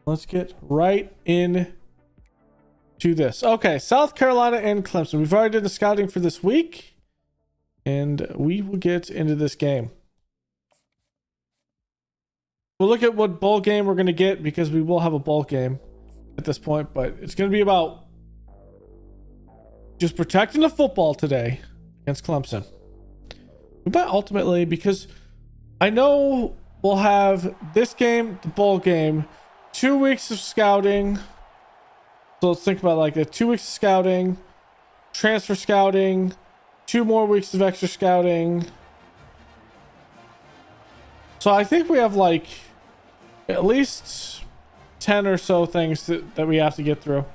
Let's get right in to this. Okay, South Carolina and Clemson. We've already did the scouting for this week, and we will get into this game. We'll look at what bowl game we're going to get because we will have a bowl game at this point, but it's going to be about just protecting the football today against Clemson. But ultimately, because I know we'll have this game, the bowl game, 2 weeks of scouting. So let's think about like the 2 weeks of scouting, transfer scouting, 2 more weeks of extra scouting. So I think we have like at least 10 or so things that we have to get through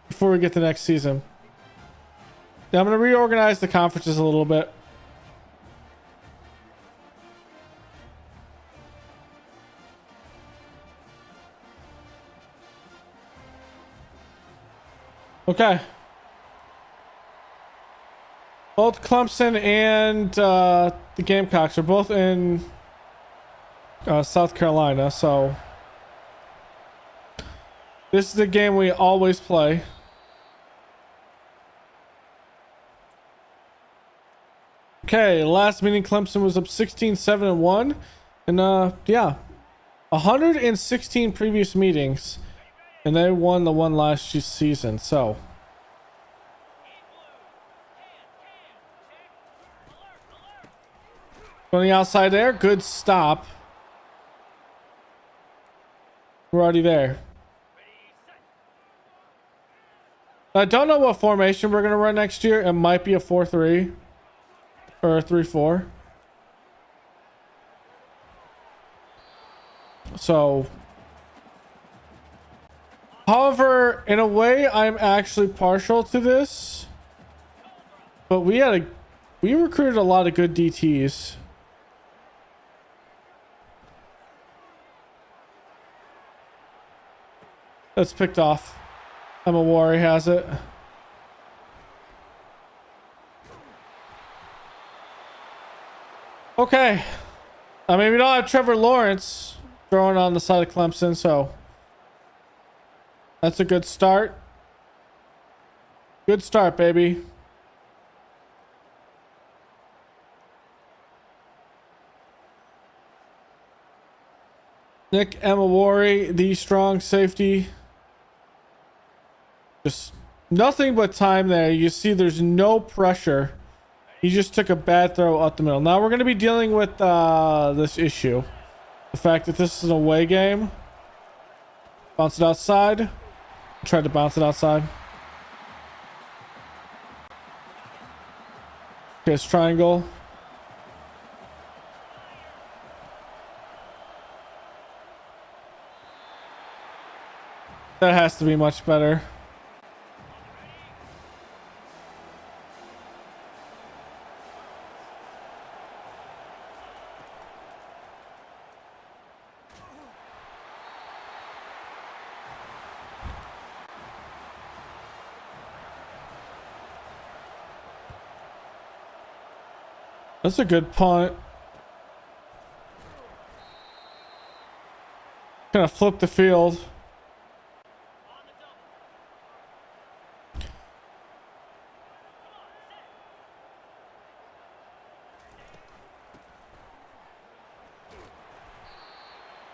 before we get to next season. Now I'm going to reorganize the conferences a little bit. Okay. Both Clemson and the Gamecocks are both in South Carolina, so this is the game we always play. Okay, last meeting Clemson was up 16-7-1, and yeah, 116 previous meetings. And they won the one last season, so. On the outside there, good stop. We're already there. I don't know what formation we're going to run next year. It might be a 4-3 or a 3-4. So. However, in a way, I'm actually partial to this. But we recruited a lot of good DTs. That's picked off. Emma Wari has it. Okay. I mean, we don't have Trevor Lawrence throwing on the side of Clemson, so that's a good start. Good start, baby. Nick Emawari, the strong safety. Just nothing but time there. You see there's no pressure. He just took a bad throw up the middle. Now we're going to be dealing with this issue. The fact that this is an away game. Bounce it outside. Tried to bounce it outside. Okay, it's triangle. That has to be much better. That's a good punt. Kind of flip the field.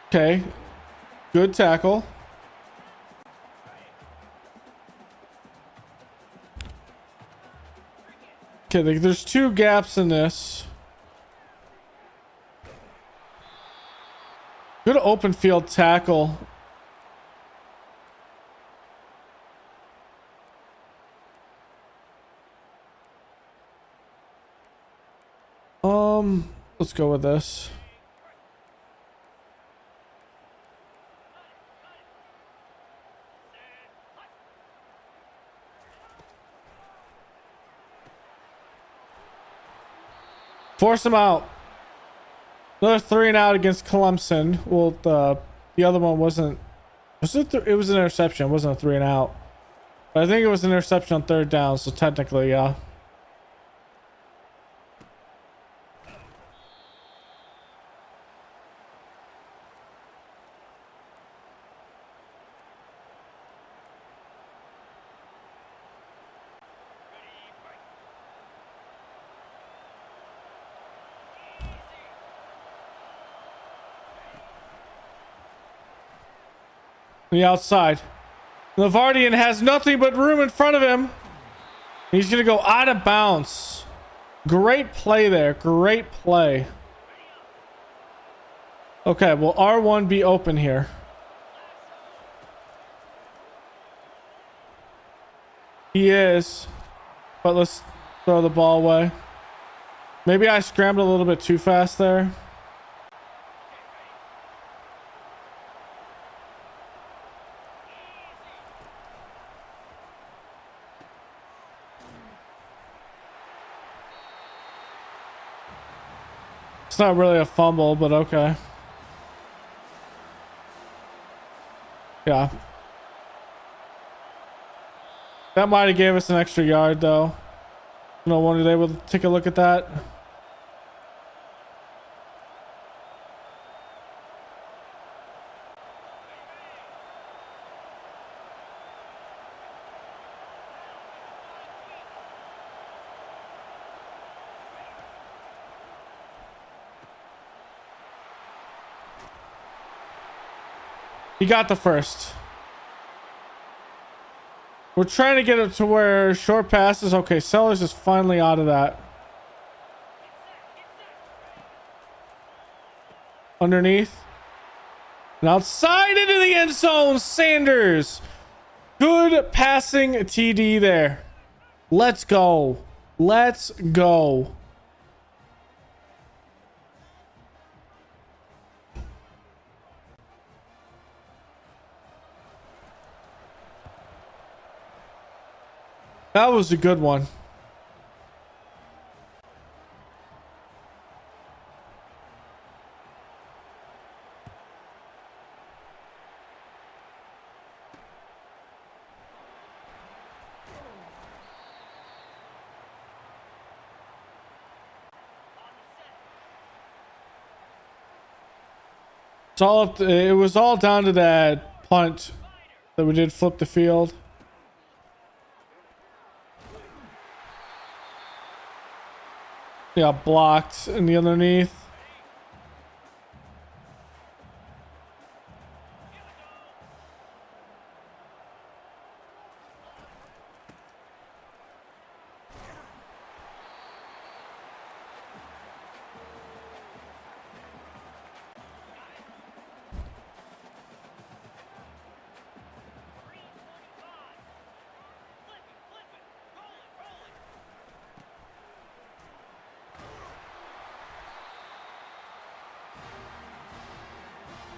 Okay. Good tackle. Okay, there's 2 gaps in this. Good open field tackle. Let's go with this. Force him out. Another 3 and out against Clemson. Well, the other one wasn't. It was an interception. It wasn't a 3 and out. But I think it was an interception on 3rd down. So technically, yeah. the outside. Lavardian has nothing but room in front of him. He's going to go out of bounds. Great play there. Great play. Okay, will R1 be open here? He is. But let's throw the ball away. Maybe I scrambled a little bit too fast there. It's not really a fumble, but okay. Yeah. That might have gave us an extra yard, though. No wonder they would take a look at that. He got the first. We're trying to get it to where short passes. Okay, Sellers is finally out of that. Underneath. And outside into the end zone. Sanders. Good passing TD there. Let's go. Let's go. That was a good one. It's all up to, it was all down to that punt that we did flip the field. Yeah, blocked in the underneath.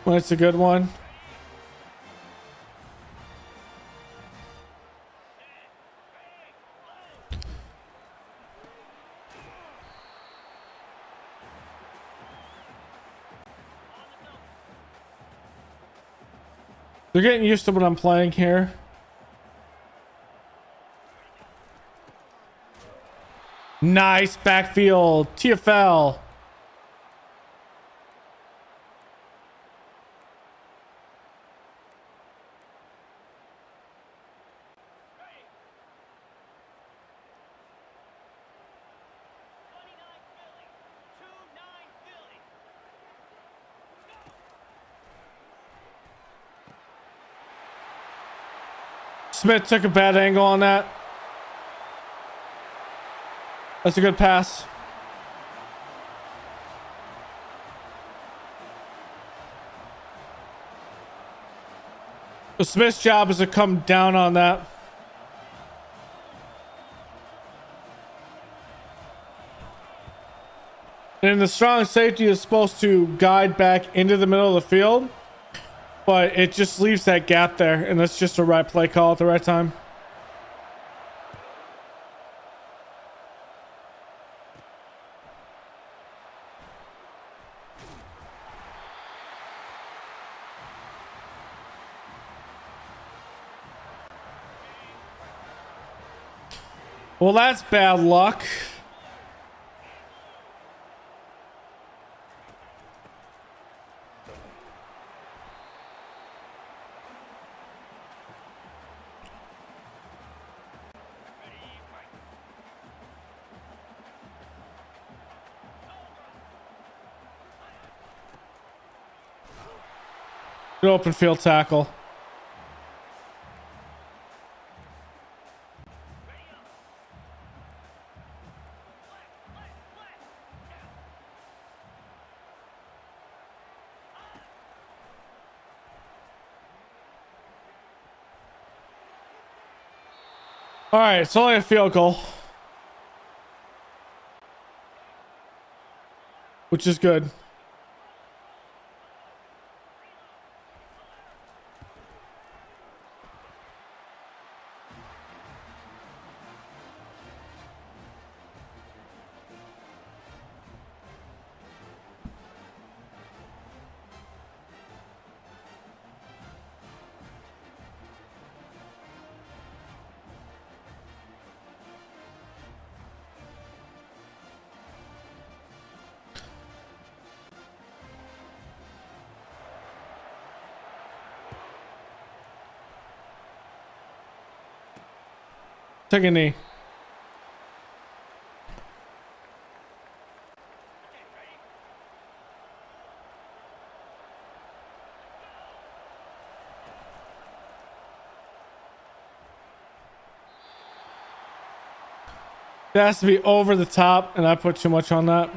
Well, it's a good one. They're getting used to what I'm playing here. Nice backfield. TFL. Smith took a bad angle on that. That's a good pass. So Smith's job is to come down on that. And the strong safety is supposed to guide back into the middle of the field. But it just leaves that gap there, and that's just a right play call at the right time. Well, that's bad luck. Good open field tackle. All right, it's only a field goal, which is good. Take a knee. It has to be over the top, and I put too much on that.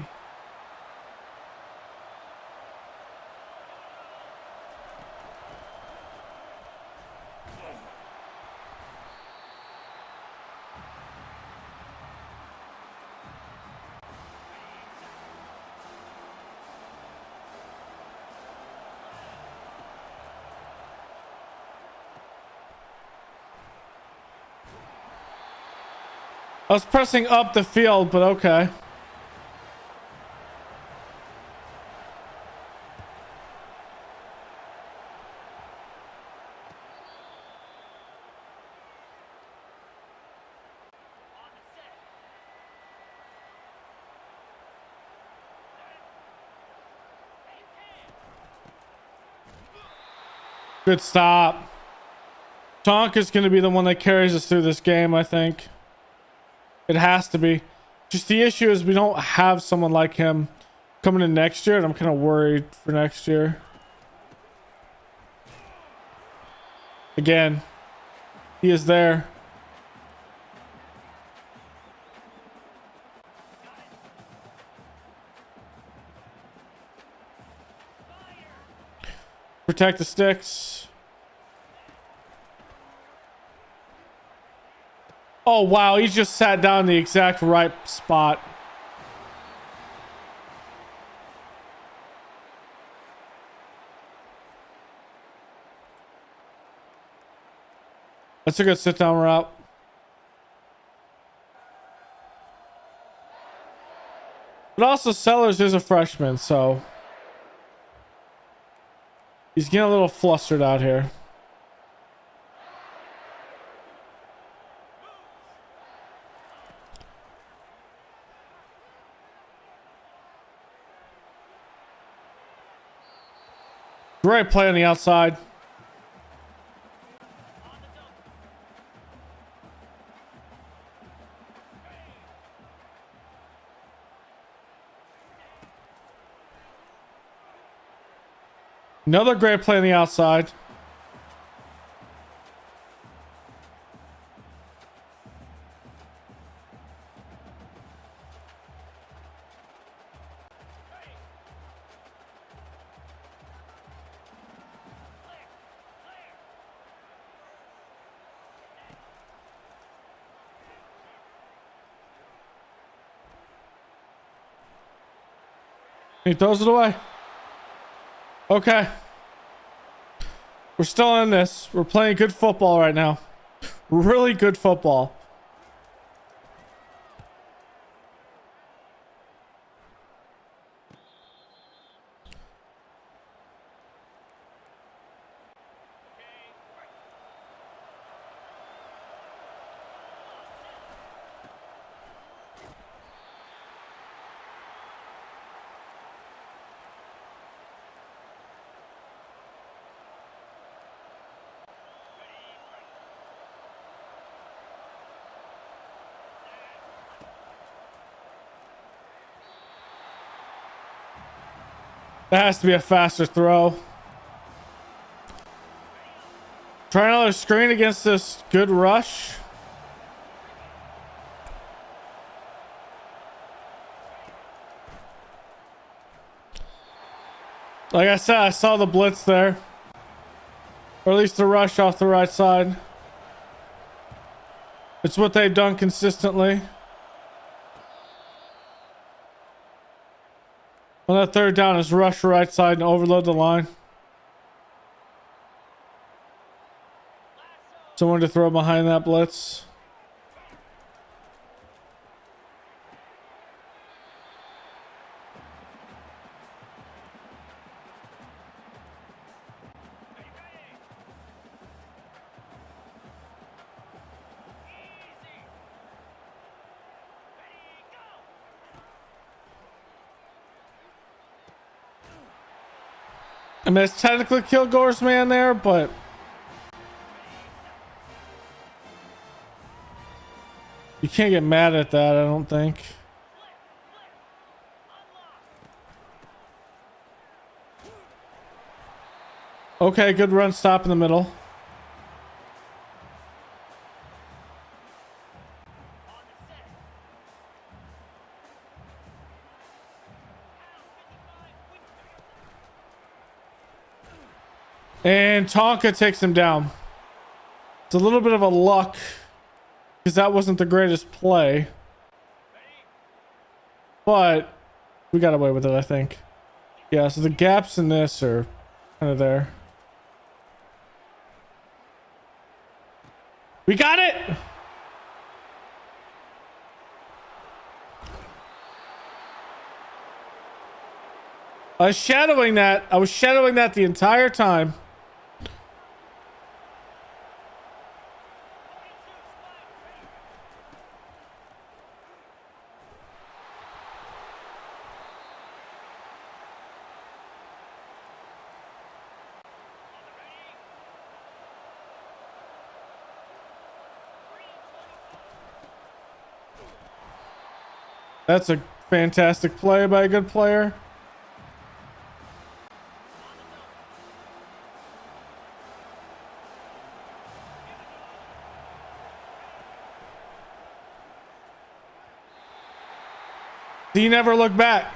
I was pressing up the field, but okay. Good stop. Tonk is going to be the one that carries us through this game, I think. It has to be. Just the issue is we don't have someone like him coming in next year, and I'm kind of worried for next year. Again, he is there. Protect the sticks. Oh, wow. He just sat down in the exact right spot. That's a good sit-down route. But also, Sellers is a freshman, so he's getting a little flustered out here. Great play on the outside. Another great play on the outside. He throws it away. Okay. We're still in this. We're playing good football right now. Really good football. That has to be a faster throw. Try another screen against this good rush. Like I said, I saw the blitz there. Or at least the rush off the right side. It's what they've done consistently. On that third down is rush right side and overload the line. Someone to throw behind that blitz. I mean, it's technically Kilgore's man there, but you can't get mad at that, I don't think. Okay, good run stop in the middle. And Tonka takes him down. It's a little bit of a luck because that wasn't the greatest play, but we got away with it, I think. Yeah, so the gaps in this are kind of there. We got it. I was shadowing that. I was shadowing that the entire time. That's a fantastic play by a good player. He never looked back.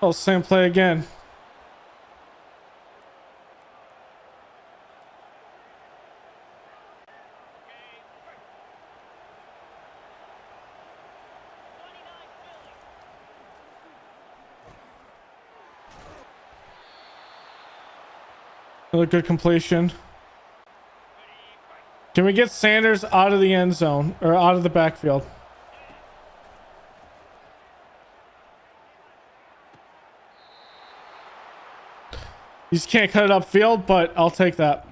Oh, same play again. Another good completion. Can we get Sanders out of the end zone or out of the backfield? You just can't cut it upfield, but I'll take that.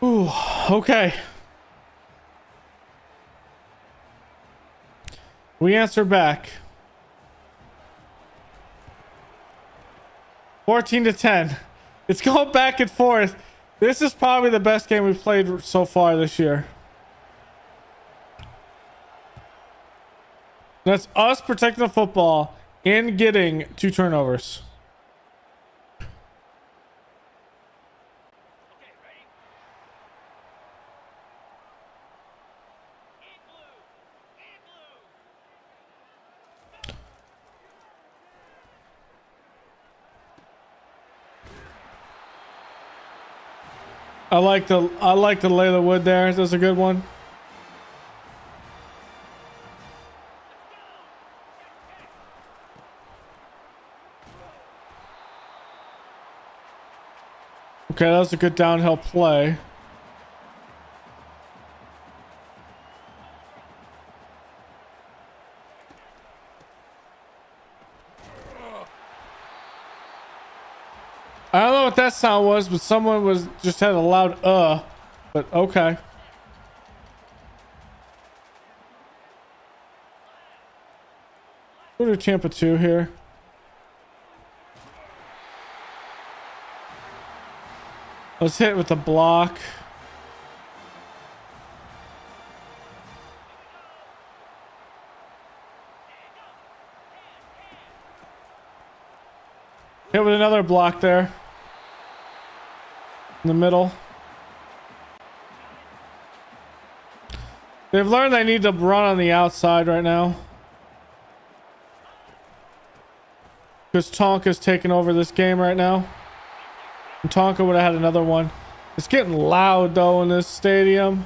Ooh, okay. We answer back. 14-10. It's going back and forth. This is probably the best game we've played so far this year. That's us protecting the football and getting 2 turnovers. I like to lay the wood there. That's a good one. Okay, that was a good downhill play. I don't know what that sound was, but someone was just had a loud but okay. Go to Tampa 2 here. Let's hit with the block. Hit with another block there. In the middle. They've learned they need to run on the outside right now. Because Tonka's taking over this game right now. And Tonka would have had another one. It's getting loud though in this stadium.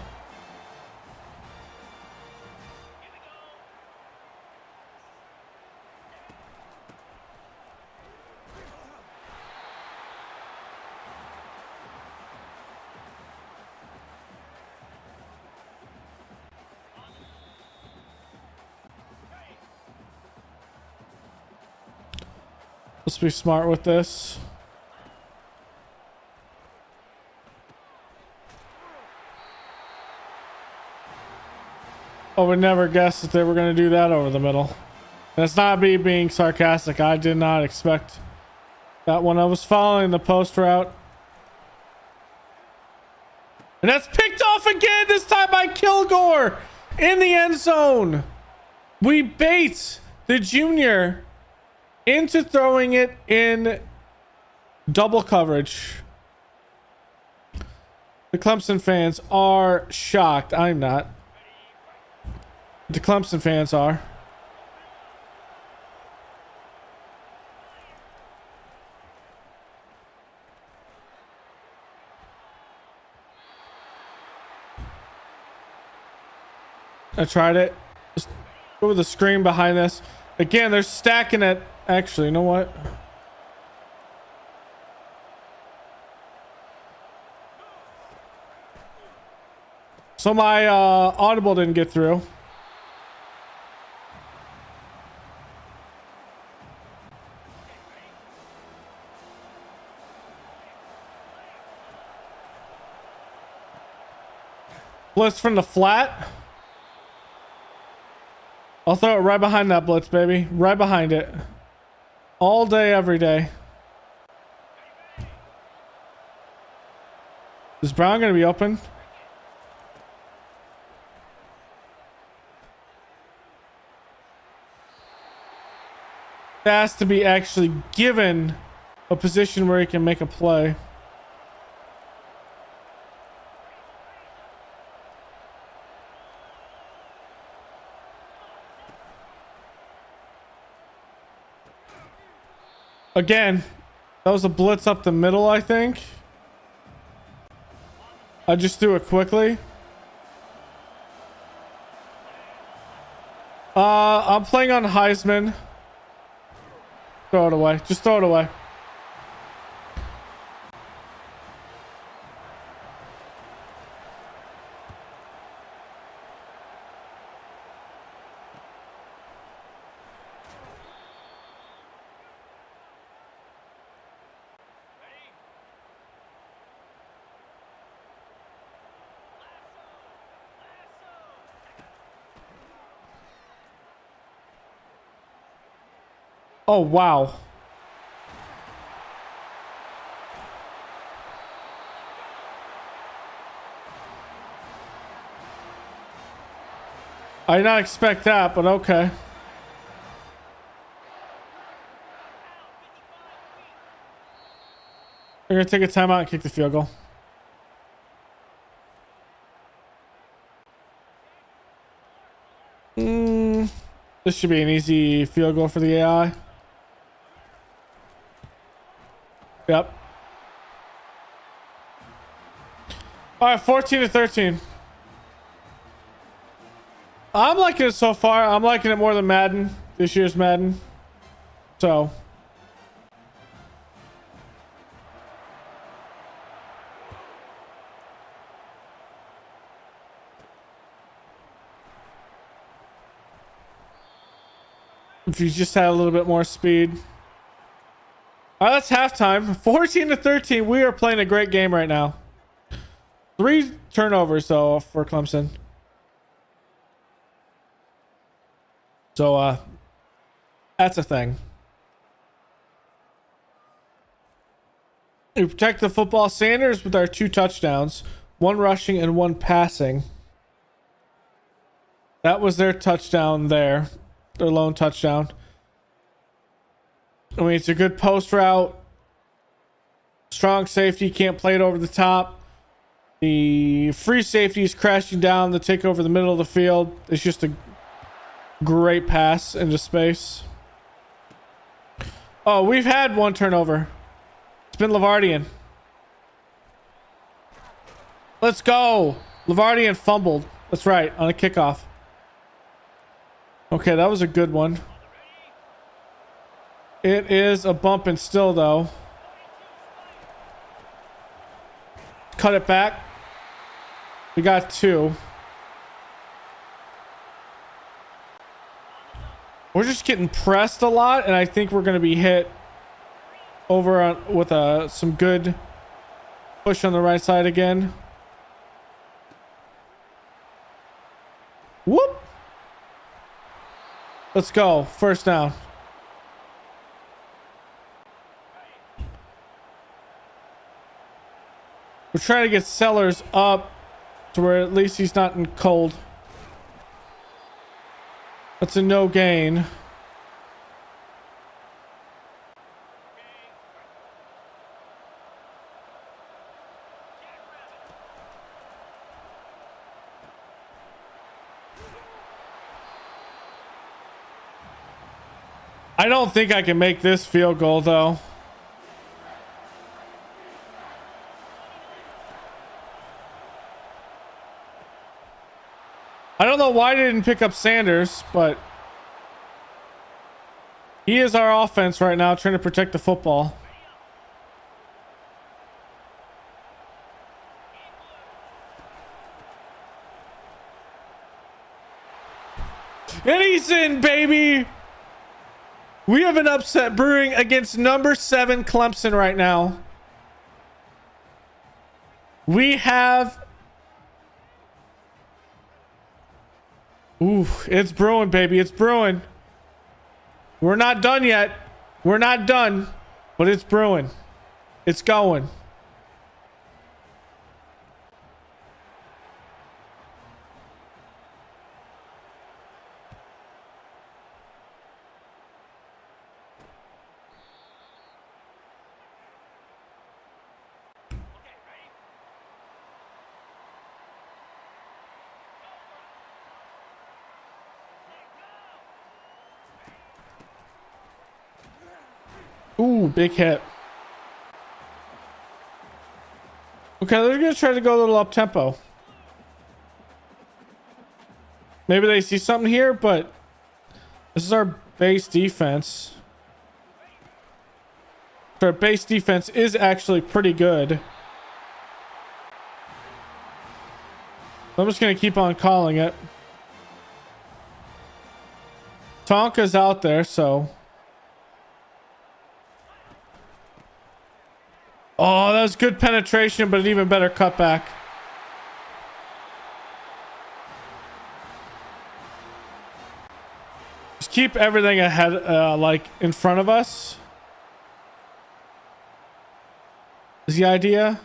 Let's be smart with this. I would never guess that they were going to do that over the middle. That's not me being sarcastic. I did not expect that one. I was following the post route. And that's picked off again, this time by Kilgore in the end zone. We bait the junior into throwing it in double coverage. The Clemson fans are shocked. I'm not. The Clemson fans are. I tried it. Just go with the screen behind this. Again, they're stacking it. Actually, you know what? So my audible didn't get through. Blitz from the flat. I'll throw it right behind that blitz, baby. Right behind it. All day, every day. Is Brown going to be open? It has to be actually given a position where he can make a play. Again, that was a blitz up the middle, I think. I just threw it quickly. I'm playing on Heisman. Throw it away. Just throw it away. Oh, wow. I did not expect that, but okay. We're going to take a timeout and kick the field goal. This should be an easy field goal for the AI. Yep. All right, 14-13. I'm liking it so far. I'm liking it more than Madden, this year's Madden. So. If you just had a little bit more speed. All right, that's halftime. 14-13. We are playing a great game right now. 3 turnovers though for Clemson. So that's a thing. We protect the football. Sanders with our 2 touchdowns, 1 rushing and 1 passing. That was their touchdown there. Their lone touchdown. I mean, it's a good post route. Strong safety can't play it over the top. The free safety is crashing down to take over the middle of the field. It's just a great pass into space. Oh, we've had one turnover. It's been Lavardian. Let's go. Lavardian fumbled. That's right, on a kickoff. Okay, that was a good one. It is a bump and still, though. Cut it back. We got 2. We're just getting pressed a lot, and I think we're going to be hit over on, with some good push on the right side again. Whoop! Let's go. First down. We're trying to get Sellers up to where at least he's not in cold. That's a no gain. I don't think I can make this field goal, though. I don't know why they didn't pick up Sanders, but he is our offense right now, trying to protect the football. And he's in, baby! We have an upset brewing against number 7 Clemson right now. We have... Ooh, it's brewing, baby. It's brewing. We're not done yet. We're not done, but it's brewing. It's going. Ooh, big hit. Okay, they're gonna try to go a little up tempo. Maybe they see something here, but this is our base defense. Our base defense is actually pretty good. I'm just gonna keep on calling it. Tonka's out there, so. Oh, that was good penetration, but an even better cutback. Just keep everything ahead, like in front of us. Is the idea?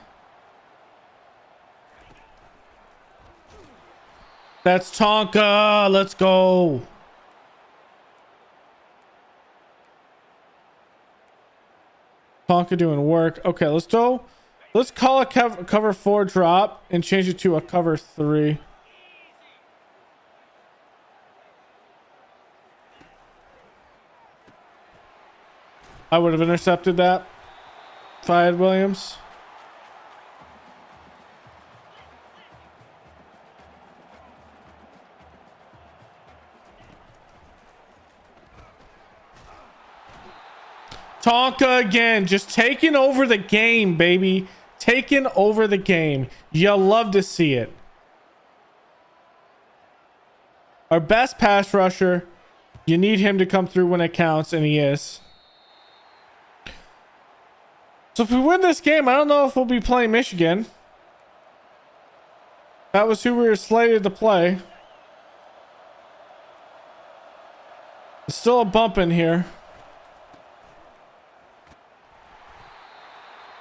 That's Tonka. Let's go. Tonka doing work. Okay, let's go. Let's call a cover 4 drop and change it to a cover 3. I would have intercepted that if I had Williams. Tonka again, just taking over the game, baby. Taking over the game. You love to see it. Our best pass rusher. You need him to come through when it counts, and he is. So if we win this game, I don't know if we'll be playing Michigan. That was who we were slated to play. There's still a bump in here.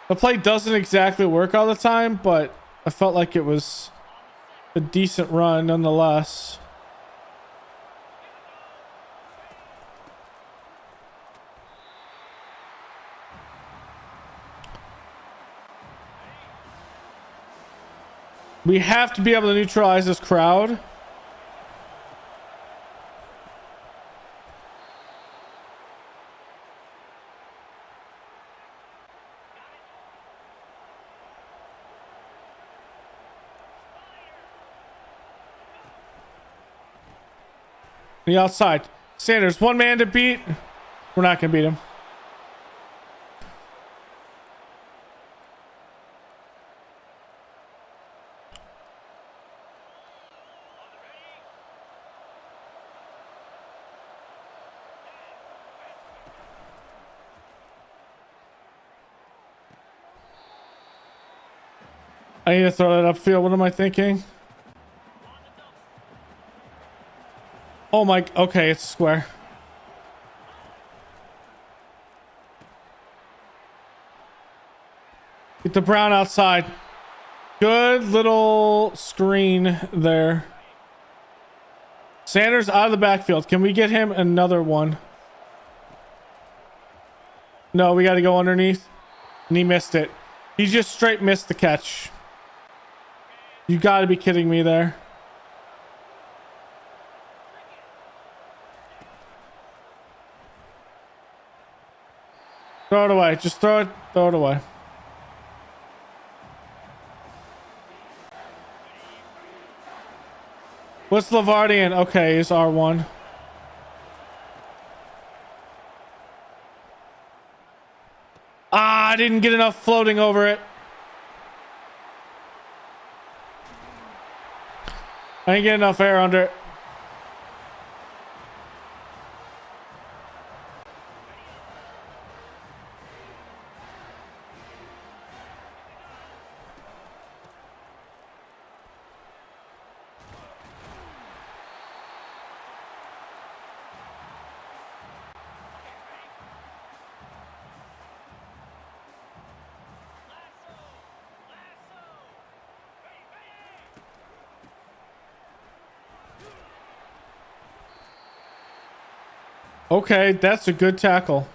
The play doesn't exactly work all the time, but I felt like it was a decent run nonetheless. We have to be able to neutralize this crowd. The outside. Sanders, one man to beat. We're not going to beat him. I need to throw that upfield. What am I thinking? Oh my, okay, it's square. Get the Brown outside. Good little screen there. Sanders out of the backfield. Can we get him another one? No, we got to go underneath. And he missed it. He just straight missed the catch. You got to be kidding me there. Throw it away. Just throw it away. What's Lavardian? Okay, it's R1. Ah, I didn't get enough floating over it. I didn't get enough air under it. Okay, that's a good tackle.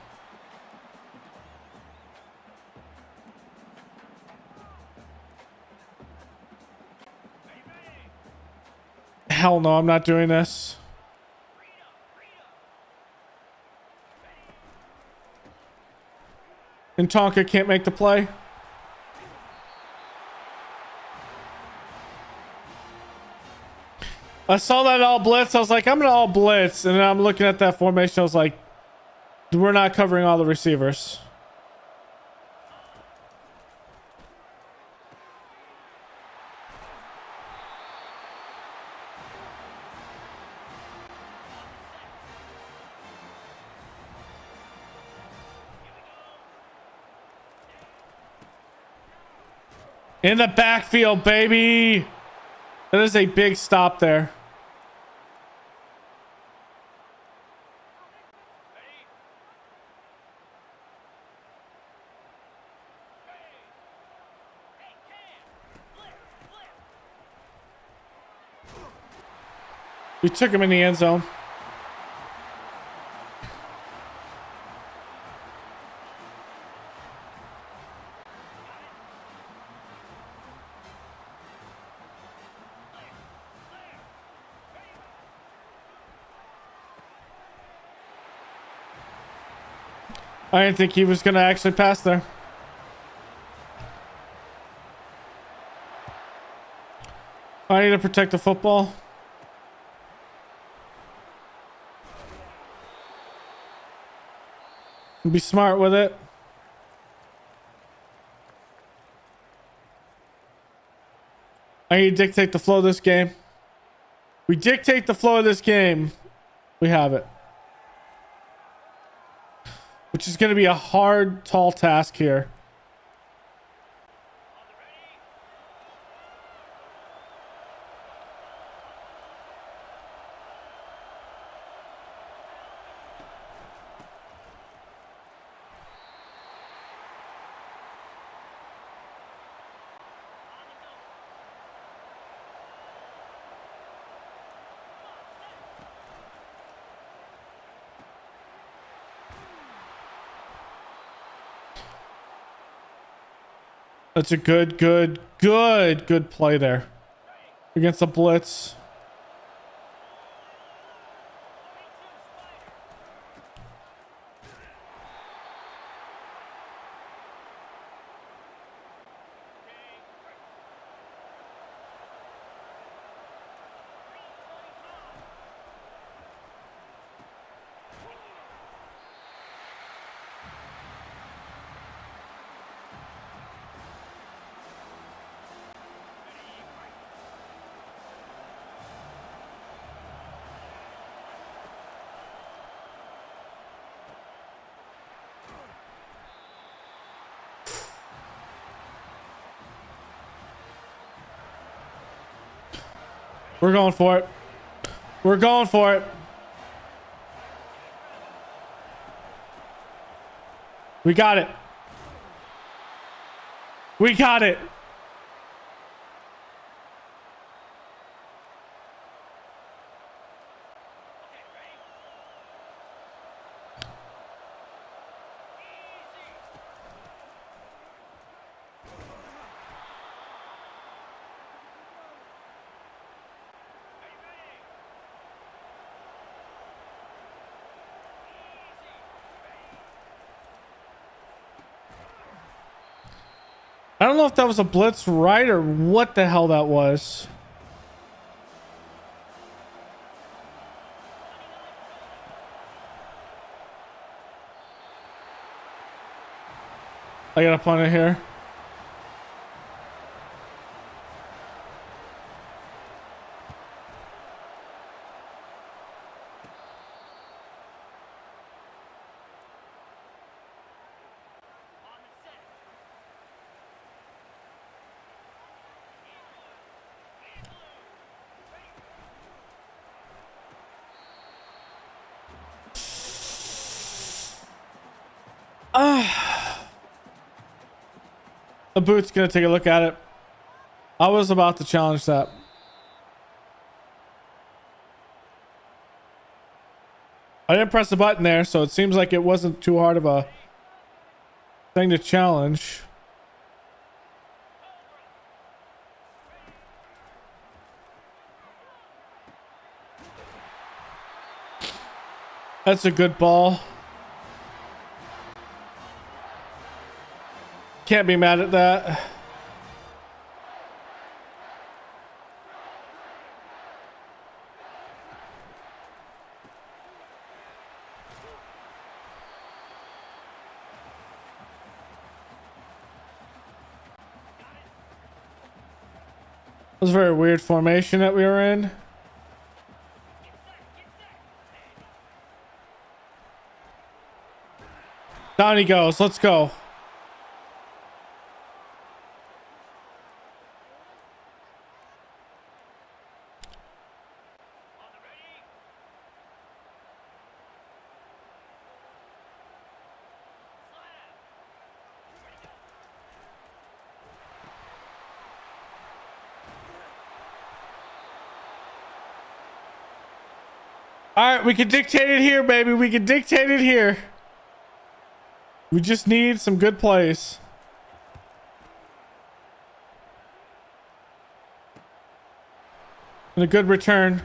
Hell no, I'm not doing this. And Tonka can't make the play. I saw that all blitz. I was like, I'm gonna all blitz. And then I'm looking at that formation. I was like, we're not covering all the receivers. In the backfield, baby. That is a big stop there. We took him in the end zone. I didn't think he was going to actually pass there. I need to protect the football. Be smart with it. I need to dictate the flow of this game. We dictate the flow of this game. We have it. Which is going to be a hard, tall task here. That's a good play there. against the blitz. We're going for it. We're going for it. We got it. We got it. I don't know if that was a blitz right or what the hell that was. I got a punt it here. The boot's gonna take a look at it. I was about to challenge that. I didn't press the button there, so it seems like it wasn't too hard of a thing to challenge. That's a good ball. Can't be mad at that. It was a very weird formation that we were in. Down he goes. Let's go. All right, we can dictate it here, baby. We can dictate it here. We just need some good plays. And a good return.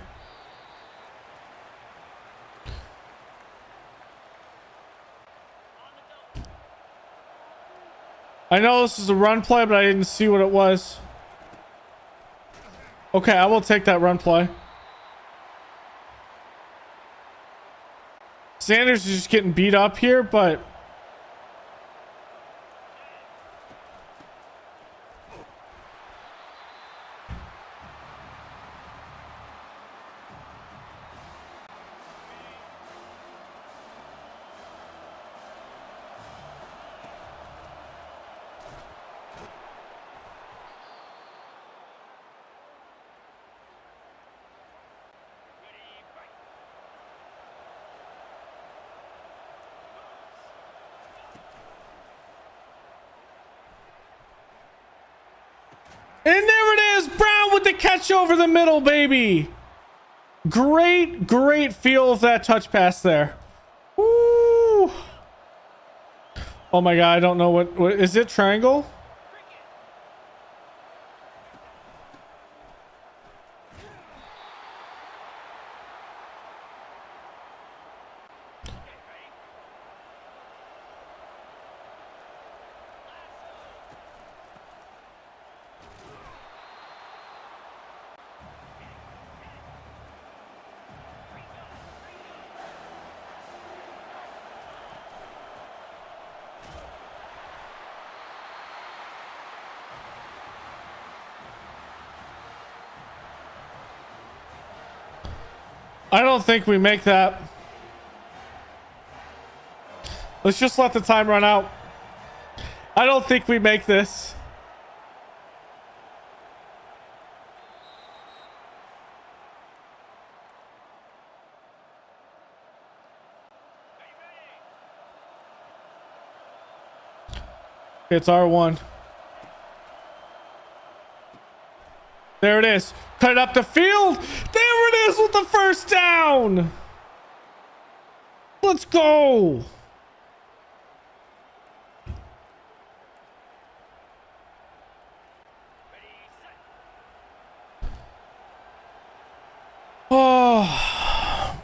I know this is a run play, but I didn't see what it was. Okay, I will take that run play. Sanders is just getting beat up here, but and there it is. Brown with the catch over the middle, baby. Great feel of that touch pass there. Woo. Oh my God, I don't know what is it, triangle? I don't think we make that. Let's just let the time run out. I don't think we make this. It's R1. There it is. Cut it up the field. There it is with the first down. Let's go. Oh.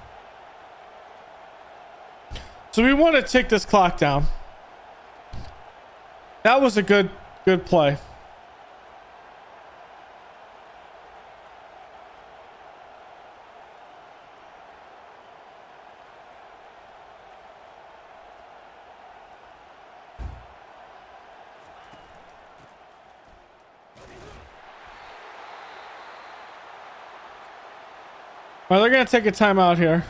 So we want to take this clock down. That was a good play. Well, they're going to take a timeout here.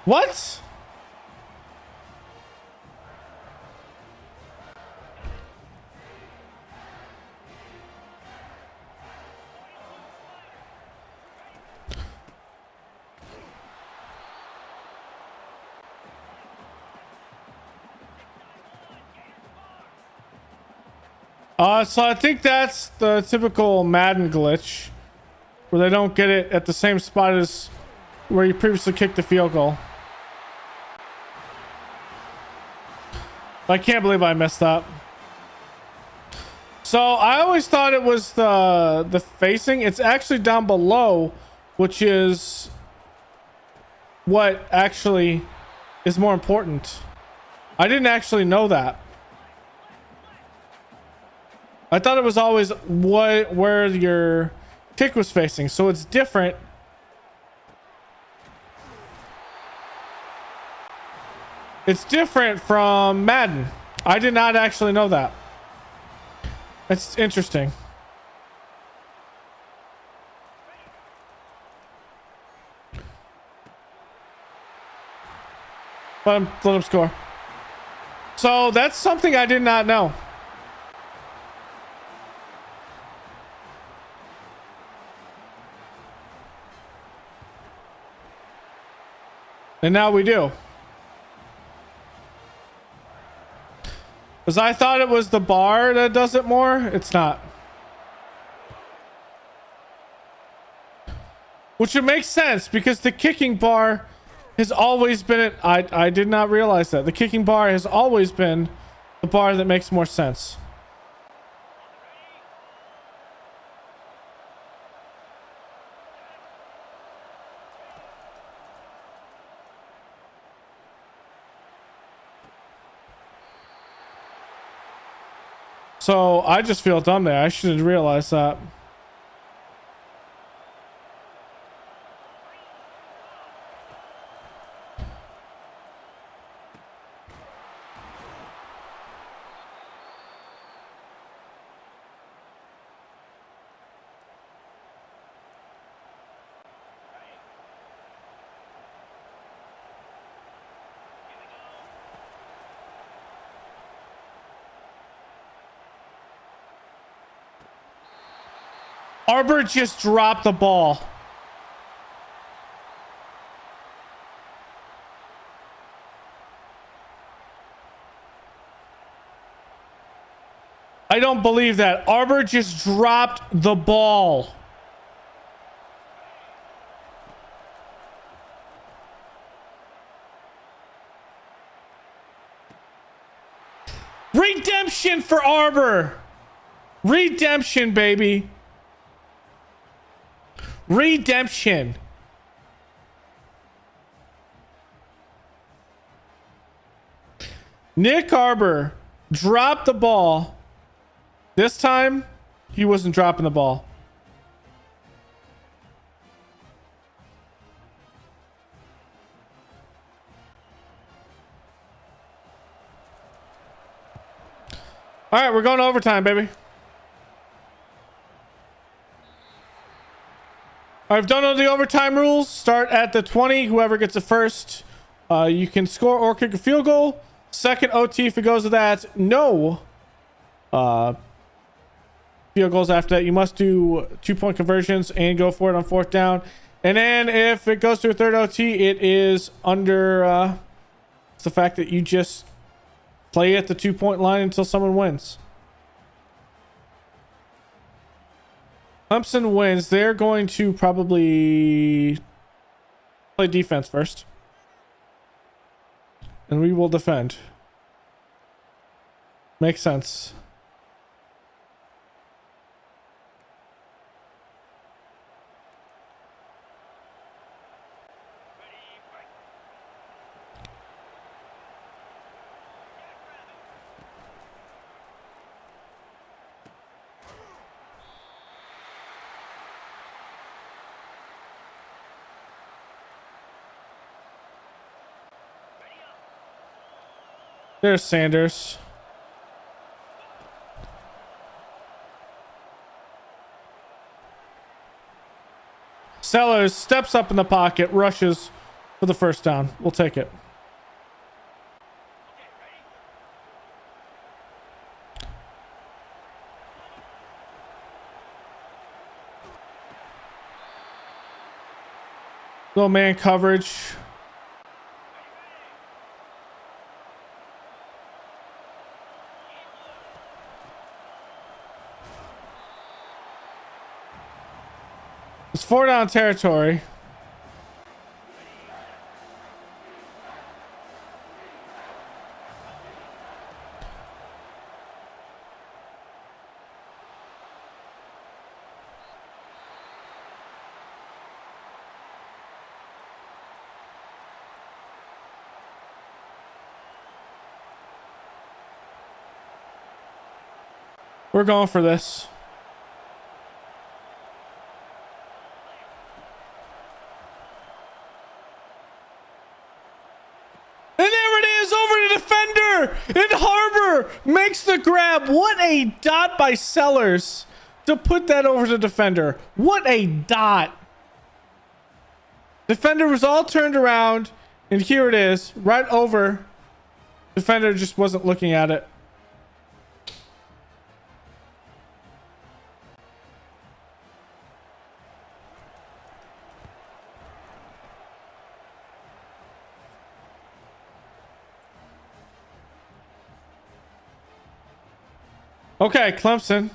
What? So I think that's the typical Madden glitch where they don't get it at the same spot as where you previously kicked the field goal. I can't believe I messed up. So I always thought it was the facing. It's actually down below, which is what actually is more important. I didn't actually know that. I thought it was always where your kick was facing, so it's different. It's different from Madden. I did not actually know that. That's interesting. Let him score. So that's something I did not know. And now we do. Because I thought it was the bar that does it more. It's not. Which would make sense because the kicking bar has always been... I did not realize that. The kicking bar has always been the bar that makes more sense. So I just feel dumb there. I should have realized that. Arbor just dropped the ball. I don't believe that. Arbor just dropped the ball. Redemption for Arbor. Redemption, baby. Redemption. Nick Arbor dropped the ball. This time, he wasn't dropping the ball. All right, we're going to overtime, baby. I've done all the overtime rules. Start at the 20. Whoever gets it first, you can score or kick a field goal. Second OT if it goes to that. No field goals after that. You must do 2-point conversions and go for it on 4th down. And then if it goes to a third OT, it is under it's the fact that you just play at the 2-point line until someone wins. Clemson wins. They're going to probably play defense first. And we will defend. Makes sense. There's Sanders. Sellers steps up in the pocket, rushes for the first down. We'll take it. Little man coverage. It's 4 down territory. We're going for this. And there it is, over the defender. And Harbor makes the grab. What a dot by Sellers to put that over the defender. What a dot. Defender was all turned around. And here it is, right over. Defender just wasn't looking at it. Okay, Clemson.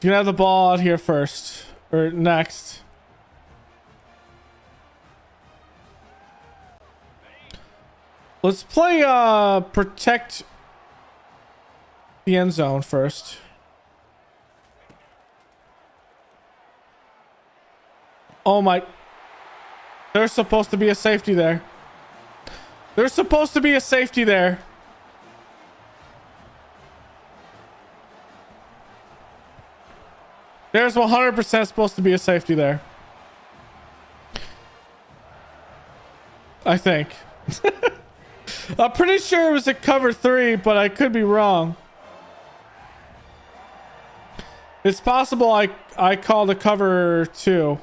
You can have the ball out here first. Or next. Let's play protect the end zone first. Oh my. There's supposed to be a safety there. There's supposed to be a safety there. There's 100% supposed to be a safety there. I think. I'm pretty sure it was a cover 3, but I could be wrong. It's possible I called a cover 2.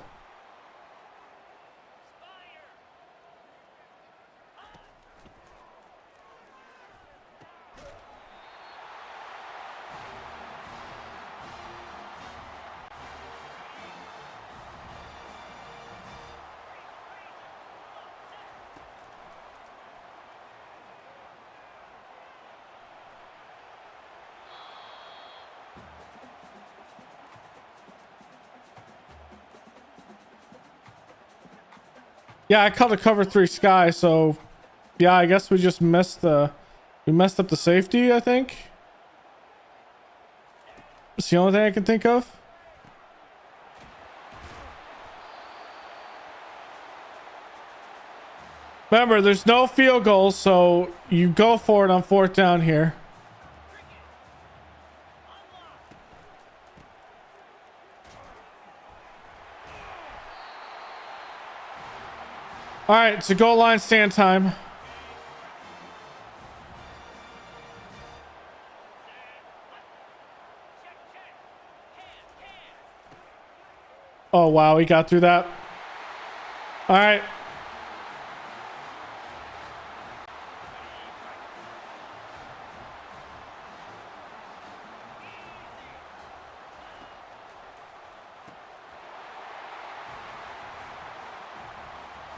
Yeah, I called a cover 3 sky, so yeah, I guess we just messed up the safety, I think. It's the only thing I can think of. Remember, there's no field goals, so you go for it on 4th down here. All right, so goal line stand time. Oh, wow, he got through that. All right.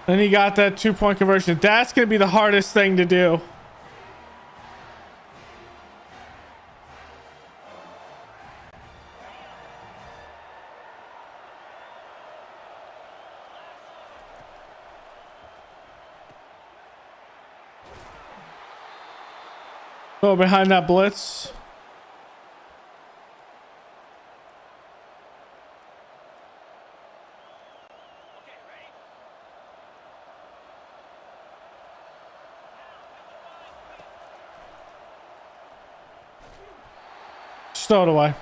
Then he got that 2-point conversion. That's going to be the hardest thing to do. Oh, behind that blitz. Stowed away.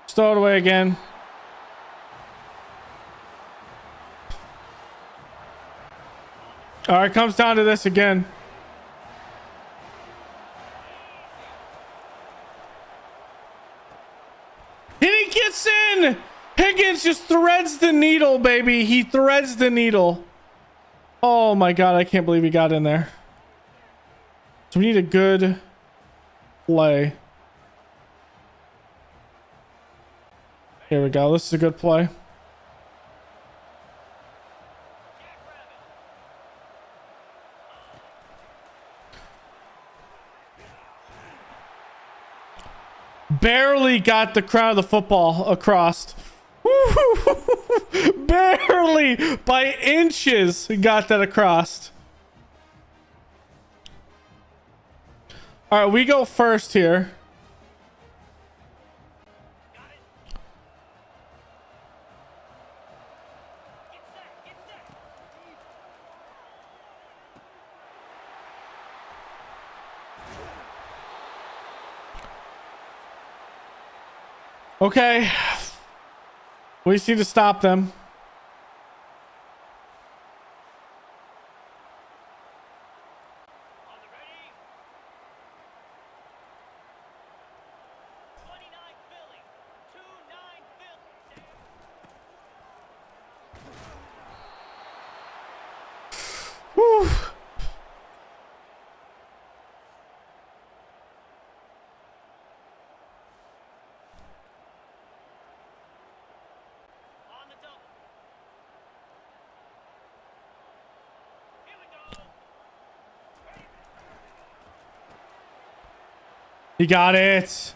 Stow it away again. All right, comes down to this again. And he gets in. Higgins just threads the needle, baby. He threads the needle. Oh my God, I can't believe he got in there. So we need a good play. Here we go. This is a good play. Barely got the crown of the football across. Barely by inches got that across. All right, we go first here. Okay. We just need to stop them. Whew. He got it.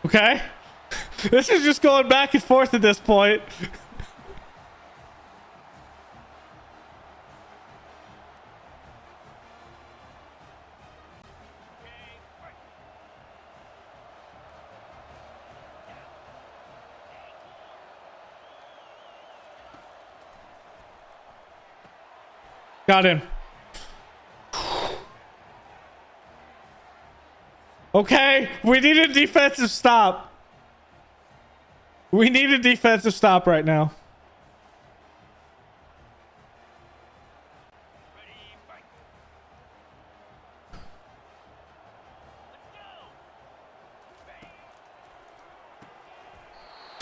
Okay. This is just going back and forth at this point. Got him. Okay, we need a defensive stop. We need a defensive stop right now.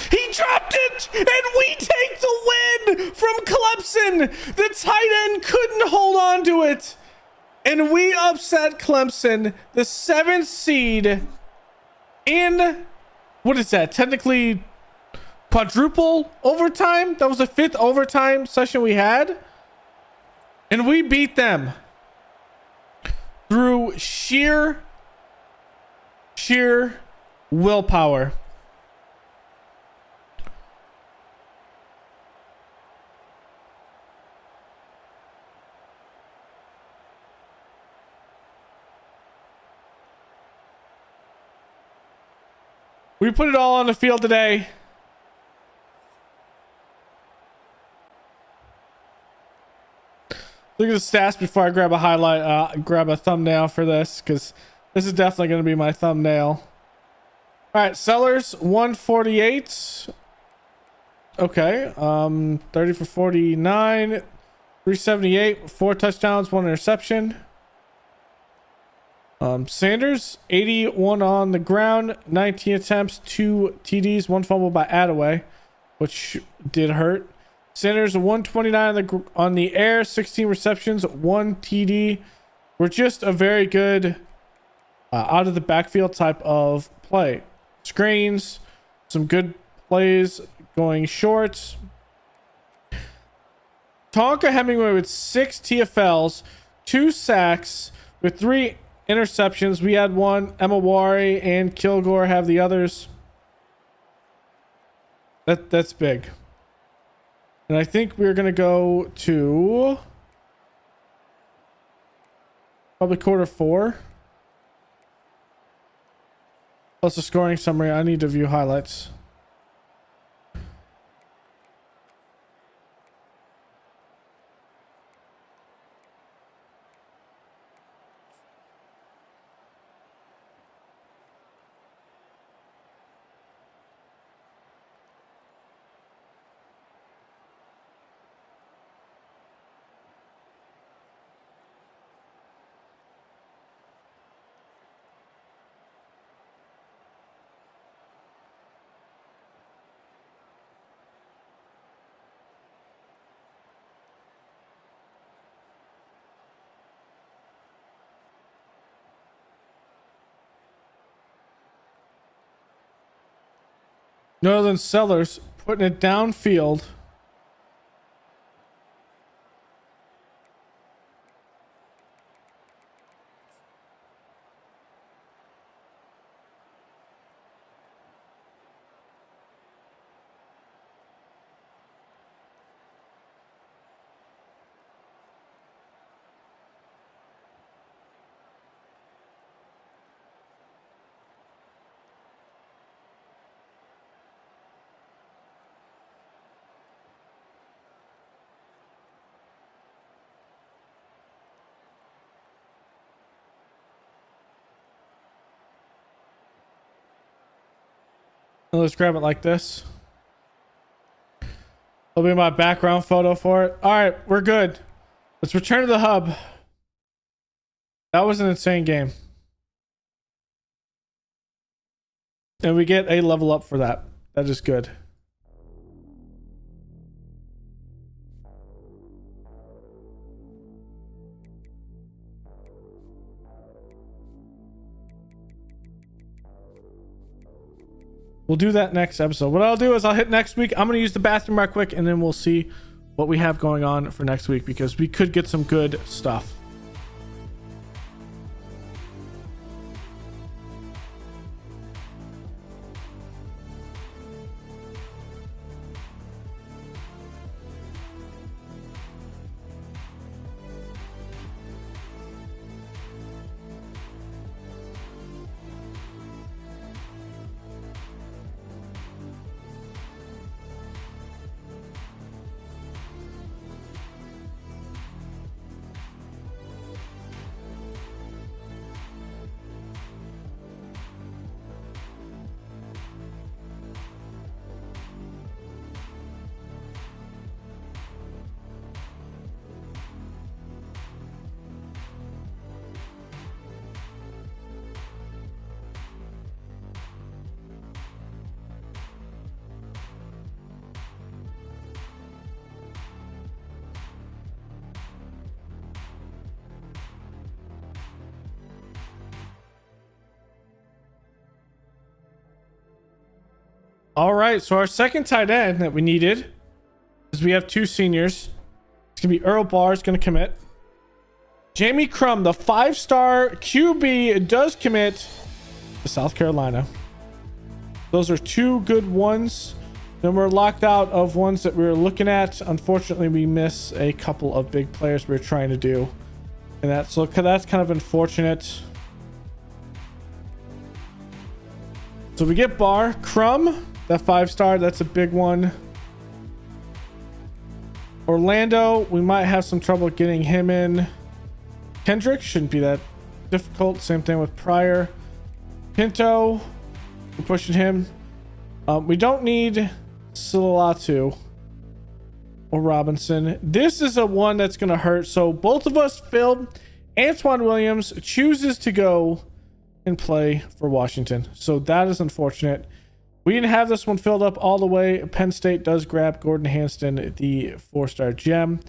He dropped it, and we take the win from Clemson. The tight end couldn't hold on to it, and we upset Clemson, the 7th seed, in, what is that, technically quadruple overtime? That was the 5th overtime session we had, and we beat them through sheer willpower. We put it all on the field today. Look at the stats before I grab a highlight, grab a thumbnail for this, because this is definitely going to be my thumbnail. All right, Sellers 148. Okay, 30 for 49, 378, 4 touchdowns, 1 interception. Sanders 81 on the ground, 19 attempts, 2 TDs, 1 fumble by Attaway, which did hurt. Sanders 129 on the air, 16 receptions, 1 TD. We're just a very good out of the backfield type of play. Screens, some good plays going short. Tonka Hemingway with 6 TFLs, 2 sacks with 3 interceptions. We had 1. Emma Wari and Kilgore have the others. That's big. And I think we're gonna go to probably quarter 4. Plus the scoring summary. I need to view highlights. Northern Sellers putting it downfield. Let's grab it like this. That'll be my background photo for it. All right, we're good. Let's return to the hub. That was an insane game. And we get a level up for that. That is good. We'll do that next episode. What I'll do is I'll hit next week. I'm going to use the bathroom right quick, and then we'll see what we have going on for next week, because we could get some good stuff. All right, so our second tight end that we needed is we have two seniors. It's gonna be Earl Barr is gonna commit. Jamie Crum, the 5-star QB, does commit to South Carolina. Those are two good ones. Then we're locked out of ones that we were looking at. Unfortunately, we miss a couple of big players we were trying to do. And that's kind of unfortunate. So we get Barr. Crum, that 5-star, that's a big one. Orlando, we might have some trouble getting him in. Kendrick shouldn't be that difficult. Same thing with Pryor. Pinto, we're pushing him. We don't need Silatu or Robinson. This is a one that's going to hurt. So both of us filled. Antoine Williams chooses to go and play for Washington. So that is unfortunate. We didn't have this one filled up all the way. Penn State does grab Gordon Hanston, the 4-star gem.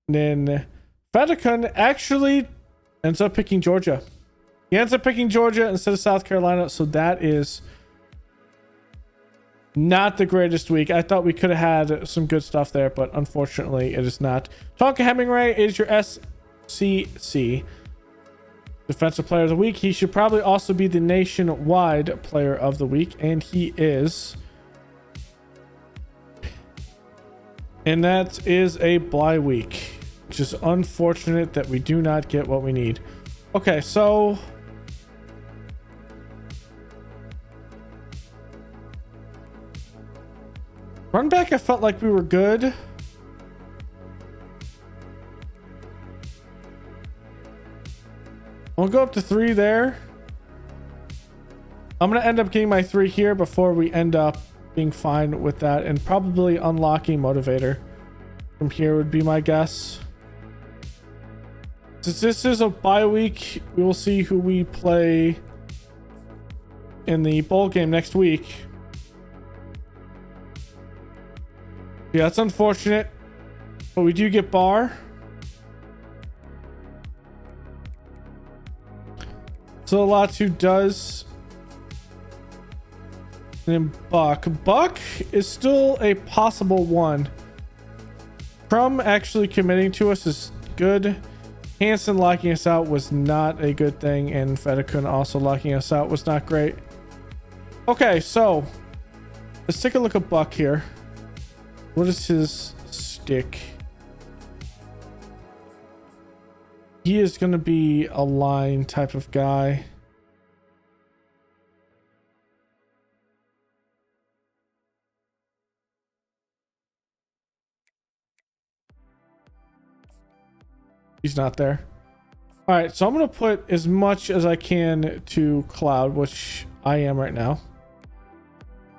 And then Fedekun actually ends up picking Georgia. He ends up picking Georgia instead of South Carolina. So that is not the greatest week. I thought we could have had some good stuff there, but unfortunately it is not. Tonka Hemingway is your SCC Defensive Player of the Week. He should probably also be the nationwide Player of the Week, and he is. And that is a bye week, which is unfortunate that we do not get what we need. Okay, so run back, I felt like we were good. We'll go up to 3 there. I'm going to end up getting my 3 here before we end up being fine with that, and probably unlocking motivator from here would be my guess. Since this is a bye week, we will see who we play in the bowl game next week. Yeah, that's unfortunate, but we do get Barr. So Latu does. And then Buck is still a possible one. Crum actually committing to us is good. Hansen locking us out was not a good thing, and Fedekun also locking us out was not great. Okay, so let's take a look at Buck here. What is his stick? He is going to be a line type of guy. He's not there. All right, so I'm going to put as much as I can to Cloud, which I am right now.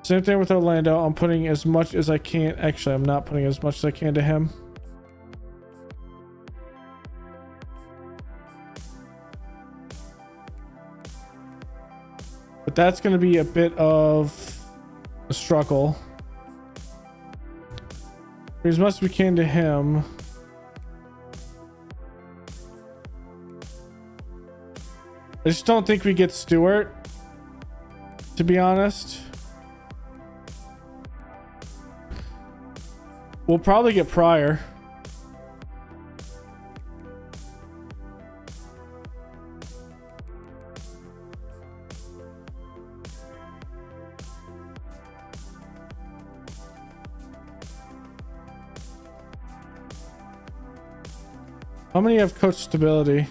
Same thing with Orlando. I'm putting as much as I can. Actually, I'm not putting as much as I can to him. But that's going to be a bit of a struggle. As much as we can to him. I just don't think we get Stewart, to be honest. We'll probably get Pryor. How many have coach stability?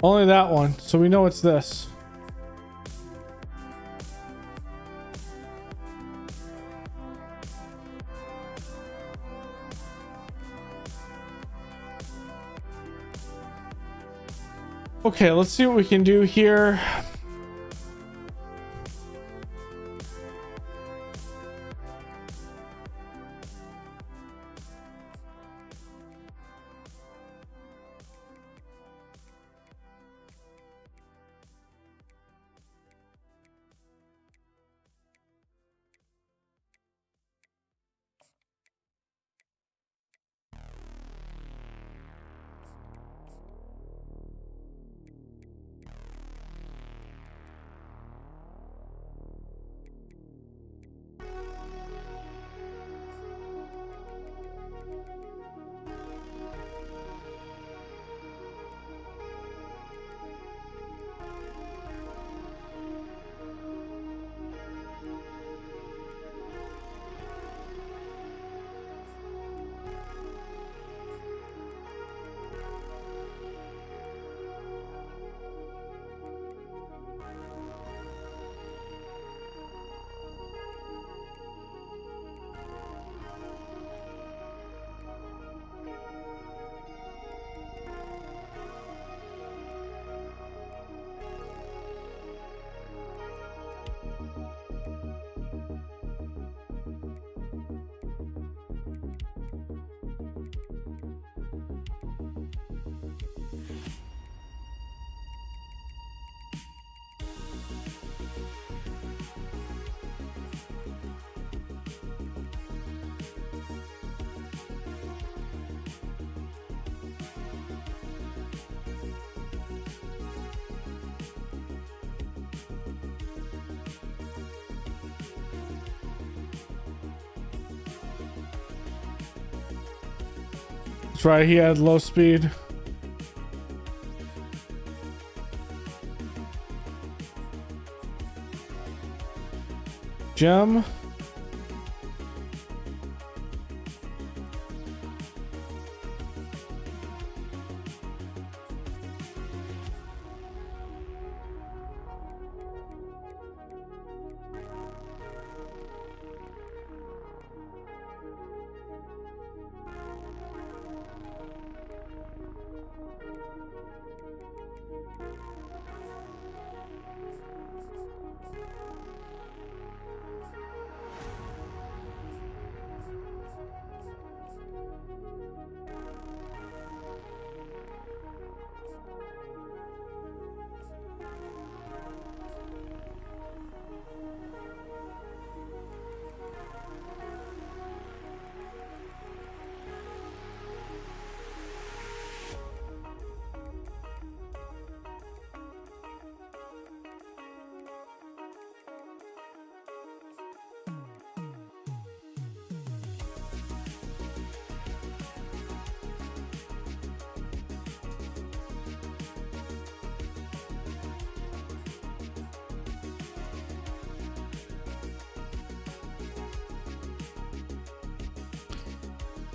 Only that one, so we know it's this. Okay, let's see what we can do here. That's right, he had low speed. Gem.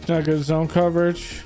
Not good zone coverage.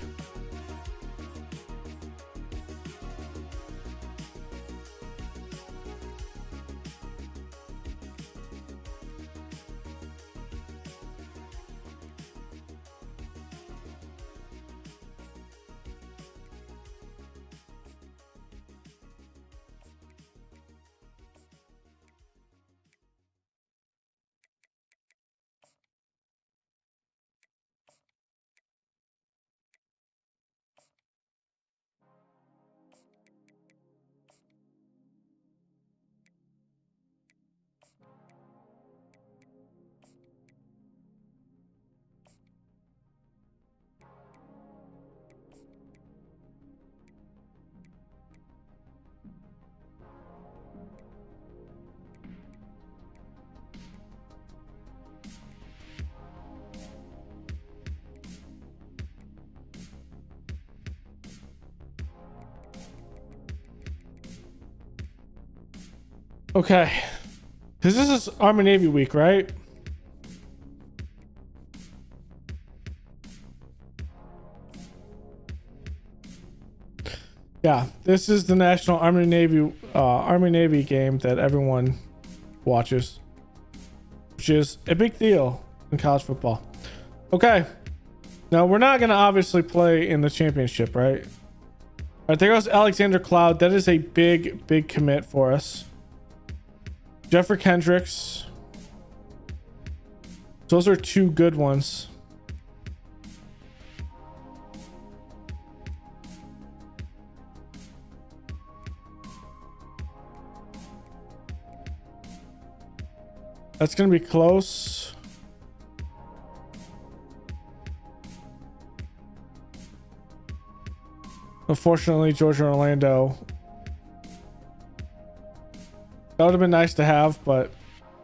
Okay. Because this is Army Navy week, right? Yeah, this is the National Army Navy game that everyone watches, which is a big deal in college football. Okay. Now, we're not going to obviously play in the championship, right? All right, there goes Alexander Cloud. That is a big commit for us. Jeffrey Kendricks. Those are two good ones. That's going to be close. Unfortunately, Georgia and Orlando. That would have been nice to have, but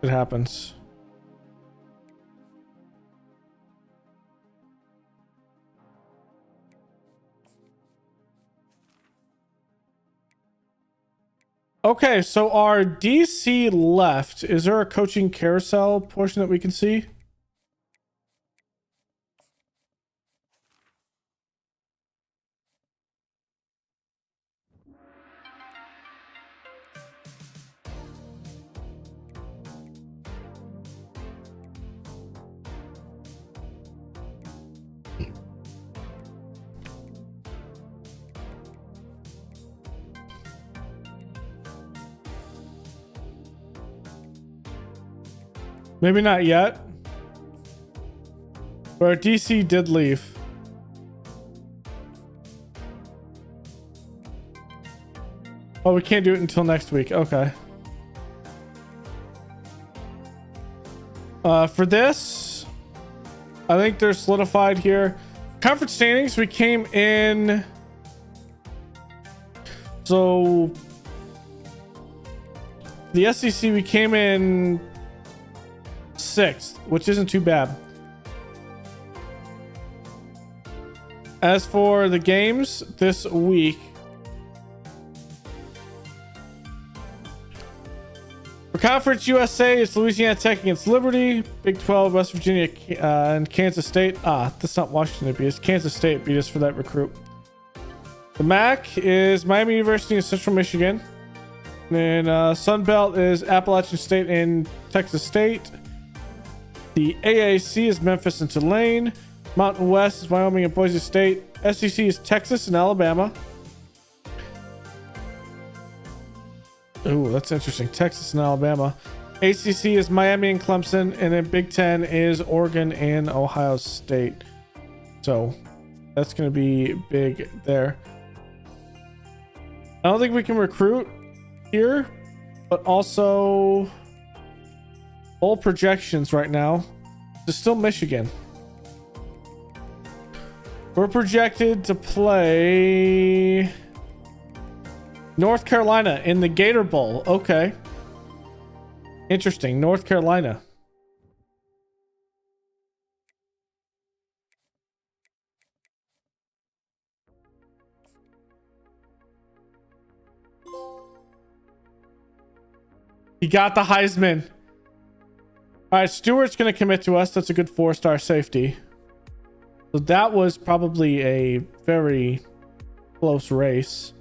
it happens. Okay, so our DC left. Is there a coaching carousel portion that we can see? Maybe not yet. But our DC did leave. Oh, we can't do it until next week. Okay. For this, I think they're solidified here. Conference standings, we came in. So the SEC, we came in 6th, which isn't too bad. As for the games this week, for Conference USA, it's Louisiana Tech against Liberty. Big 12, West Virginia and Kansas State. That's not Washington beat us. Kansas State beat us for that recruit. The MAC is Miami University and Central Michigan. And then Sun Belt is Appalachian State and Texas State. The AAC is Memphis and Tulane. Mountain West is Wyoming and Boise State. SEC is Texas and Alabama. Ooh, that's interesting. Texas and Alabama. ACC is Miami and Clemson. And then Big Ten is Oregon and Ohio State. So that's going to be big there. I don't think we can recruit here, but also all projections right now. It's still Michigan. We're projected to play North Carolina in the Gator Bowl. Okay. Interesting. North Carolina. He got the Heisman. All right, Stewart's going to commit to us. That's a good 4-star safety. So that was probably a very close race.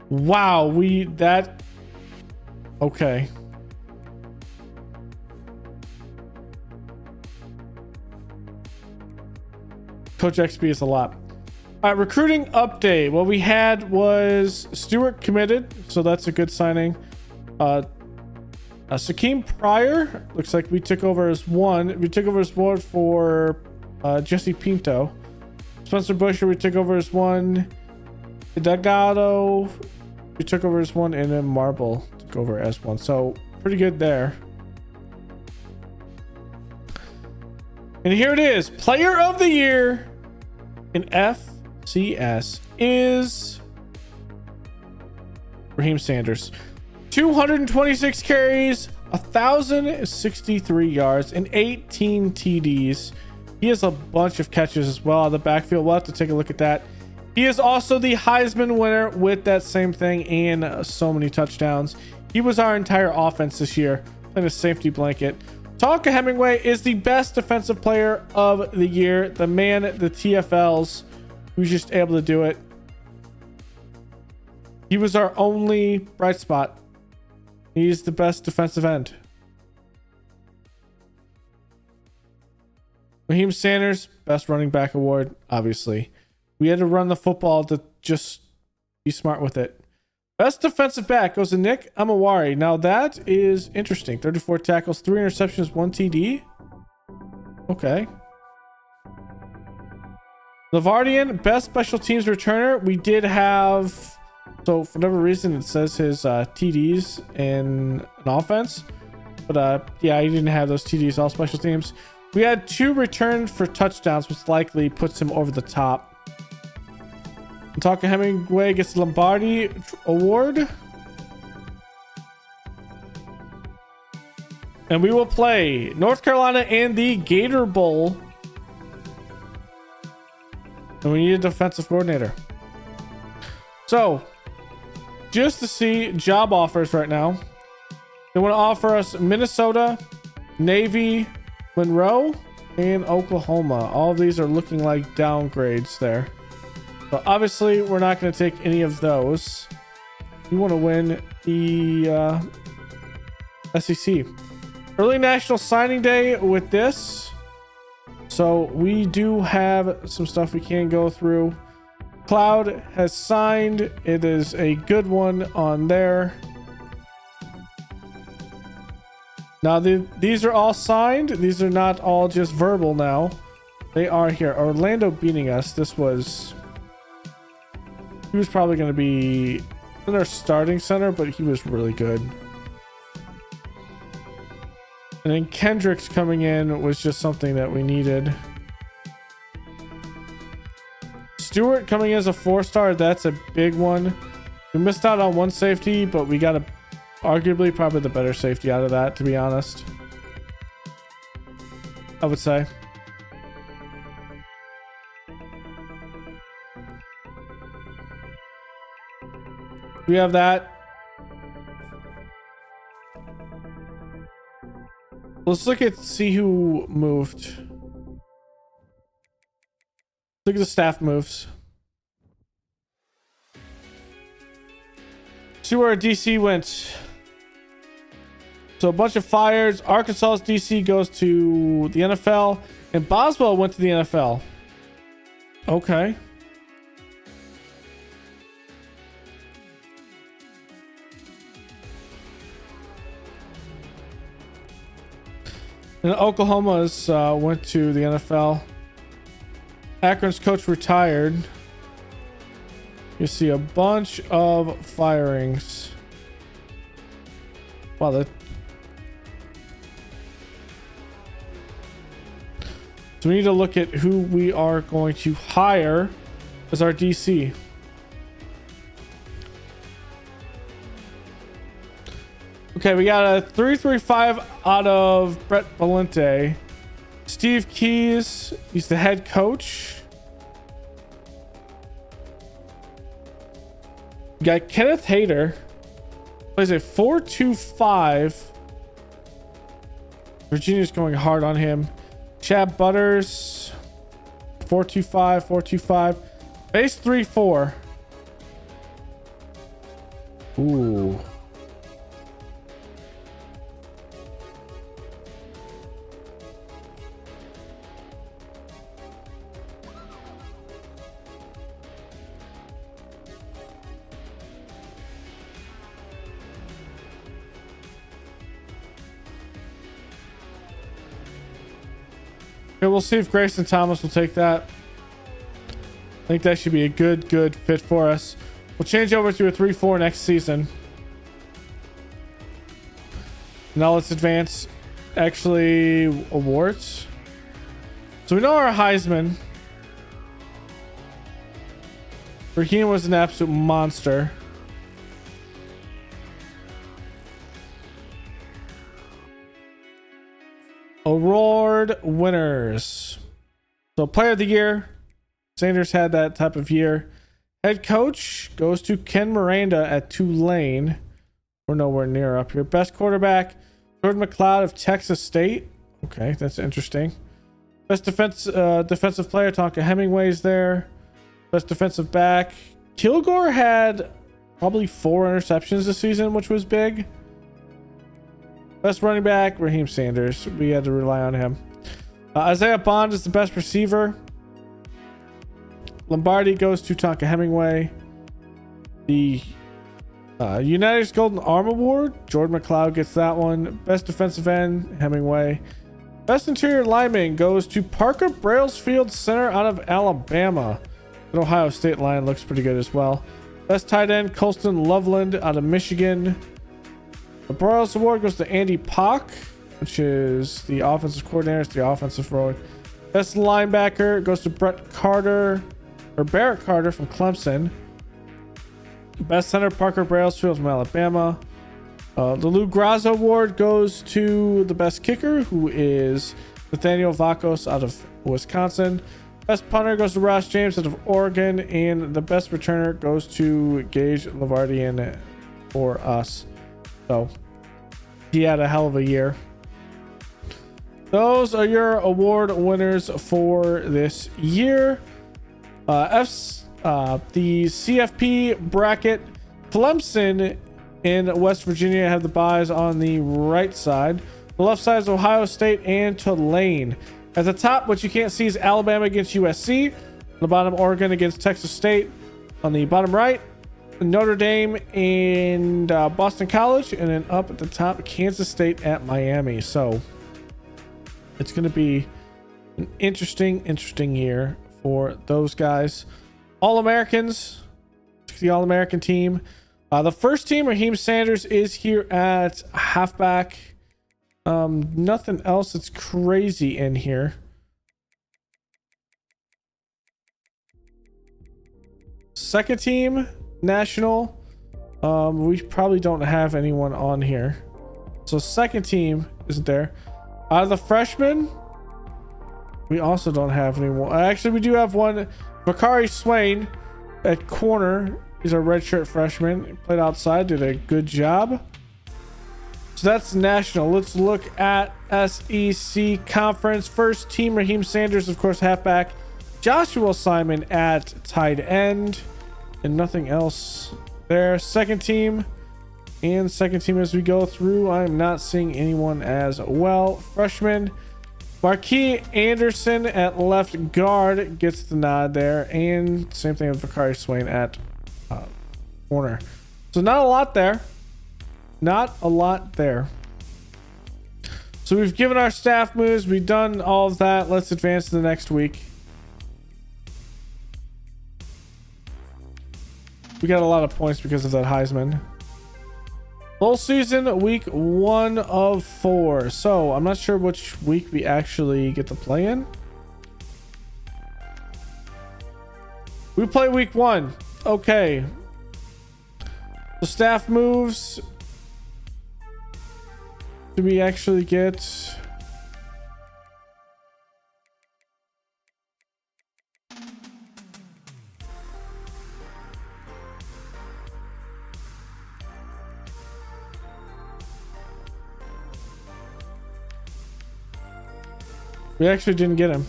Wow, okay. Coach XP is a lot. All right, recruiting update. What we had was Stewart committed, so that's a good signing. Sakeem Pryor, looks like we took over as one. We took over as one for Jesse Pinto. Spencer Busher, we took over as one. Delgado, we took over as one, and then Marble took over as one. So pretty good there. And here it is. Player of the Year in FCS is Raheem Sanders. 226 carries, 1,063 yards, and 18 TDs. He has a bunch of catches as well out of the backfield. We'll have to take a look at that. He is also the Heisman winner with that same thing and so many touchdowns. He was our entire offense this year, playing a safety blanket. Tonka Hemingway is the best defensive player of the year. The man at the TFLs who's just able to do it. He was our only bright spot. He's the best defensive end. Raheem Sanders, best running back award, obviously. We had to run the football to just be smart with it. Best defensive back goes to Nick Amawari. Now that is interesting. 34 tackles, 3 interceptions, 1 TD. Okay. Lavardian, best special teams returner. We did have, so for whatever reason, it says his TDs in an offense. But yeah, he didn't have those TDs, all special teams. We had 2 returns for touchdowns, which likely puts him over the top. Tonka Hemingway gets the Lombardi Award. And we will play North Carolina in the Gator Bowl. And we need a defensive coordinator. So, just to see job offers right now. They want to offer us Minnesota, Navy, Monroe, and Oklahoma. All of these are looking like downgrades there. So obviously, we're not going to take any of those. We want to win the SEC. Early National Signing Day with this. So we do have some stuff we can go through. Cloud has signed. It is a good one on there. Now, these are all signed. These are not all just verbal now. They are here. Orlando beating us. This was... He was probably going to be in our starting center, but he was really good. And then Kendricks coming in was just something that we needed. Stewart coming as a 4-star. That's a big one. We missed out on one safety, but we got arguably probably the better safety out of that, to be honest. I would say. We have that. Let's see who moved. Look at the staff moves. See where DC went. So a bunch of fires. Arkansas's DC goes to the NFL, and Boswell went to the NFL. Okay. And Oklahoma's went to the NFL. Akron's coach retired. You see a bunch of firings. Wow, that. So we need to look at who we are going to hire as our DC. Okay, we got a 335 out of Brett Valente. Steve Keys, he's the head coach. We got Kenneth Hayter, plays a 4.25. Virginia's going hard on him. Chad Butters, 4.25, 4.25. Base 3.4. Ooh. Okay, we'll see if Grayson Thomas will take that. I think that should be a good fit for us. We'll change over to a 3-4 next season. Now let's advance actually awards. So we know our Heisman. Raheem was an absolute monster. Award winners. So player of the year, Sanders had that type of year. Head coach goes to Ken Miranda at Tulane. We're nowhere near up here. Best quarterback, Jordan McLeod of Texas State. Okay, that's interesting. Best defensive player, Tonka Hemingway's there. Best defensive back, Kilgore had probably 4 interceptions this season, which was big. Best running back, Raheem Sanders. We had to rely on him. Isaiah Bond is the best receiver. Lombardi goes to Tonka Hemingway. The United's Golden Arm Award, Jordan McLeod gets that one. Best defensive end, Hemingway. Best interior lineman goes to Parker Brailsfield, center out of Alabama. The Ohio State line looks pretty good as well. Best tight end, Colston Loveland out of Michigan. The Broyles Award goes to Andy Pock, which is the offensive coordinator. It's the offensive role. Best linebacker goes to Barrett Carter from Clemson. Best center, Parker Brailsfield from Alabama. The Lou Grasso Award goes to the best kicker, who is Nathaniel Vakos out of Wisconsin. Best punter goes to Ross James out of Oregon. And the best returner goes to Gage Lavardian for us. So he had a hell of a year. Those are your award winners for this year. The CFP bracket, Clemson in West Virginia have the buys on the right side. The left side is Ohio State and Tulane. At the top, what you can't see is Alabama against USC. On the bottom, Oregon against Texas State. On the bottom right, Notre Dame and Boston College. And then up at the top, Kansas State at Miami. So it's going to be an interesting year for those guys. All-Americans, the All-American team. The first team, Raheem Sanders, is here at halfback. Nothing else that's crazy in here. Second team, national. We probably don't have anyone on here. So second team isn't there. Out of the freshmen, we also don't have anyone. Actually, we do have one. Bakari Swain at corner He's a redshirt freshman. He played outside, did a good job. So that's national. Let's look at SEC conference. First team, Raheem Sanders, of course, halfback. Joshua Simon at tight end, and nothing else there. Second team as we go through, I'm not seeing anyone as well. Freshman Marquis Anderson at left guard gets the nod there, and same thing with Bakari Swain at corner. So not a lot there. So we've given our staff moves, we've done all of that. Let's advance to the next week. We got a lot of points because of that Heisman. Full season, week 1 of 4. So I'm not sure which week we actually get to play in. We play week 1. Okay. The staff moves. Do we actually get... We actually didn't get him.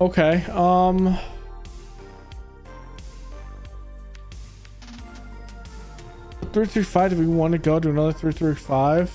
Okay, 335. Do we want to go to another 335?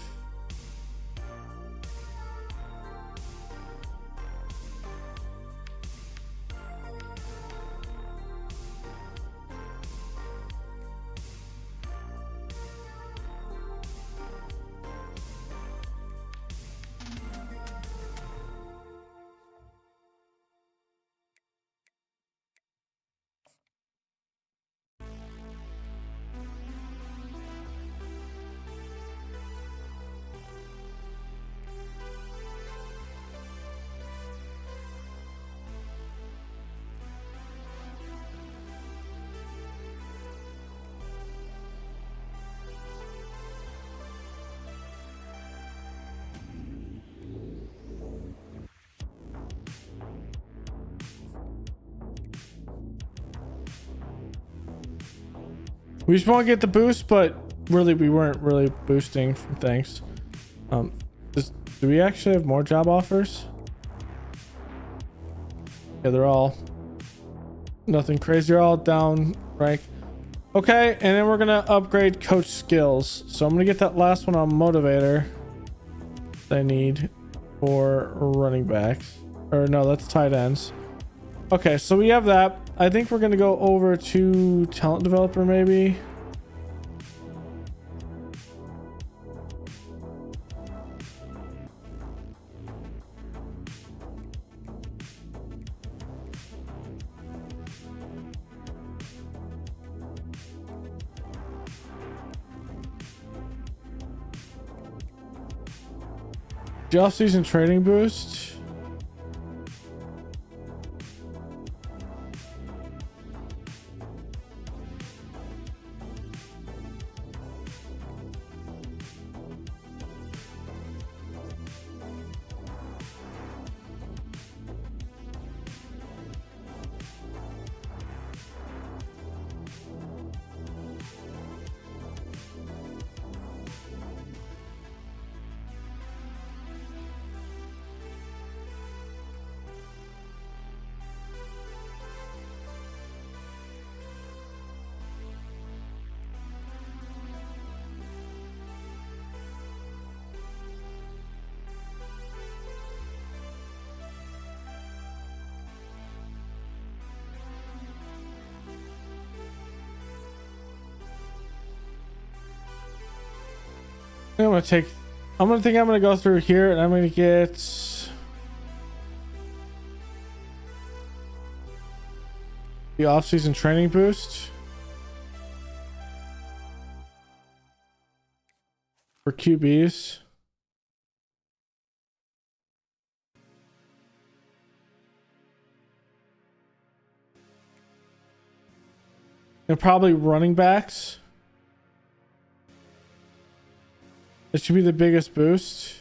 We just want to get the boost, but really we weren't really boosting from things. Do we actually have more job offers? Yeah, they're all nothing crazy. They're all down rank. Okay, and then we're gonna upgrade coach skills. So I'm gonna get that last one on motivator that I need for running backs. Or no, that's tight ends. Okay, so we have that. I think we're gonna go over to talent developer maybe. The off-season training boost. I'm gonna go through here and I'm gonna get the off-season training boost for QBs. And probably running backs. That should be the biggest boost.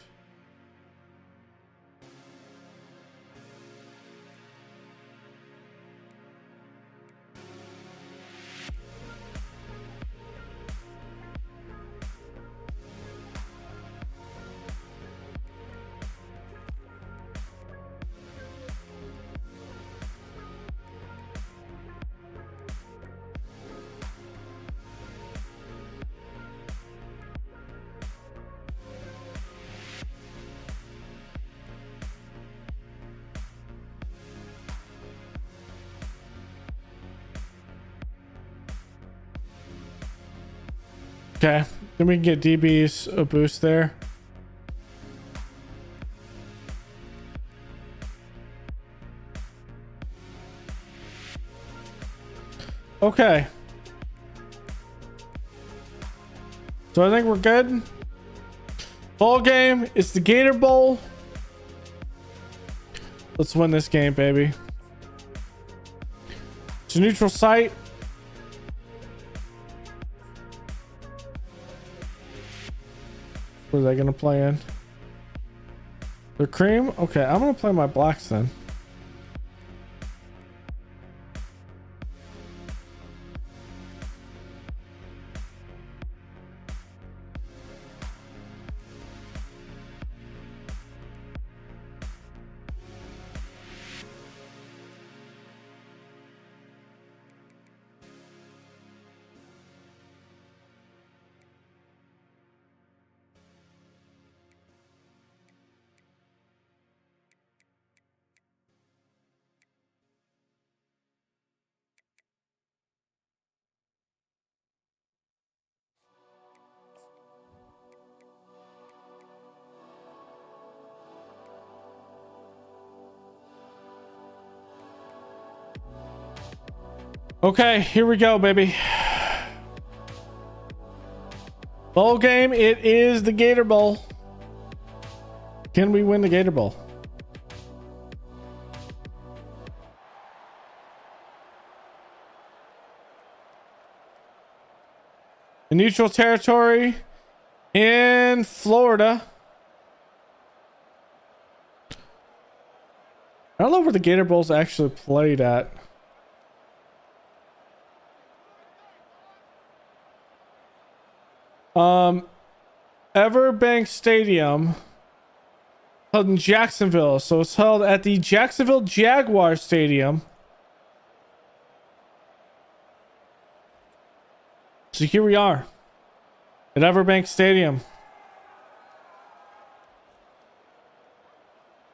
Okay, then we can get DBs a boost there. Okay. So I think we're good. Bowl game. It's the Gator Bowl. Let's win this game, baby. It's a neutral site. What are they gonna play in? The cream? Okay, I'm gonna play my blacks then. Okay, here we go, baby. Bowl game. It is the Gator Bowl. Can we win the Gator Bowl? The neutral territory in Florida. I don't know where the Gator Bowl's actually played at. Everbank Stadium held in Jacksonville, so it's held at the Jacksonville Jaguar Stadium. So here we are at Everbank Stadium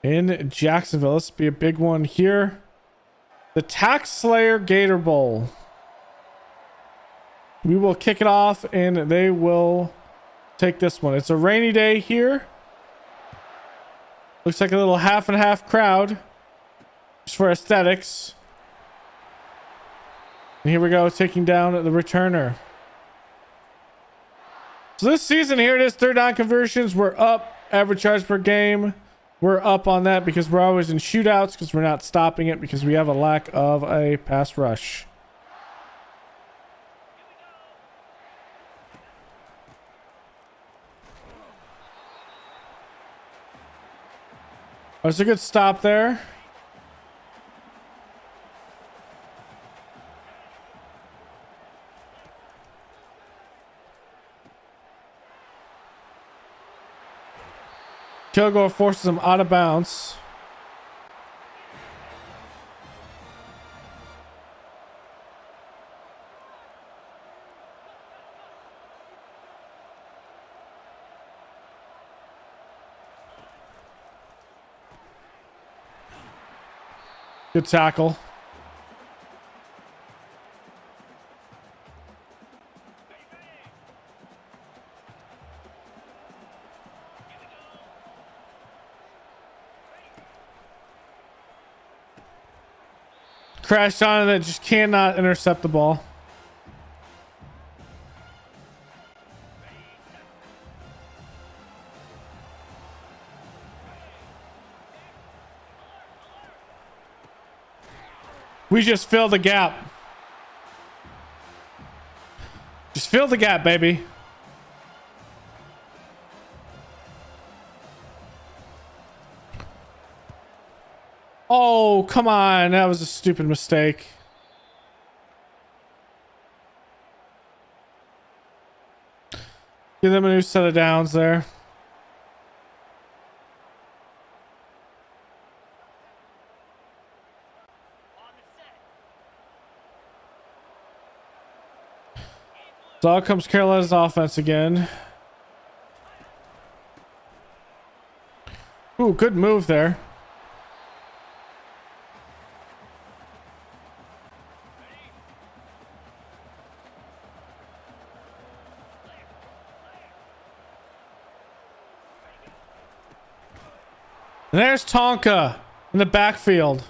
in Jacksonville. This will be a big one here. The Tax Slayer Gator Bowl. We will kick it off and they will take this one. It's a rainy day here. Looks like a little half and half crowd just for aesthetics. And here we go, taking down the returner. So this season here it is, third down conversions. We're up. Average yards per game. We're up on that because we're always in shootouts because we're not stopping it because we have a lack of a pass rush. That's a good stop there. Kilgore forces him out of bounds. Good tackle. Crashed on it, just cannot intercept the ball. We just fill the gap. Just fill the gap, baby. Oh, come on. That was a stupid mistake. Give them a new set of downs there. So out comes Carolina's offense again. Ooh, good move there. And there's Tonka in the backfield.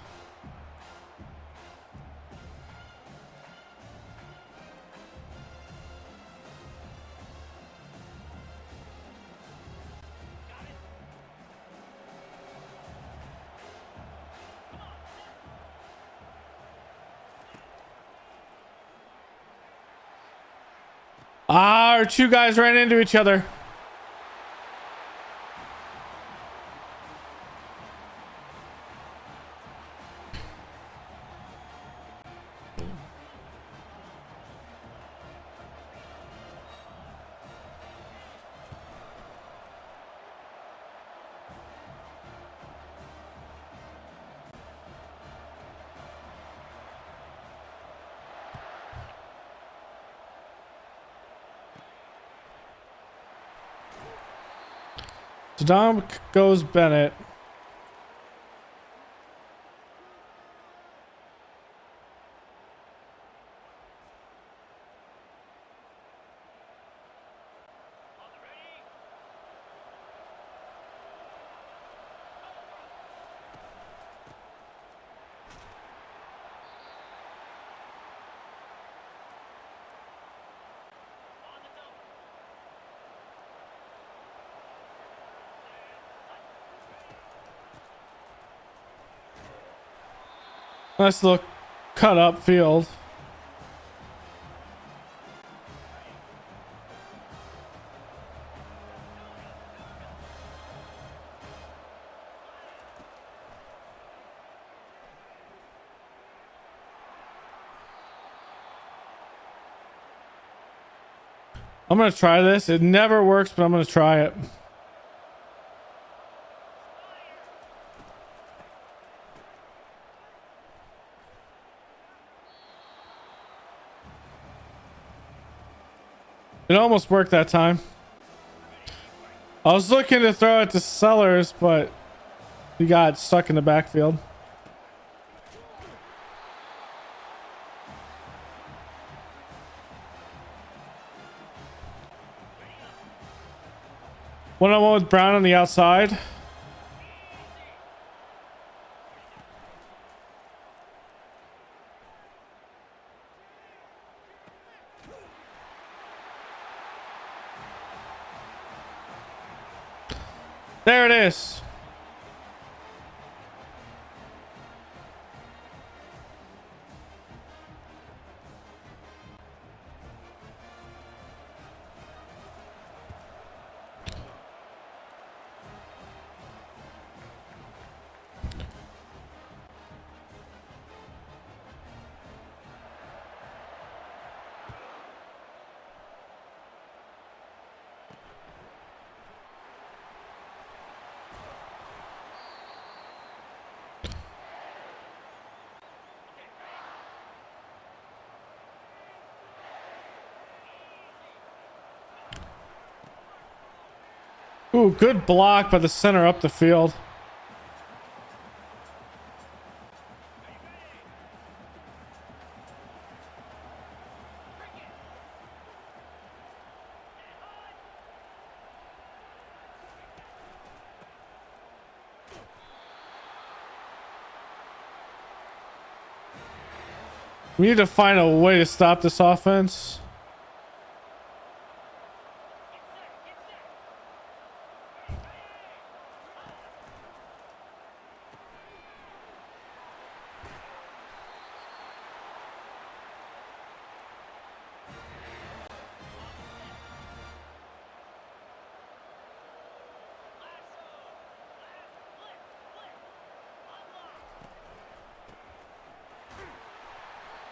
Our two guys ran into each other. So down goes Bennett. Nice little cut up field. I'm going to try this. It never works, but I'm going to try it. It almost worked that time. I was looking to throw it to Sellers, but he got stuck in the backfield. One-on-one with Brown on the outside. There it is. Ooh, good block by the center up the field. We need to find a way to stop this offense.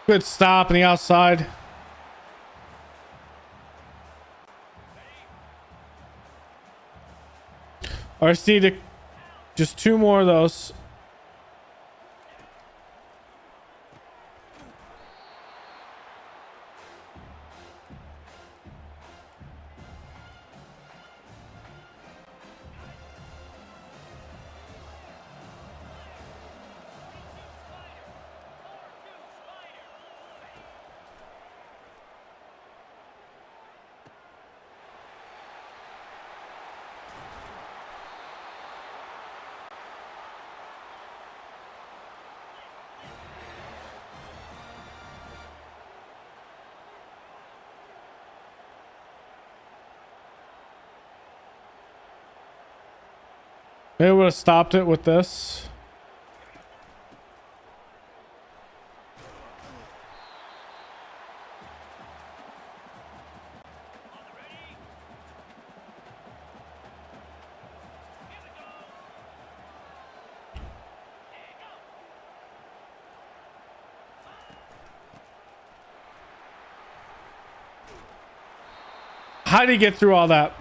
Good stop on the outside. I just need to just two more of those. Maybe would have stopped it with this. How did he get through all that?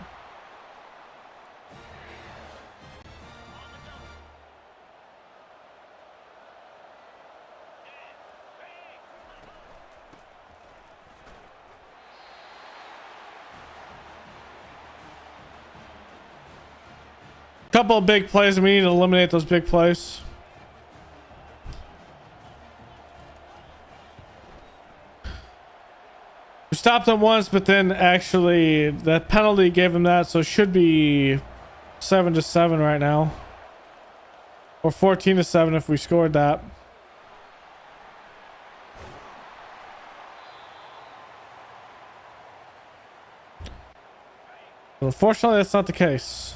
Couple of big plays. We need to eliminate those big plays. We stopped them once, but then actually that penalty gave him that, so it should be 7-7 right now, or 14-7 if we scored that. Unfortunately, that's not the case.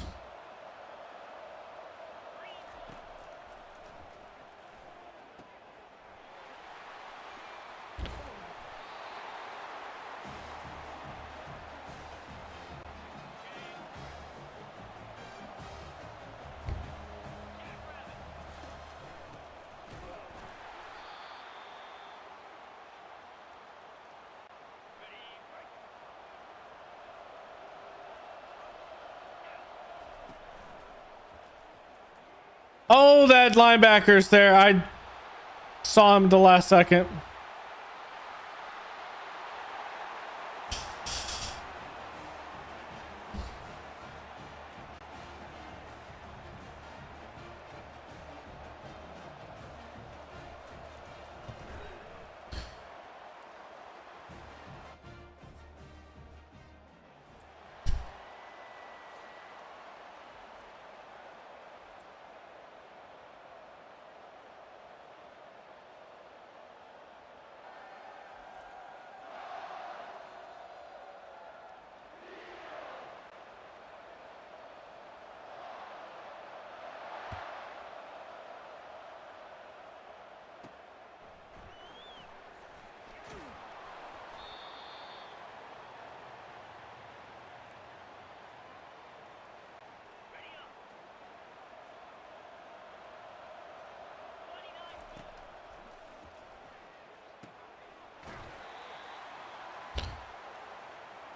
Oh, that linebacker's there. I saw him the last second.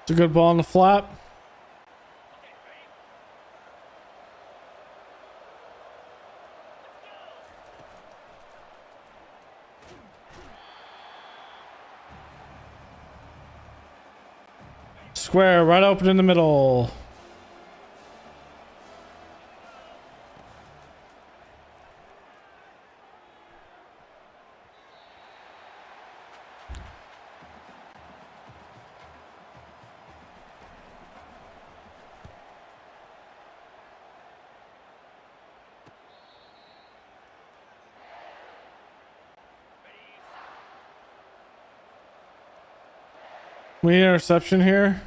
It's a good ball on the flat. Square, right open in the middle. We need an interception here.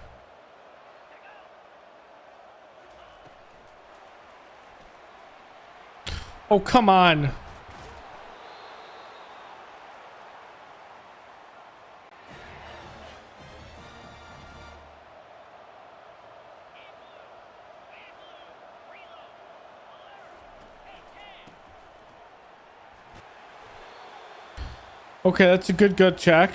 Oh, come on. Okay, that's a good check.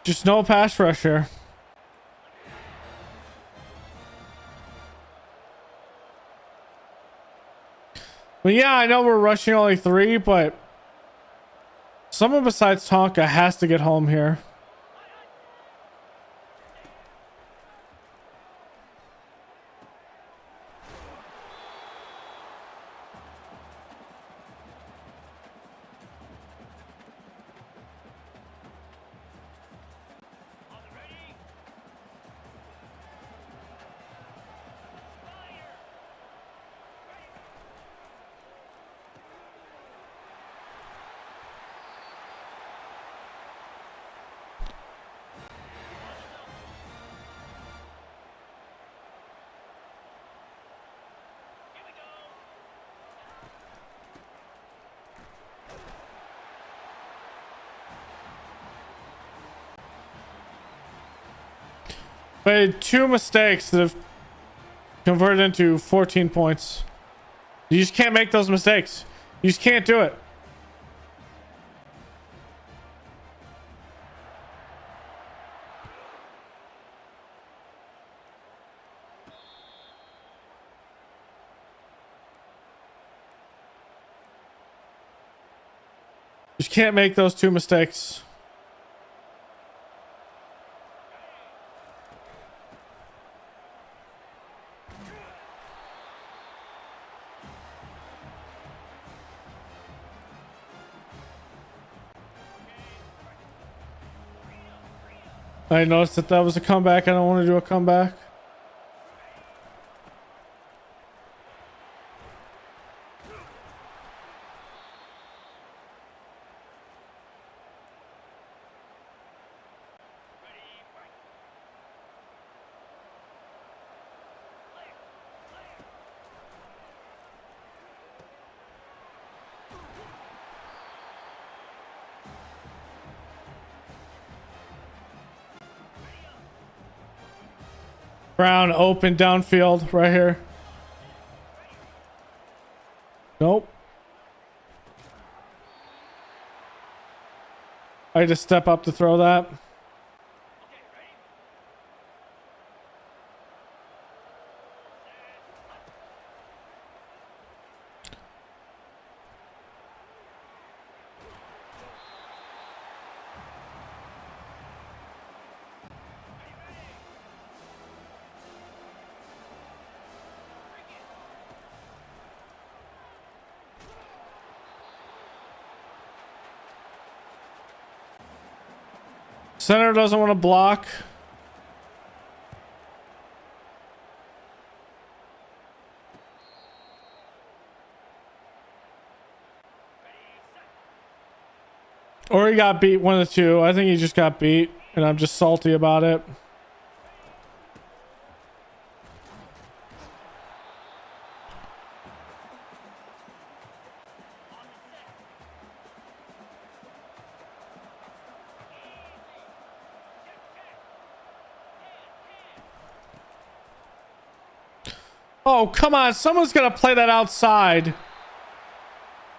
Just no pass rusher. Well, yeah, I know we're rushing only 3, but someone besides Tonka has to get home here. Made 2 mistakes that have converted into 14 points. You just can't make those mistakes. You just can't do it. You just can't make those 2 mistakes. I noticed that was a comeback. I don't want to do a comeback. Brown open downfield right here. Nope. I had to step up to throw that. Center doesn't want to block. Or he got beat, one of the two. I think he just got beat, and I'm just salty about it. Oh, come on. Someone's going to play that outside.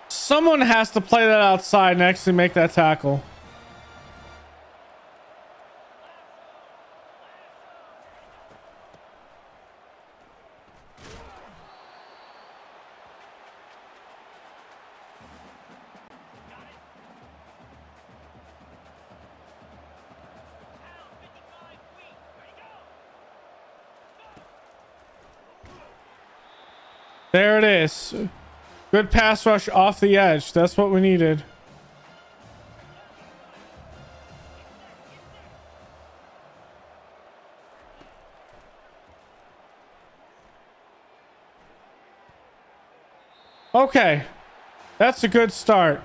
Someone has to play that outside and actually make that tackle. There it is. Good pass rush off the edge. That's what we needed. Okay. That's a good start.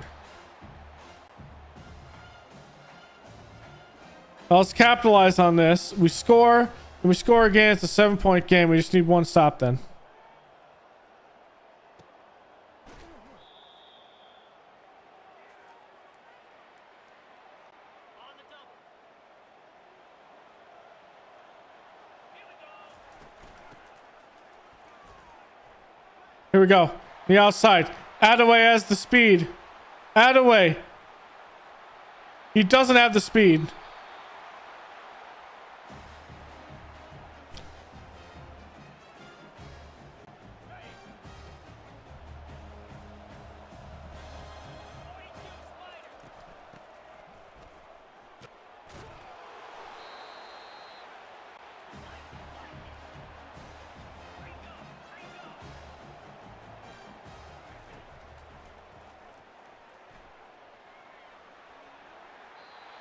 Well, let's capitalize on this. We score, and we score again. It's a 7-point game. We just need one stop then. Here we go. The outside. Attaway has the speed. Attaway. He doesn't have the speed.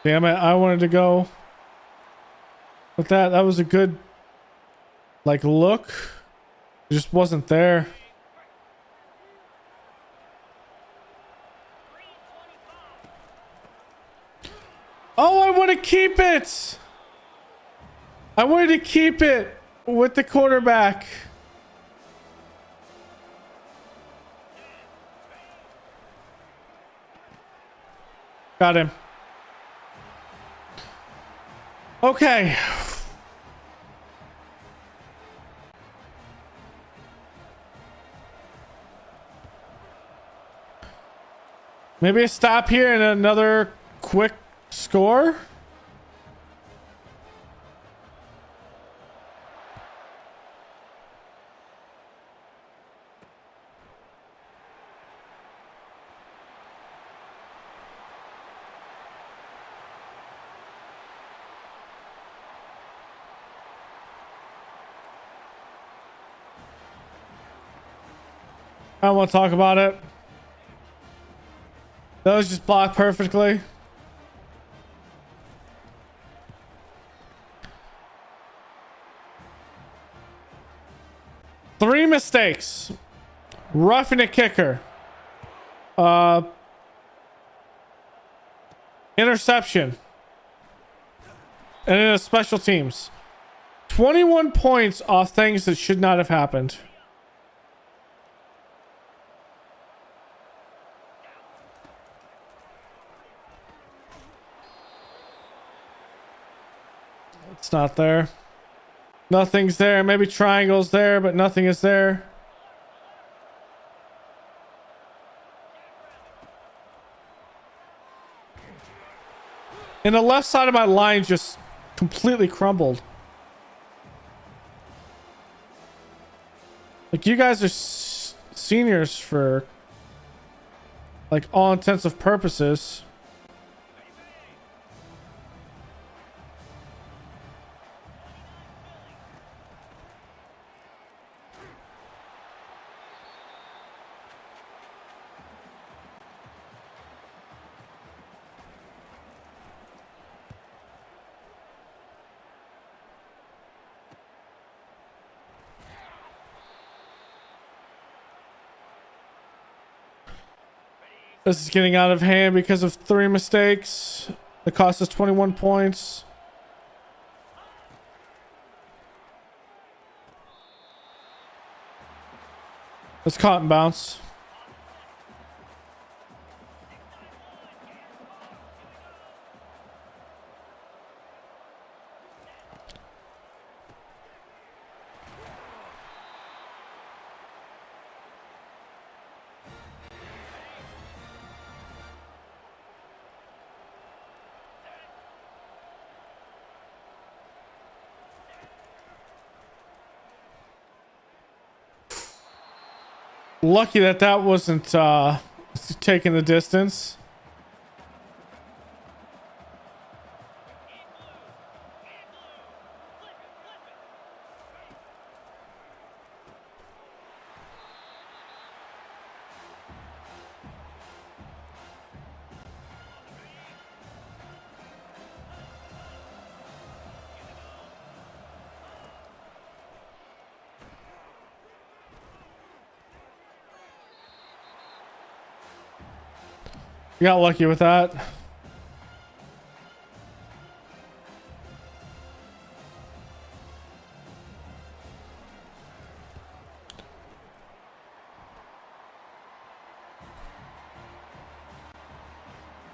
Damn it, I wanted to go with that. That was a good, like, look. It just wasn't there. Oh, I want to keep it. I wanted to keep it with the quarterback. Got him. Okay. Maybe a stop here and another quick score. I don't want to talk about it. That was just blocked perfectly. Three mistakes. Roughing a kicker. Interception. And then a special teams. 21 points off things that should not have happened. It's not there. Nothing's there. Maybe triangle's there, but nothing is there. And the left side of my line just completely crumbled. Like, you guys are seniors for like all intensive purposes. This is getting out of hand because of three mistakes. It cost us 21 points. It's caught and bounce. Lucky that that wasn't taking the distance. You got lucky with that.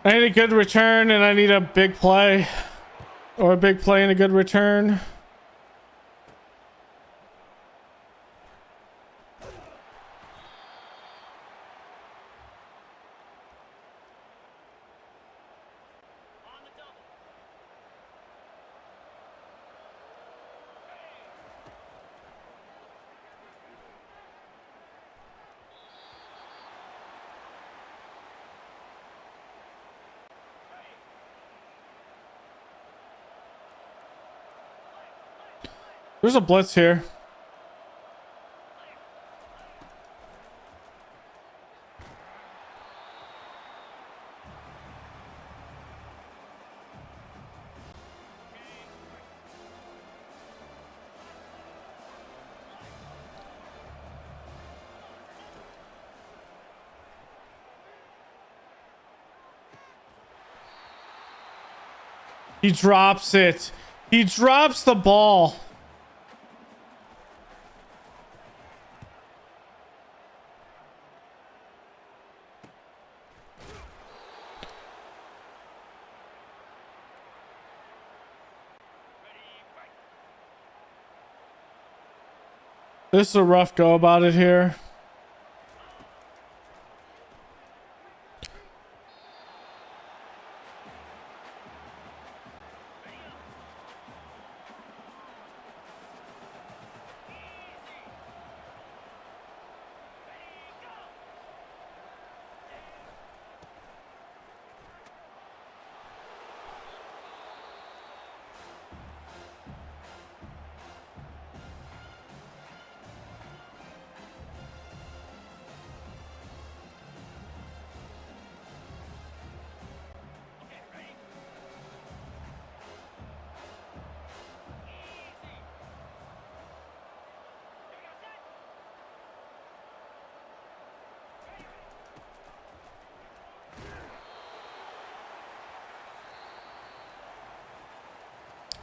I need a good return and I need a big play. Or a big play and a good return. There's a blitz here. He drops it. He drops the ball. This is a rough go about it here.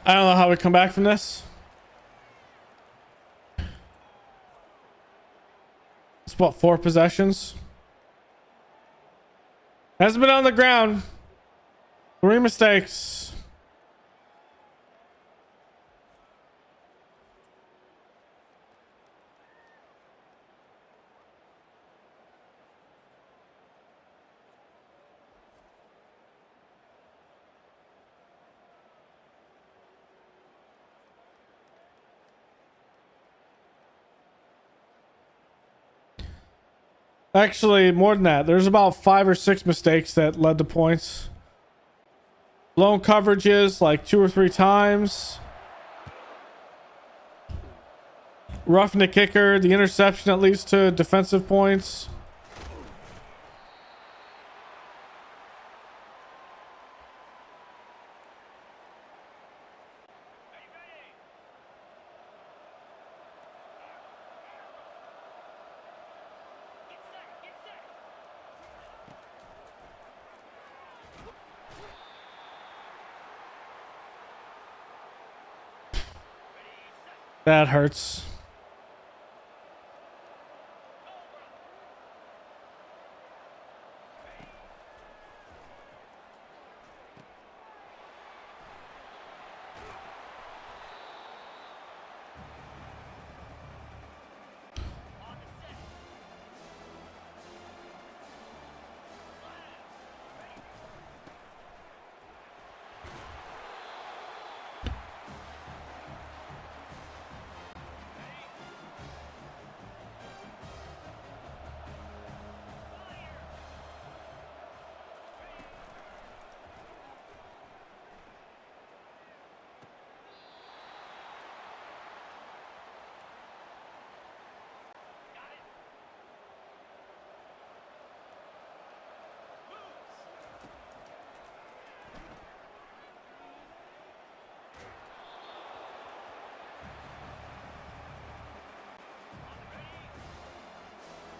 I don't know how we come back from this. It's what, 4 possessions? Hasn't been on the ground. 3 mistakes. Actually, more than that. There's about 5 or 6 mistakes that led to points. Blown coverages like 2 or 3 times. Roughing the kicker. The interception that leads to defensive points. That hurts.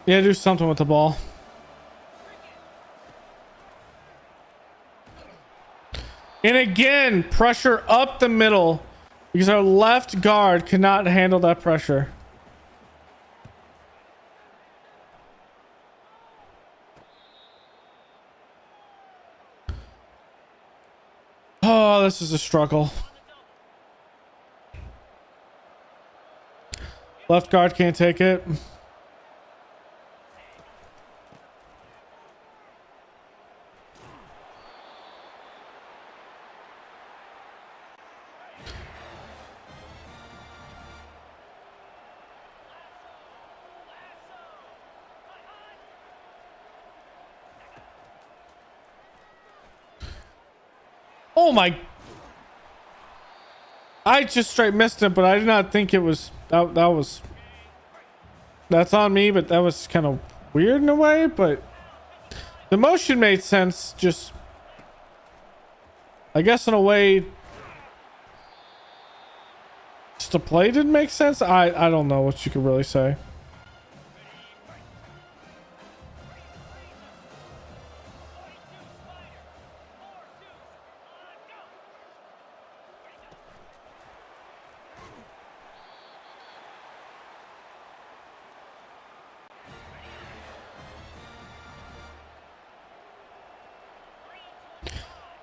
Yeah, do something with the ball. And again, pressure up the middle because our left guard cannot handle that pressure. Oh, this is a struggle. Left guard can't take it. Oh my. I just straight missed it, but I did not think it was that's on me, but that was kind of weird in a way, but the motion made sense. Just, I guess in a way, just the play didn't make sense. I don't know what you could really say.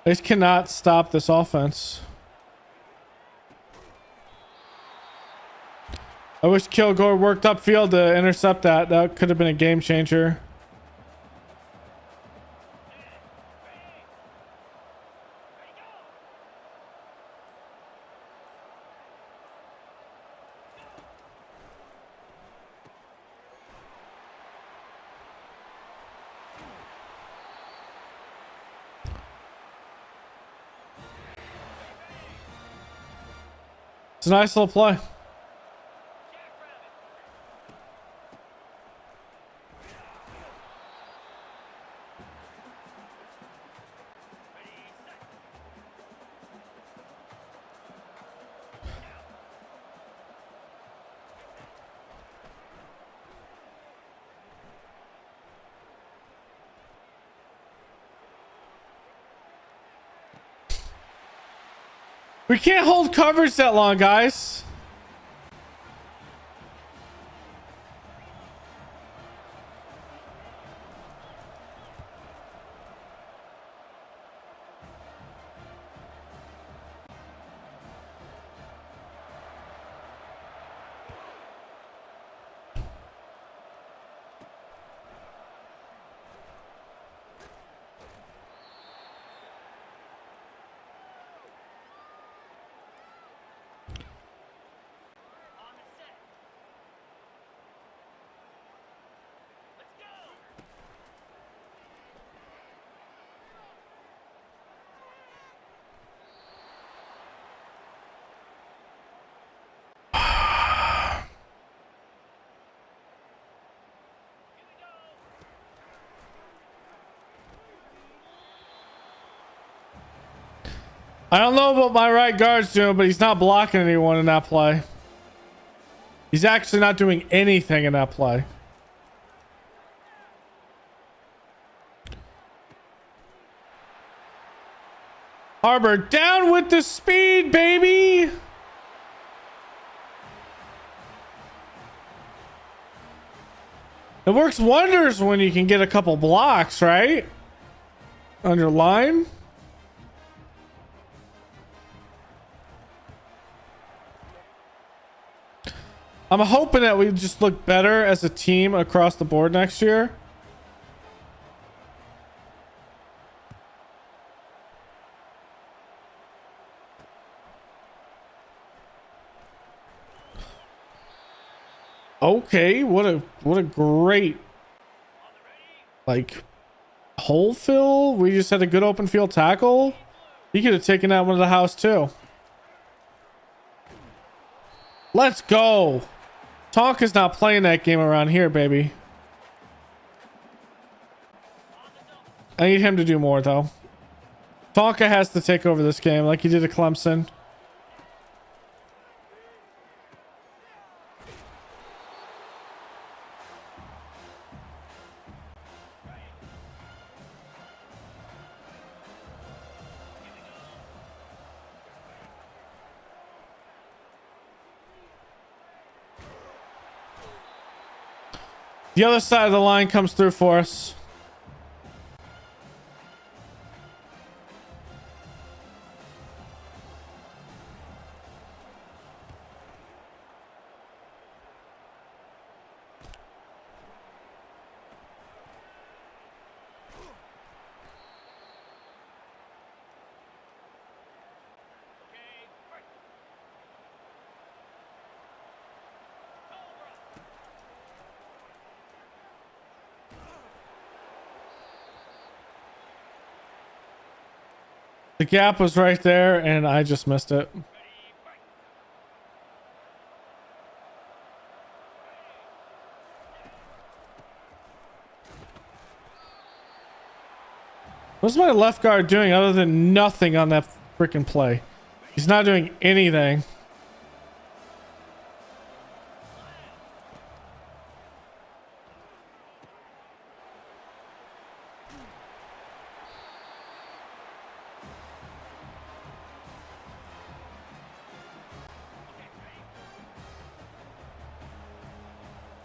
They just cannot stop this offense. I wish Kilgore worked upfield to intercept that. That could have been a game changer. It's a nice little play. We can't hold coverage that long, guys. I don't know what my right guard's doing, but he's not blocking anyone in that play. He's actually not doing anything in that play. Harbor down with the speed, baby. It works wonders when you can get a couple blocks, right? On your line. I'm hoping that we just look better as a team across the board next year. Okay, what a great like hole fill. We just had a good open field tackle. He could have taken that one to the house too. Let's go. Tonka's not playing that game around here, baby. I need him to do more though. Tonka has to take over this game like he did at Clemson. The other side of the line comes through for us. The gap was right there and I just missed it. What's my left guard doing other than nothing on that freaking play? He's not doing anything.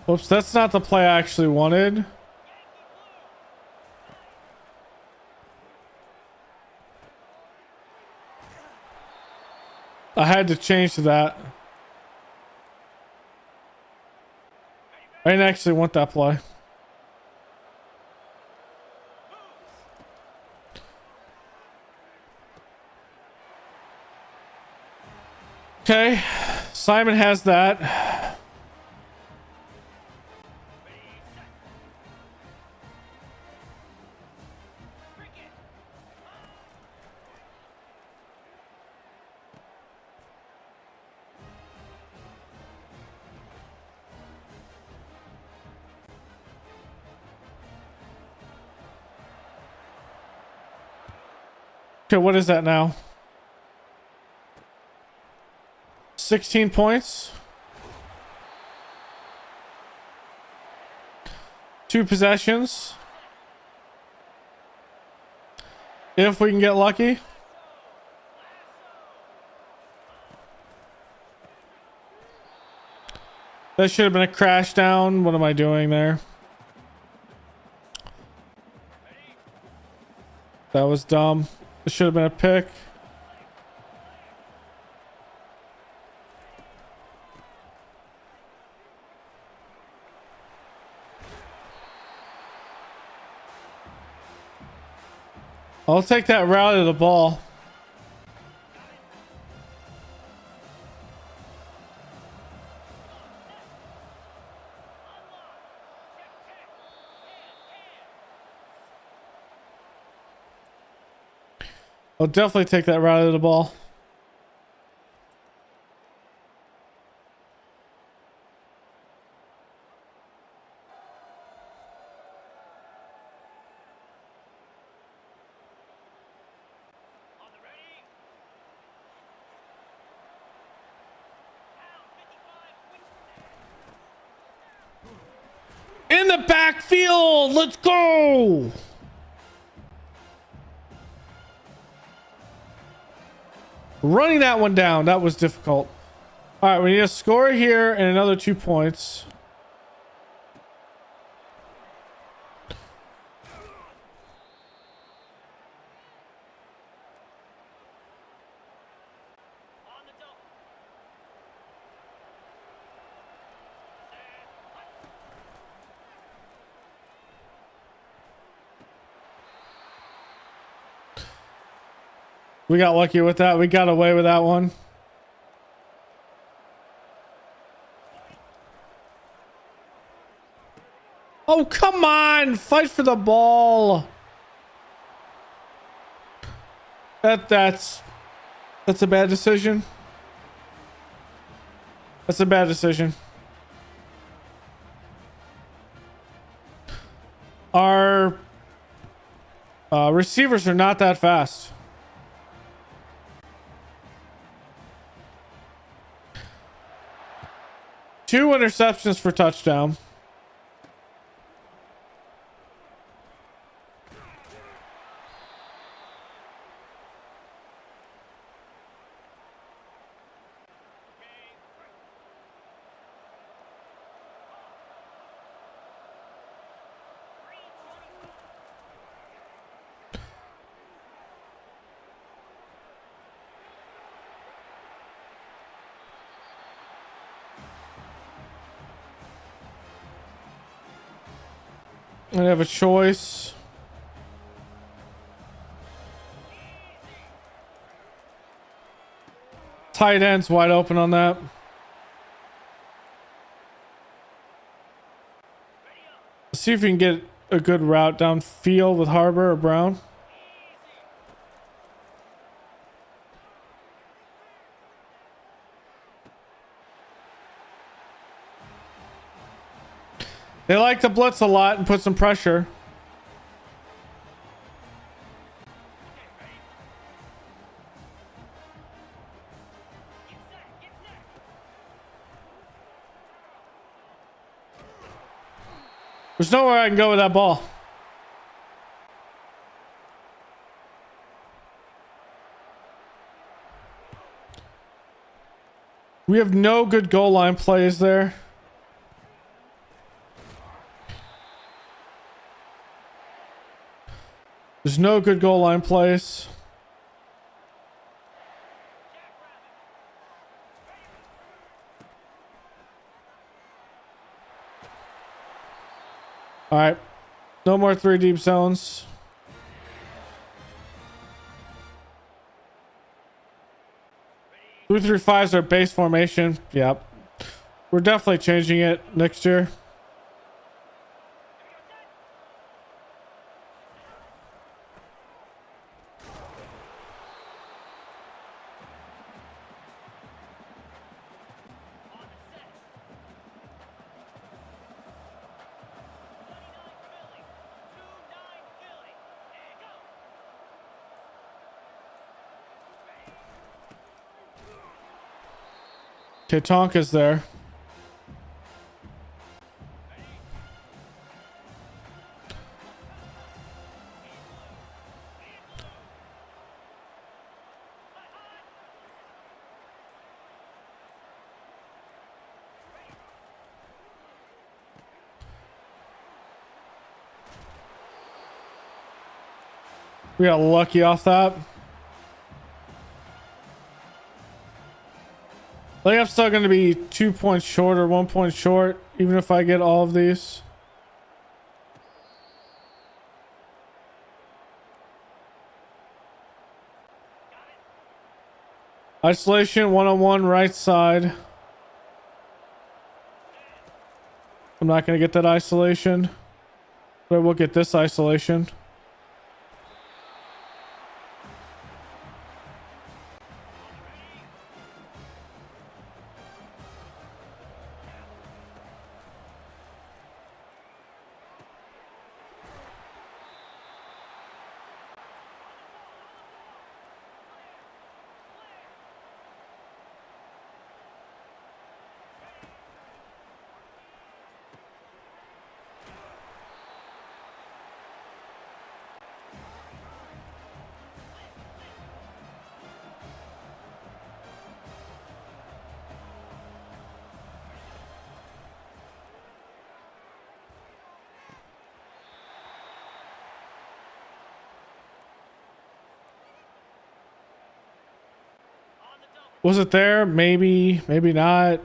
Whoops, that's not the play I actually wanted. I had to change to that. I didn't actually want that play. Okay, Simon has that. Okay, what is that now? 16 points. 2 possessions. If we can get lucky. That should have been a crash down. What am I doing there? That was dumb. It should have been a pick. I'll take that route of the ball. I'll definitely take that route of the ball. In the backfield, let's go. Running that one down, that was difficult. All right, we need a score here and another 2 points. We got lucky with that. We got away with that one. Oh, come on. Fight for the ball. That's a bad decision. That's a bad decision. Our receivers are not that fast. Two interceptions for touchdown. I have a choice. Tight end's wide open on that. Let's see if we can get a good route downfield with Harbor or Brown. They like to blitz a lot and put some pressure. There's nowhere I can go with that ball. We have no good goal line plays there. There's no good goal line plays. All right. No more 3 deep zones. Two 3-5s is our base formation. Yep. We're definitely changing it next year. Okay, Tonka's there. We got lucky off that. I think I'm still going to be 2 points short or 1 point short, even if I get all of these. Isolation, one-on-one, right side. I'm not going to get that isolation, but I will get this isolation. Was it there? Maybe, maybe not.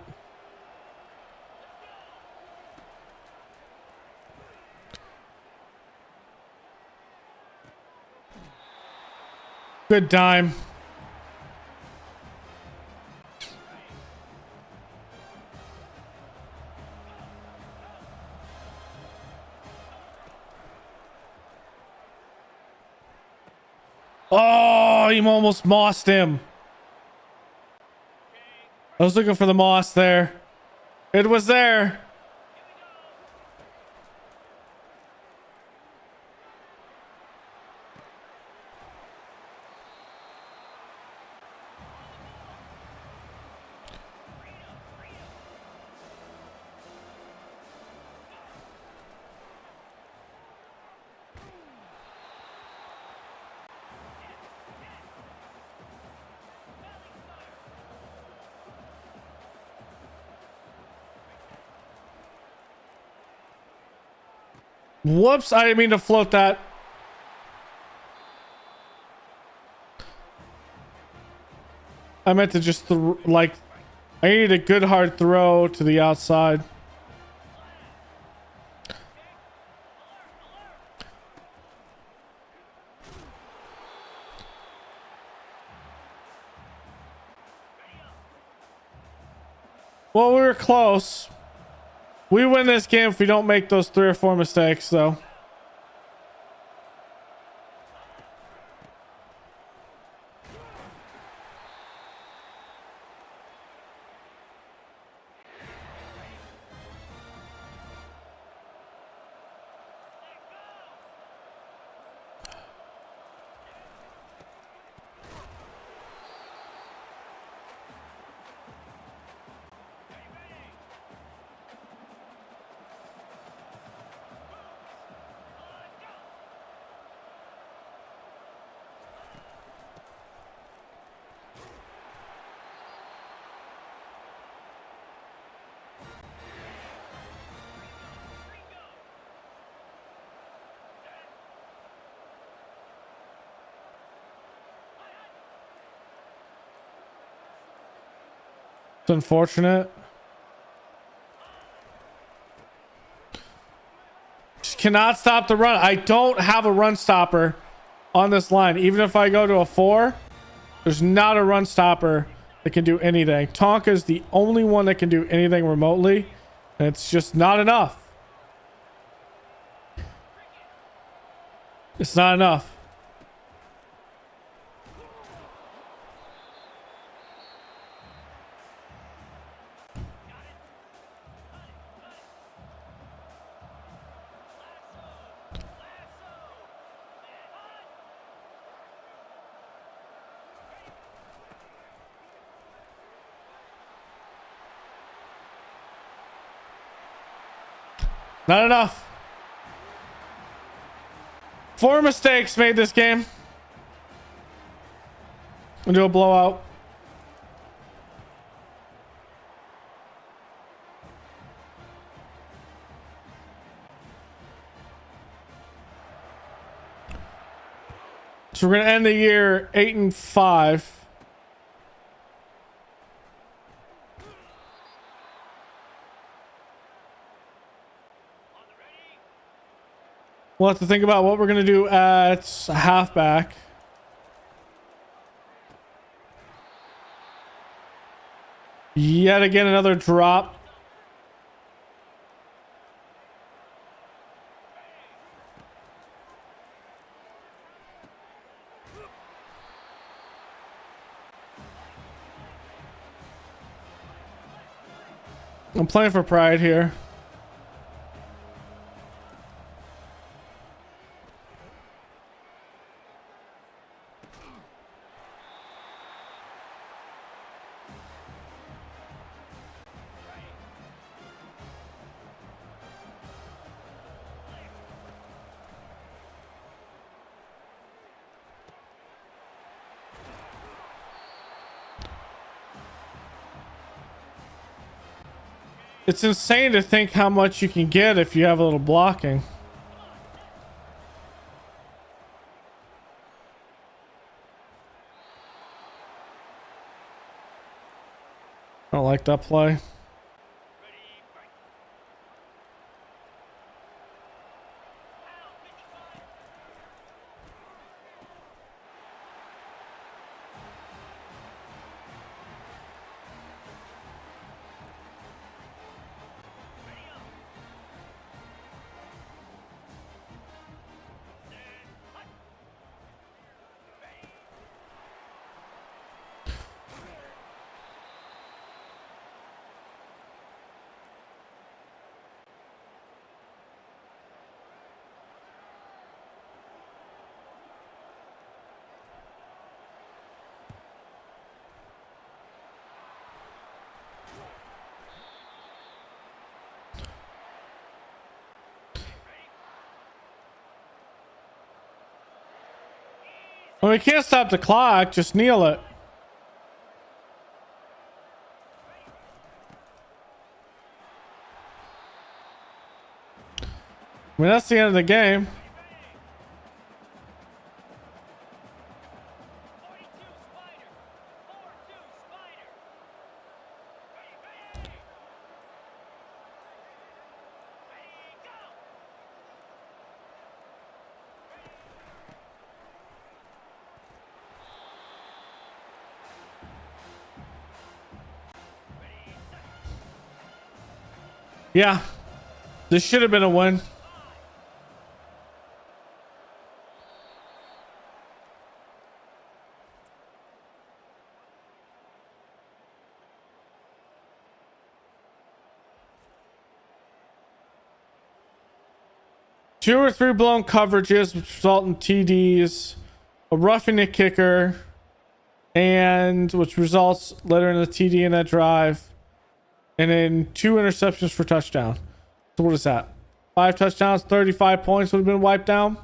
Good dime. Oh, he almost mossed him. I was looking for the moss there. It was there. Whoops, I didn't mean to float that. I meant to just like, I needed a good hard throw to the outside. Well, we were close. We win this game if we don't make those 3 or 4 mistakes, though. It's unfortunate. Just cannot stop the run. I don't have a run stopper on this line. Even if I go to a 4, there's not a run stopper that can do anything. Tonka is the only one that can do anything remotely, and it's just not enough. It's not enough. Not enough. 4 mistakes made this game. We'll do a blowout. So we're gonna end the year 8-5. We'll have to think about what we're gonna do at halfback. Yet again, another drop. I'm playing for pride here. It's insane to think how much you can get if you have a little blocking. I don't like that play. Well, we can't stop the clock. Just kneel it. I mean, that's the end of the game. Yeah, this should have been a win. Two or three blown coverages, which result in TDs, a roughing the kicker, and which results later in the TD in that drive. And then 2 interceptions for touchdown. So what is that? 5 touchdowns, 35 points would have been wiped down.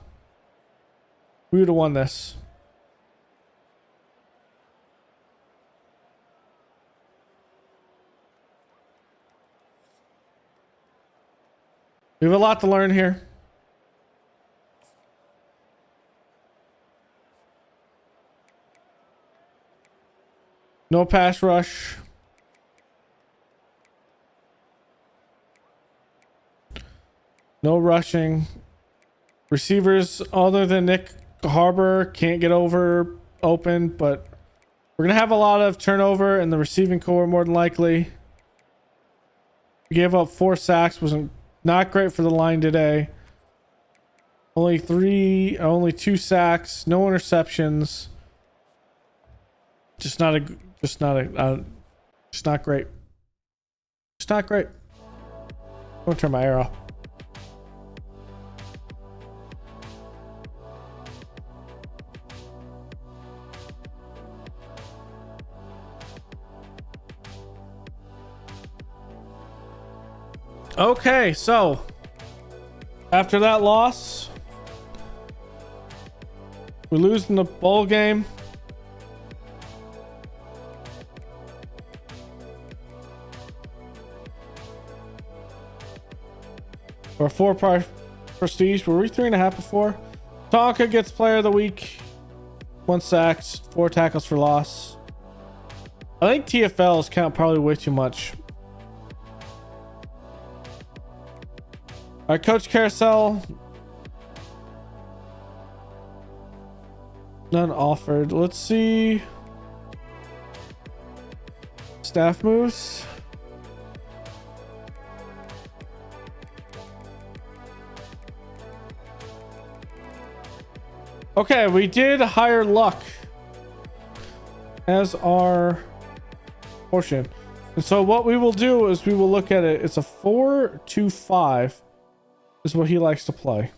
We would have won this. We have a lot to learn here. No pass rush. No rushing. Receivers other than Nick Harbor can't get open, but we're going to have a lot of turnover in the receiving core more than likely. We gave up 4 sacks. Wasn't not great for the line today. Only 2 sacks, no interceptions. Just not great. Just not great. I'm going to turn my air off. Okay, so after that loss, we lose in the bowl game. Or 4 prestige. Were we 3.5 before? Tonka gets player of the week. 1 sack, 4 tackles for loss. I think TFLs count probably way too much. All right, Coach Carousel. None offered. Let's see. Staff moves. Okay, we did hire Luck as our portion. And so what we will do is we will look at it. It's a 4-2-5 is what he likes to play.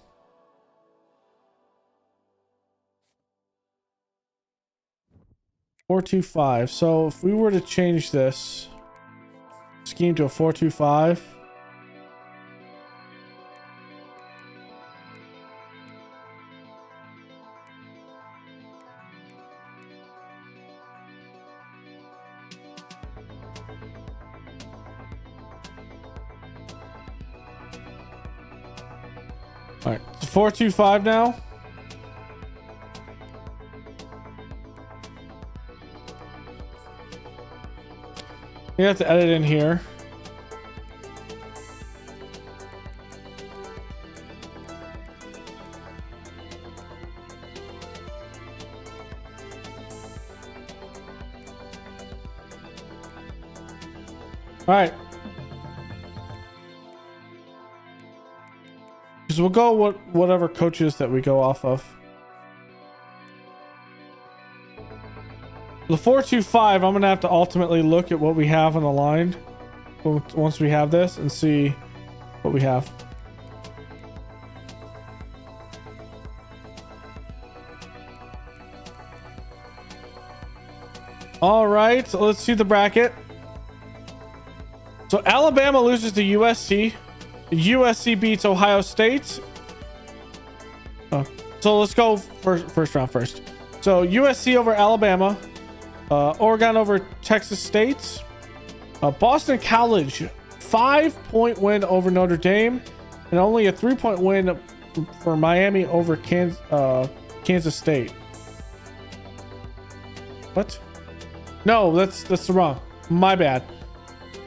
Four, 2-5. So if we were to change this scheme to a 4-2-5, all right, it's 4-2-5 now. You have to edit in here. All right. Because we'll go whatever coaches that we go off of. The 4-2-5, I'm going to have to ultimately look at what we have on the line once we have this and see what we have. All right, so let's see the bracket. So Alabama loses to USC. USC beats Ohio State. So let's go first round first. So USC over Alabama. Oregon over Texas State. Boston College 5-point win over Notre Dame, and only a 3-point win for Miami over Kansas State. What? No, that's wrong. My bad.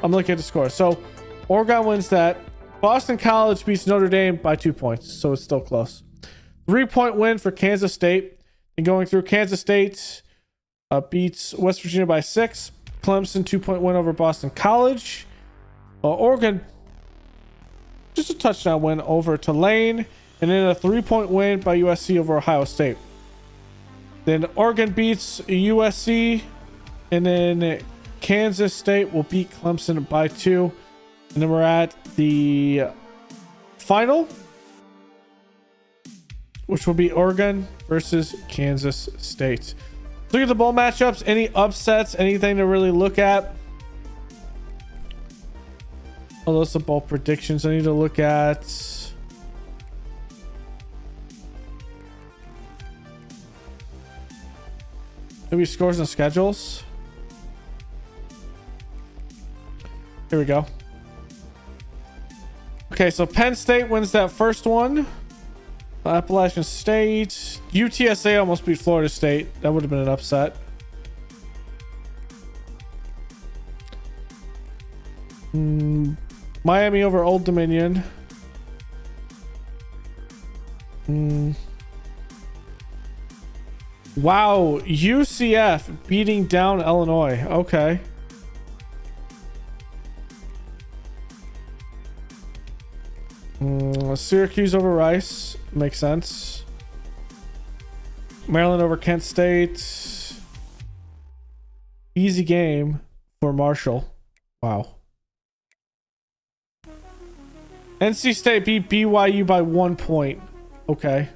I'm looking at the score. So Oregon wins that. Boston College beats Notre Dame by 2 points, so it's still close. 3-point win for Kansas State. And going through, Kansas State beats West Virginia by 6. Clemson 2-point win over Boston College. Oregon just a touchdown win over Tulane, and then a 3-point win by USC over Ohio State. Then Oregon beats USC, and then Kansas State will beat Clemson by 2. And then we're at the final, which will be Oregon versus Kansas State. Look at the bowl matchups. Any upsets? Anything to really look at? A list of bowl predictions I need to look at. Maybe scores and schedules. Here we go. Okay, so Penn State wins that first one. Appalachian State. UTSA almost beat Florida State. That would have been an upset. Miami over Old Dominion. Wow, UCF beating down Illinois. Okay. Syracuse over Rice. Makes sense. Maryland over Kent State. Easy game for Marshall. Wow. NC State beat BYU by 1 point. Okay.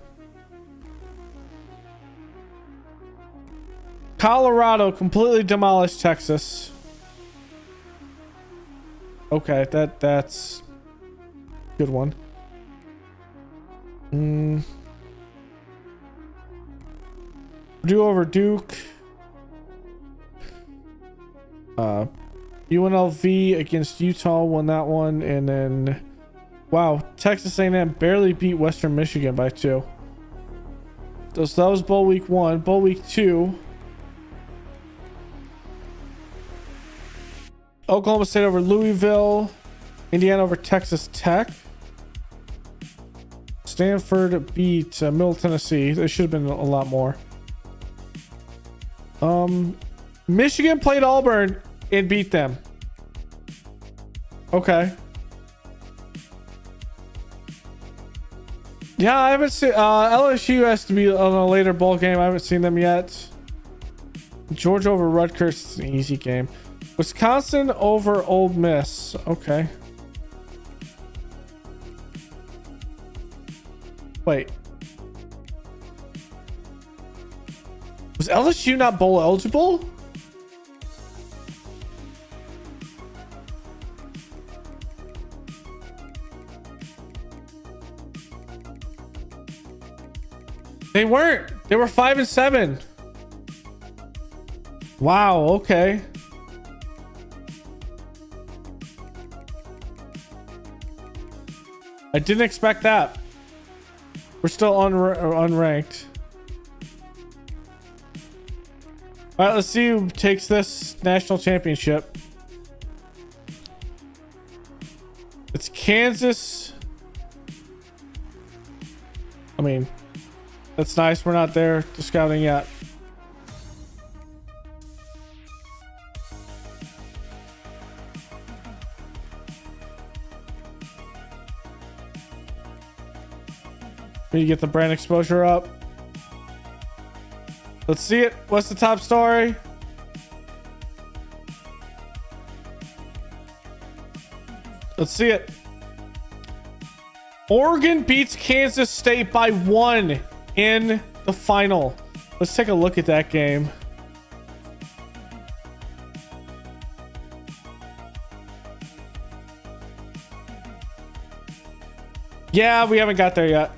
Colorado completely demolished Texas. Okay, that's a good one. Purdue over Duke. UNLV against Utah won that one, and then wow, Texas A&M barely beat Western Michigan by 2. So that was bowl week 1. Bowl week 2. Oklahoma State over Louisville. Indiana over Texas Tech. Stanford beat Middle Tennessee. There should have been a lot more. Michigan played Auburn and beat them. Okay. Yeah, I haven't seen LSU has to be on a later bowl game. I haven't seen them yet. Georgia over Rutgers. It's an easy game. Wisconsin over Ole Miss. Okay. Wait. Was LSU not bowl eligible? They weren't. They were 5-7. Wow. Okay. I didn't expect that. We're still unranked. All right, let's see who takes this national championship. It's Kansas. I mean, that's nice. We're not there to scouting yet. We need to get the brand exposure up. Let's see it. What's the top story? Let's see it. Oregon beats Kansas State by 1 in the final. Let's take a look at that game. Yeah, we haven't got there yet.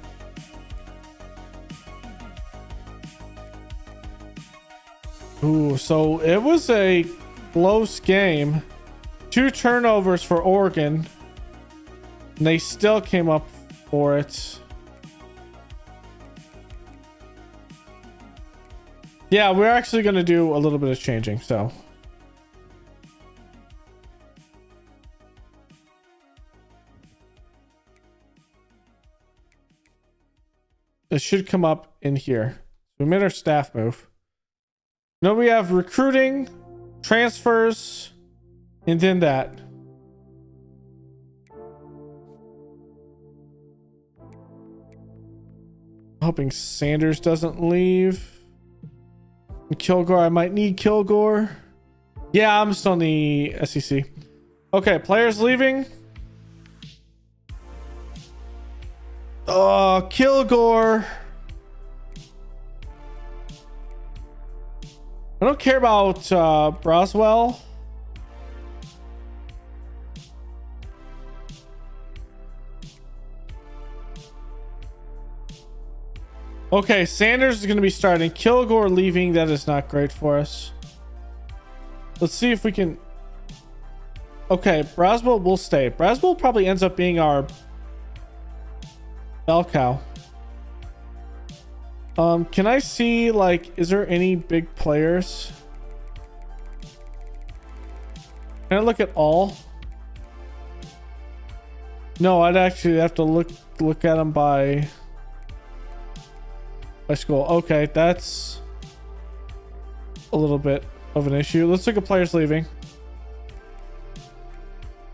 Ooh, so it was a close game. 2 turnovers for Oregon. And they still came up for it. Yeah, we're actually going to do a little bit of changing, so. It should come up in here. We made our staff move. Now we have recruiting, transfers, and then that. Hoping Sanders doesn't leave. And Kilgore, I might need Kilgore. Yeah, I'm still in the SEC. Okay, players leaving. Oh, Kilgore. I don't care about Broswell. Okay, Sanders is going to be starting. Kilgore leaving. That is not great for us. Let's see if we can. Okay, Broswell will stay. Broswell probably ends up being our bell cow. Can I see, like, is there any big players? Can I look at all? No, I'd actually have to look at them by school. Okay, that's a little bit of an issue. Let's look at players leaving.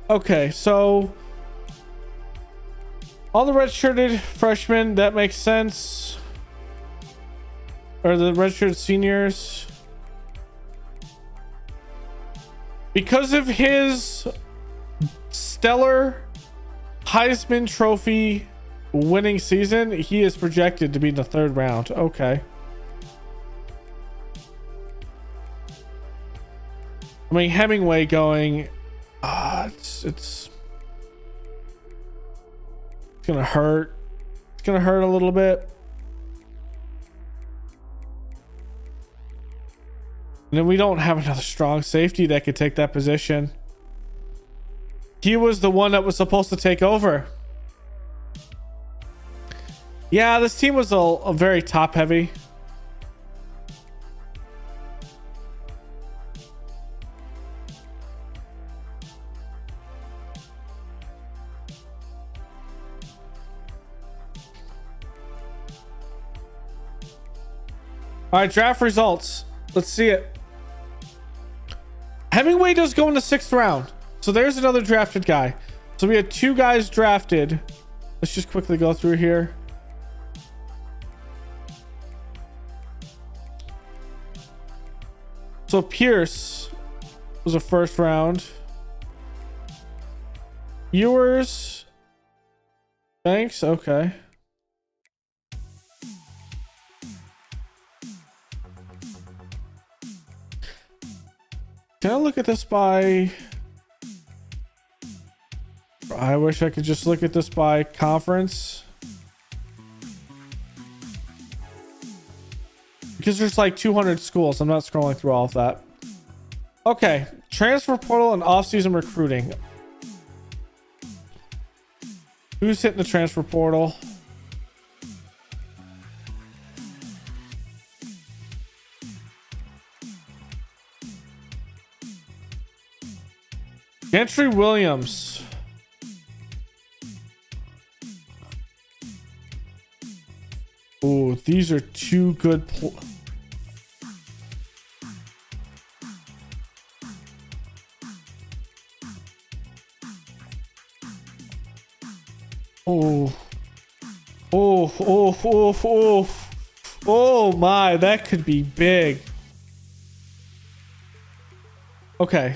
Okay, so all the redshirted freshmen, that makes sense. Or the redshirted seniors. Because of his stellar Heisman Trophy winning season, he is projected to be in the 3rd round. Okay. I mean, Hemingway going, it's gonna hurt. It's gonna hurt a little bit. And then we don't have another strong safety that could take that position. He was the one that was supposed to take over. Yeah, this team was a very top heavy. All right, draft results. Let's see it. Hemingway does go in the 6th round. So there's another drafted guy. So we had 2 guys drafted. Let's just quickly go through here. So Pierce was a 1st round. Ewers. Thanks. Okay. Can I look at this by... I wish I could just look at this by conference. Because there's like 200 schools. I'm not scrolling through all of that. Okay. Transfer portal and off-season recruiting. Who's hitting the transfer portal? Gentry Williams. Oh, these are 2 good Oh. Oh, oh, oh, oh. Oh my, that could be big. Okay.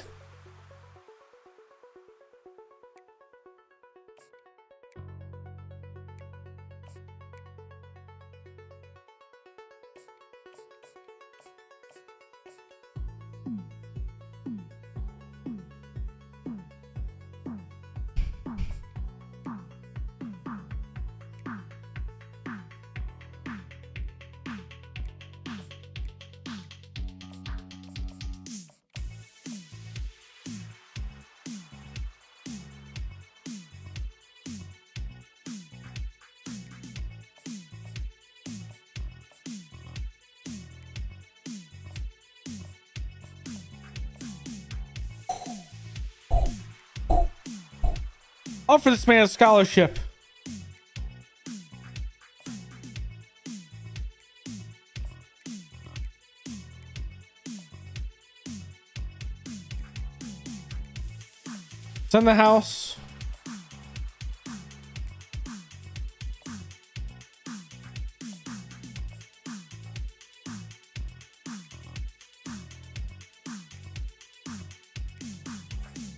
Offer this man a scholarship. It's in the house.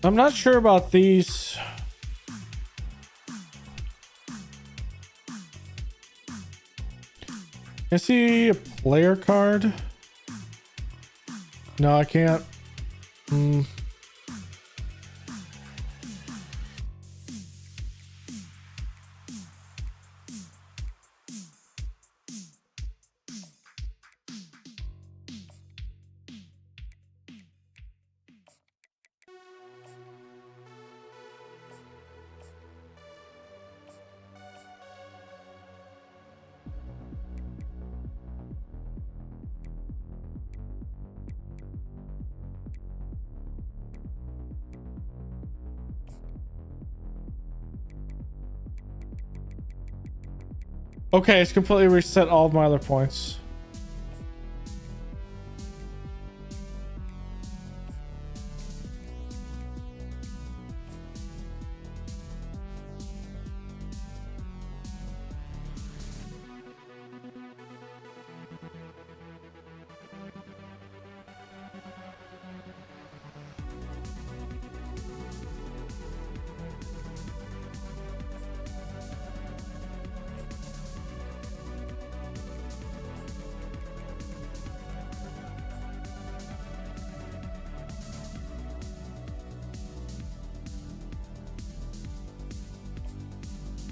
I'm not sure about these. Can I see a player card? No, I can't. Okay, it's completely reset all of my other points.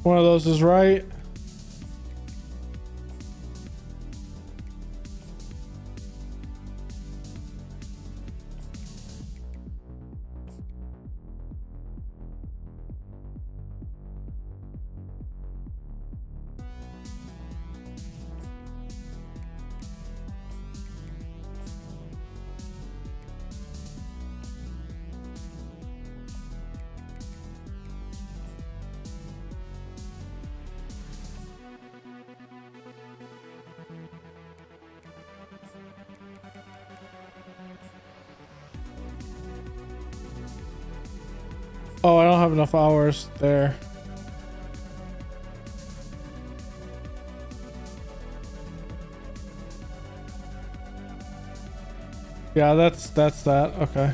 One of those is right. have enough hours there. Yeah, that's that. Okay.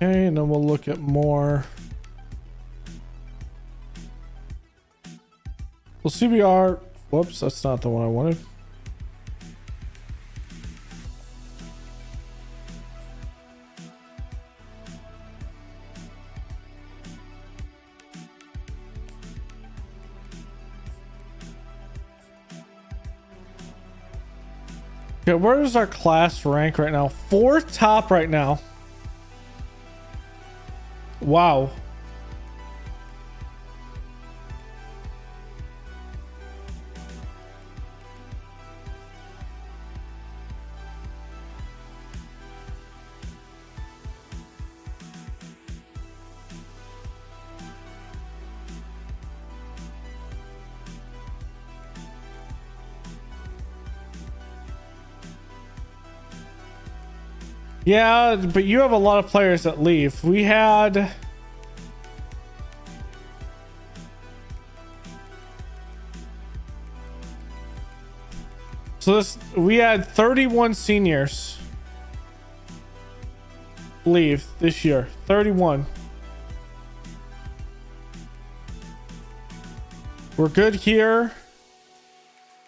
Okay, and then we'll look at more. Well, CBR. Whoops, that's not the one I wanted. Okay, where does our class rank right now? 4th top right now. Wow. Yeah, but you have a lot of players that leave. We had... we had 31 seniors leave this year. 31. We're good here.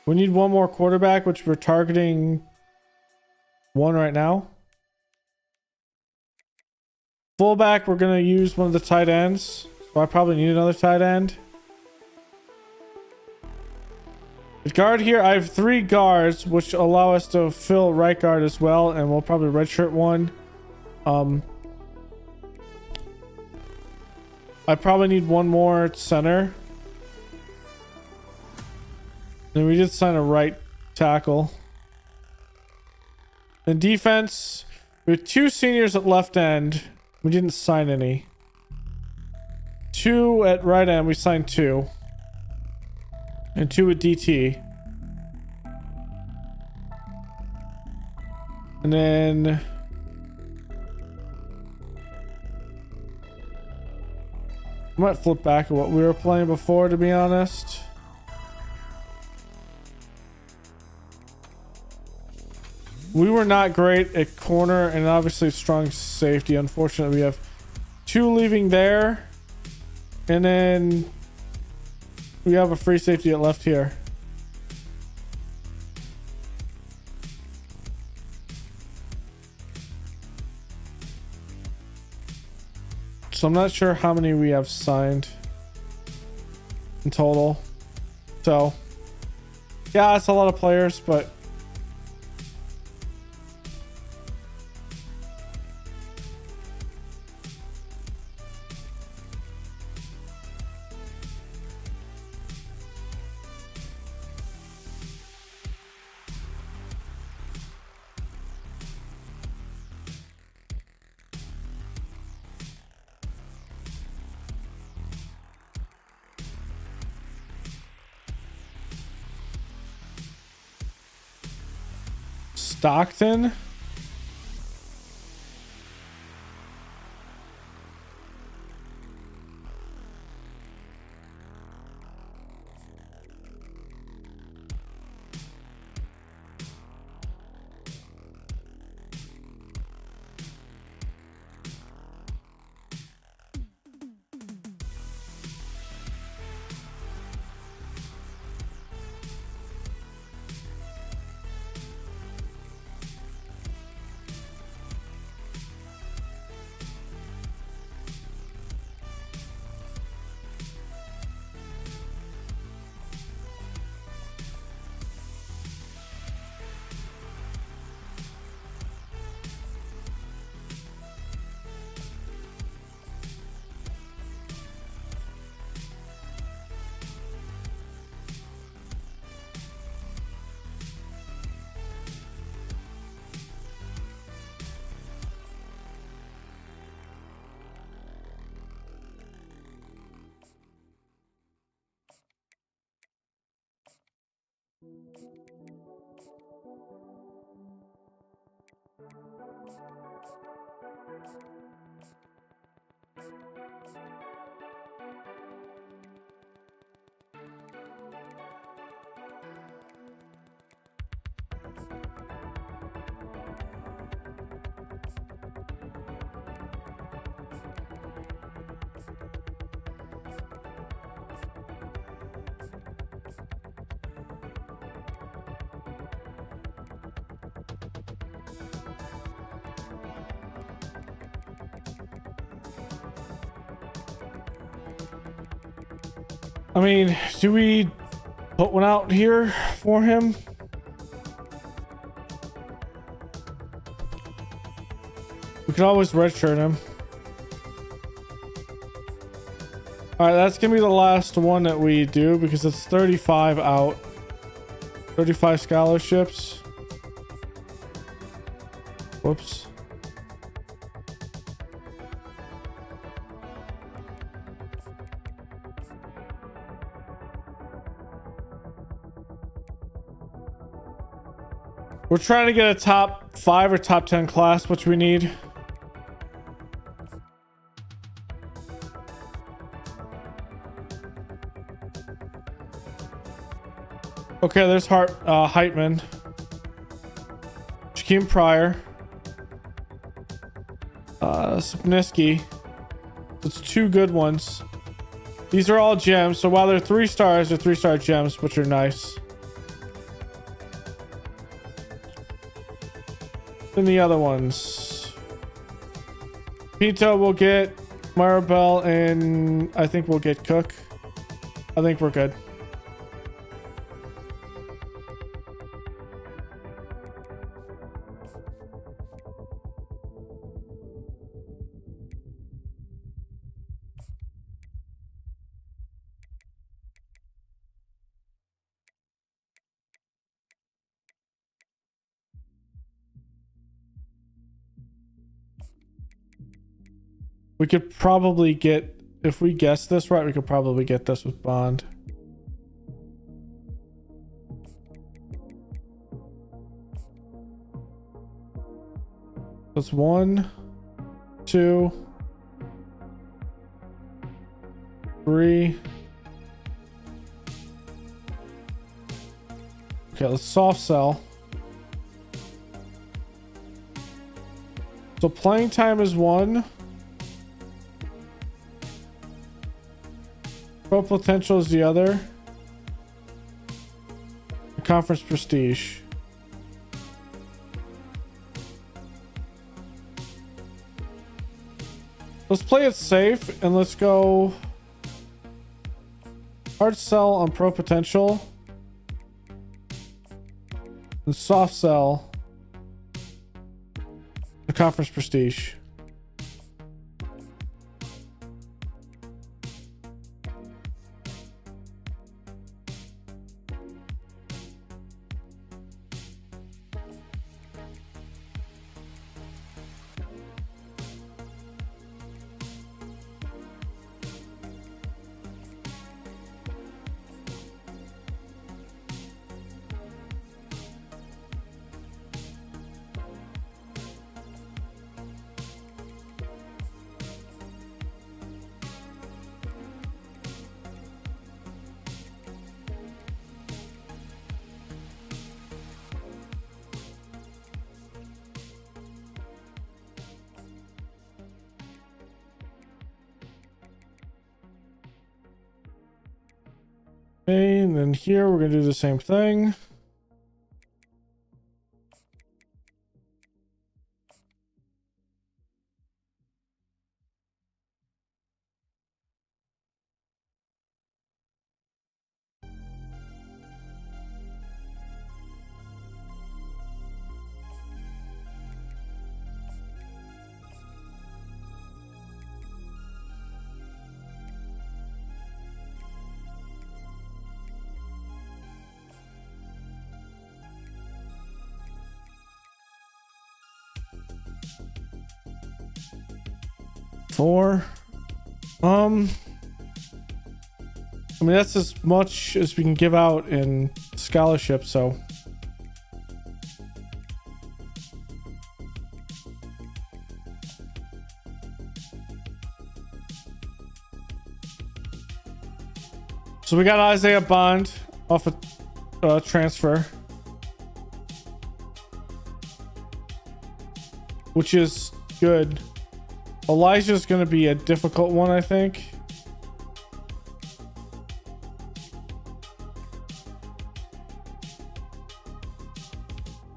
We need one more quarterback, which we're targeting one right now. Fullback, we're going to use one of the tight ends. So I probably need another tight end. The guard here, I have 3 guards, which allow us to fill right guard as well. And we'll probably redshirt one. I probably need one more center. And we did sign a right tackle. In defense, we have 2 seniors at left end. We didn't sign any. 2 at right end. We signed 2. And 2 at DT. And then... I might flip back to what we were playing before, to be honest. We were not great at corner and obviously strong safety. Unfortunately, we have 2 leaving there. And then we have a free safety at left here. So I'm not sure how many we have signed in total. So yeah, it's a lot of players, but Stockton. I mean, do we put one out here for him? We could always redshirt him. All right, that's gonna be the last one that we do because it's 35 out. 35 scholarships. Whoops. We're trying to get a top 5 or top 10 class, which we need. Okay, there's Heitman. Jakeem Pryor. Sipniski. It's 2 good ones. These are all gems, so while they're 3 stars, they're 3-star gems, which are nice. Then the other ones. Pinto will get Maribel, and I think we'll get Cook. I think we're good. We could probably get, if we guess this right, we could probably get this with Bond. That's 1, 2, 3. Okay, let's soft sell. So playing time is 1. Pro potential is the other. Conference prestige. Let's play it safe and let's go hard sell on pro potential and soft sell the conference prestige. Okay, and then here we're gonna do the same thing. Four. I mean, that's as much as we can give out in scholarship, so. So we got Isaiah Bond off a transfer, which is good. Elijah's going to be a difficult one, I think.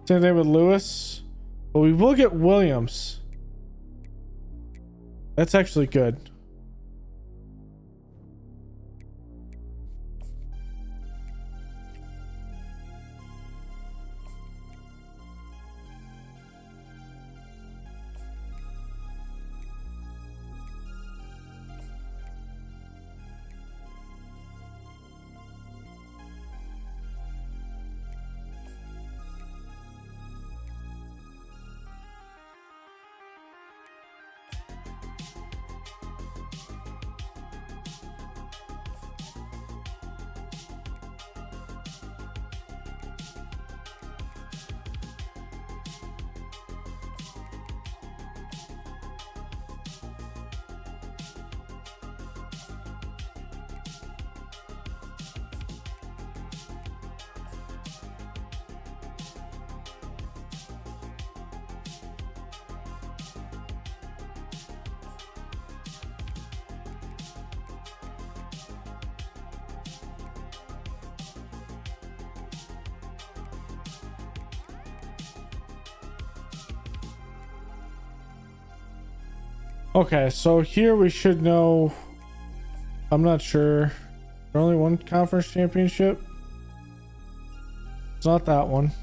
Same thing with Lewis. But we will get Williams. That's actually good. Okay, so here we should know. I'm not sure. There only one conference championship. It's not that one.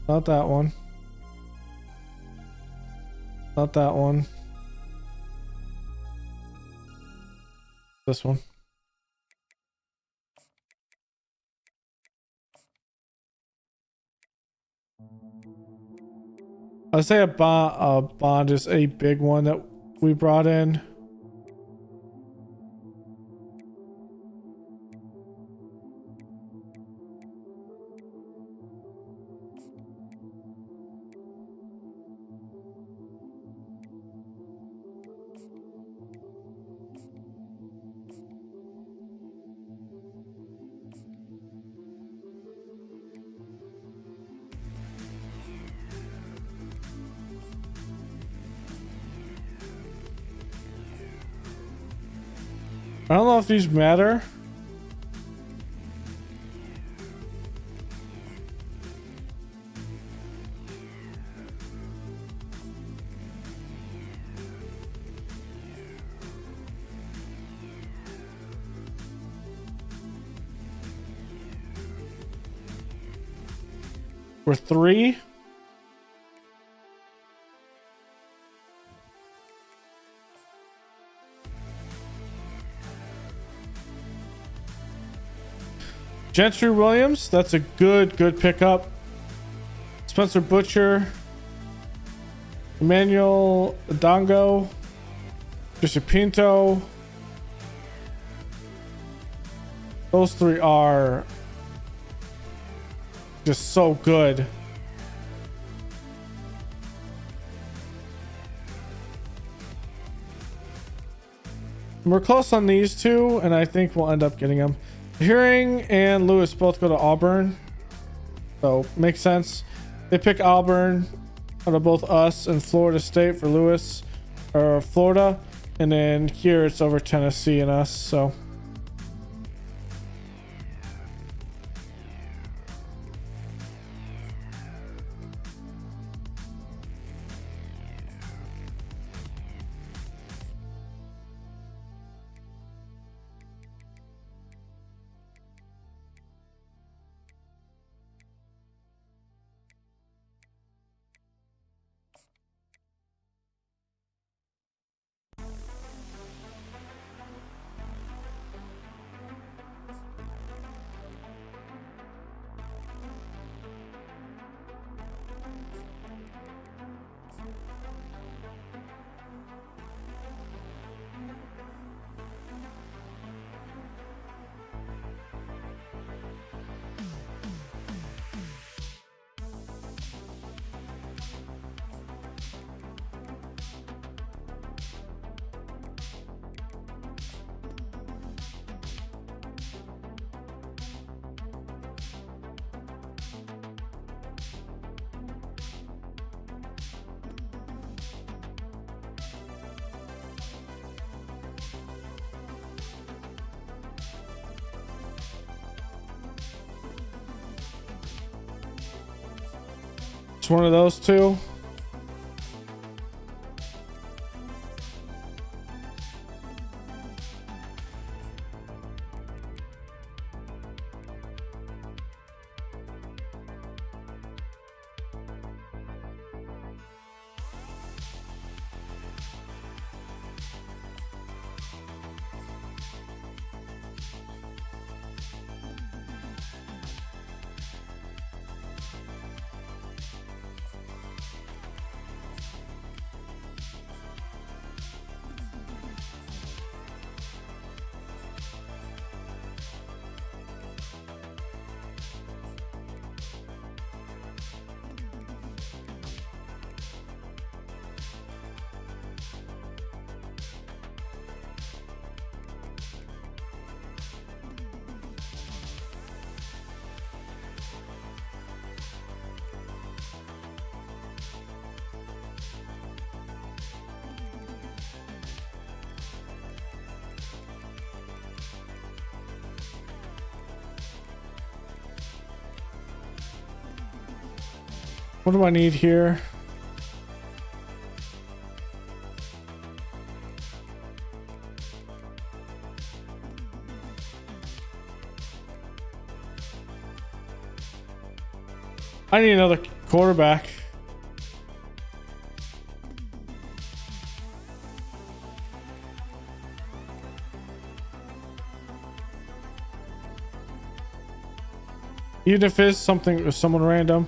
Not that one. Not that one. This one. I'd say a bond is a big one that we brought in. I don't know if these matter. We're 3. Gentry Williams, that's a good pickup. Spencer Butcher, Emmanuel Dongo, Jesse Pinto. Those 3 are just so good. We're close on these 2, and I think we'll end up getting them. Hearing and Lewis both go to Auburn, so makes sense. They pick Auburn out of both us and Florida State for Lewis, or Florida, and then here it's over Tennessee and us. So it's one of those 2. What do I need here? I need another quarterback. Even if it's something or someone random.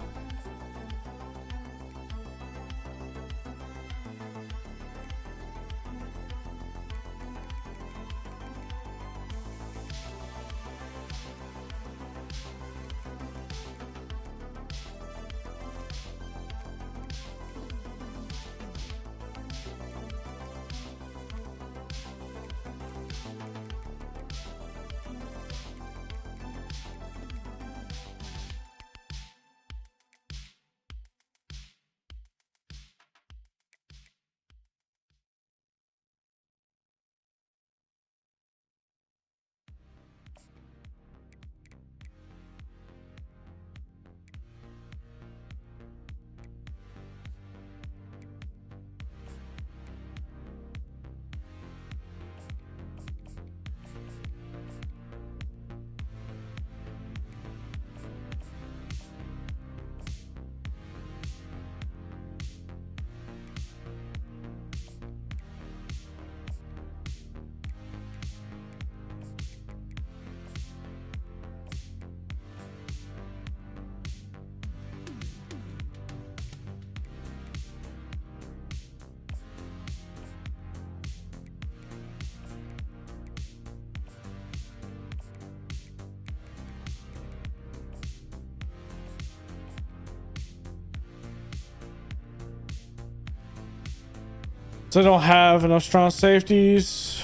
So I don't have enough strong safeties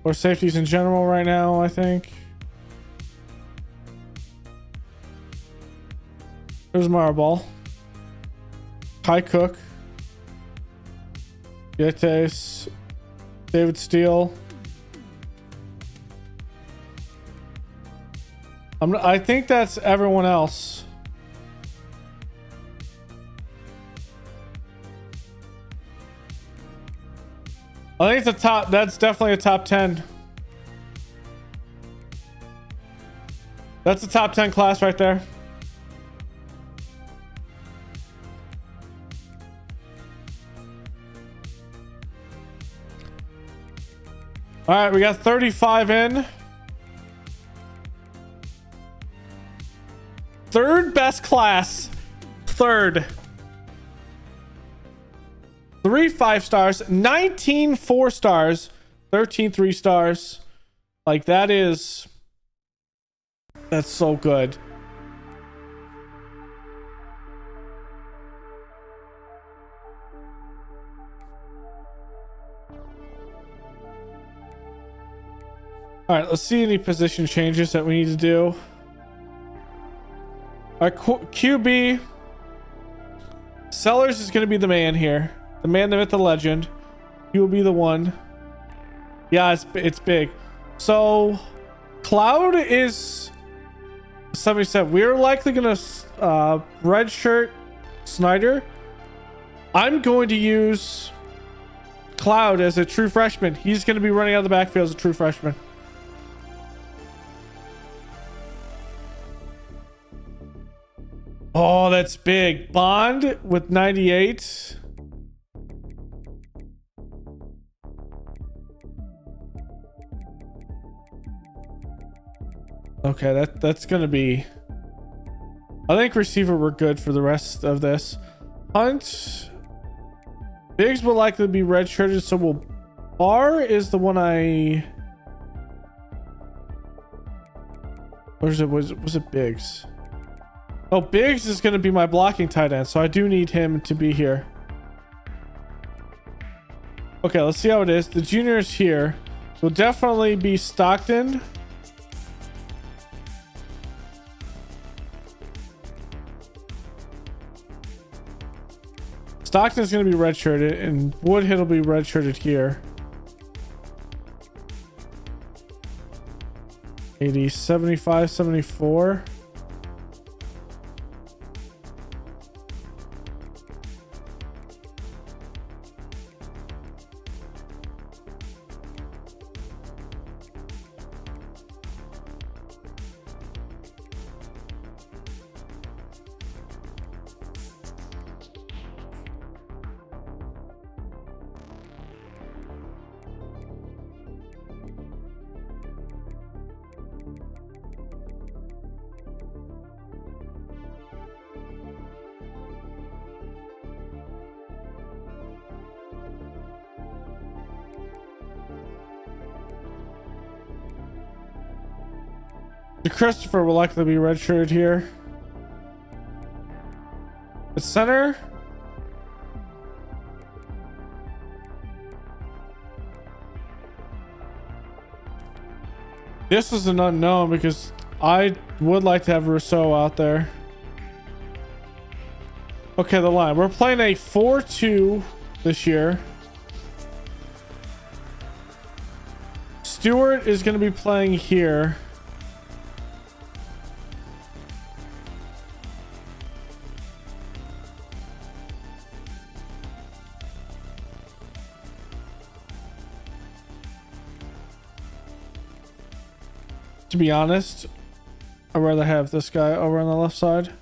or safeties in general right now, I think. There's Mariball. Kai Cook. Yetes. David Steele. I think that's everyone else. I think it's a top. That's definitely a top 10. That's a top 10 class right there. All right, we got 35 in. Third best class. Third. 3 5-stars, 19 4-stars, 13 3-stars. Like that's so good. All right, let's see any position changes that we need to do. All right, QB. Sellers is going to be the man here. The man, the myth, the legend. He will be the one. Yeah, it's big. So, Cloud is 77. We're likely going to redshirt Snyder. I'm going to use Cloud as a true freshman. He's going to be running out of the backfield as a true freshman. Oh, that's big. Bond with 98. Okay, that's gonna be. I think receiver we're good for the rest of this. Hunt. Biggs will likely be redshirted, so we'll. Barr is the one I. Or is it was it Biggs? Oh, Biggs is gonna be my blocking tight end, so I do need him to be here. Okay, let's see how it is. The junior is here. Will definitely be Stockton. Stockton's going to be redshirted, and Woodhead will be redshirted here. 80, 75, 74. Christopher will likely be redshirted here. The center. This is an unknown because I would like to have Rousseau out there. Okay, the line. We're playing a 4-2 this year. Stewart is going to be playing here. To be honest, I'd rather have this guy over on the left side.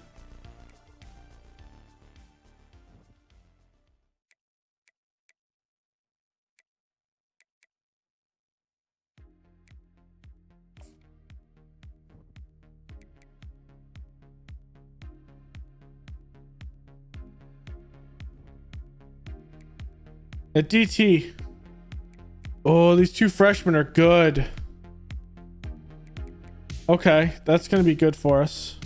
At DT. Oh, these two freshmen are good. Okay, that's going to be good for us.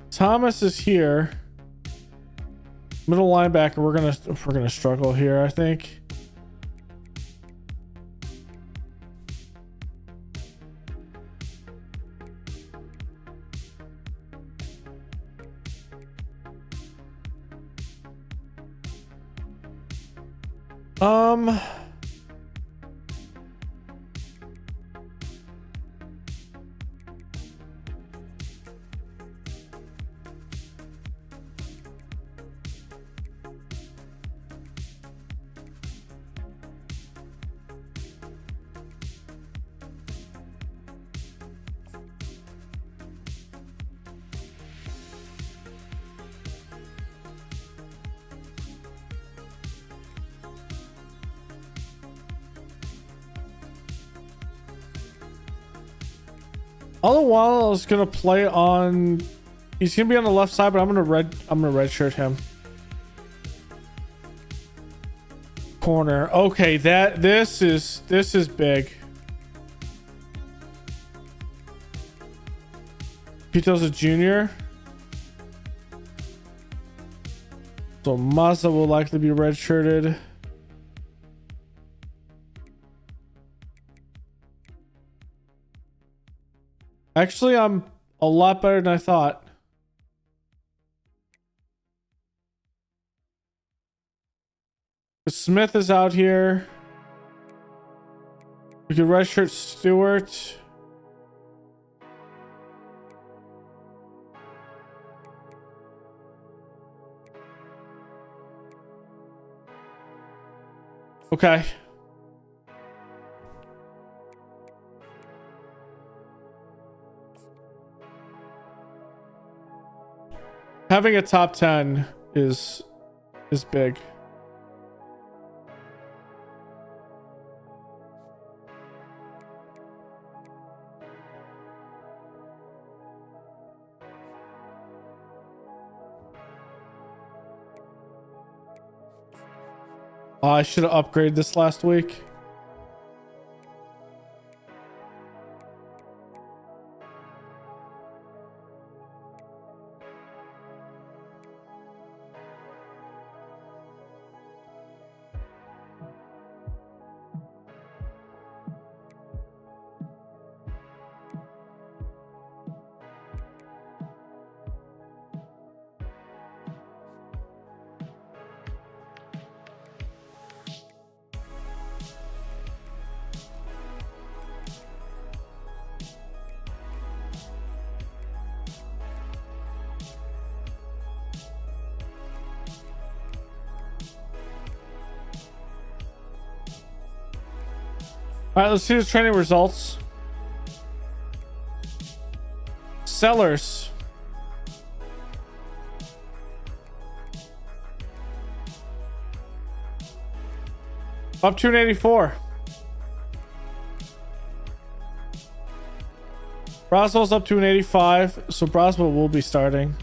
Thomas is here. Middle linebacker, we're gonna struggle here, I think. All the while I was gonna play on. He's gonna be on the left side, but I'm gonna redshirt him. Corner. Okay, this is big. Pito's a junior. So Mazza will likely be redshirted. Actually, I'm a lot better than I thought. Smith is out here. We could redshirt Stewart. Okay. Having a top 10 is big. Oh, I should have upgraded this last week. All right, let's see the training results. Sellers. Up to an 84. Broswell's up to an 85, so Broswell will be starting.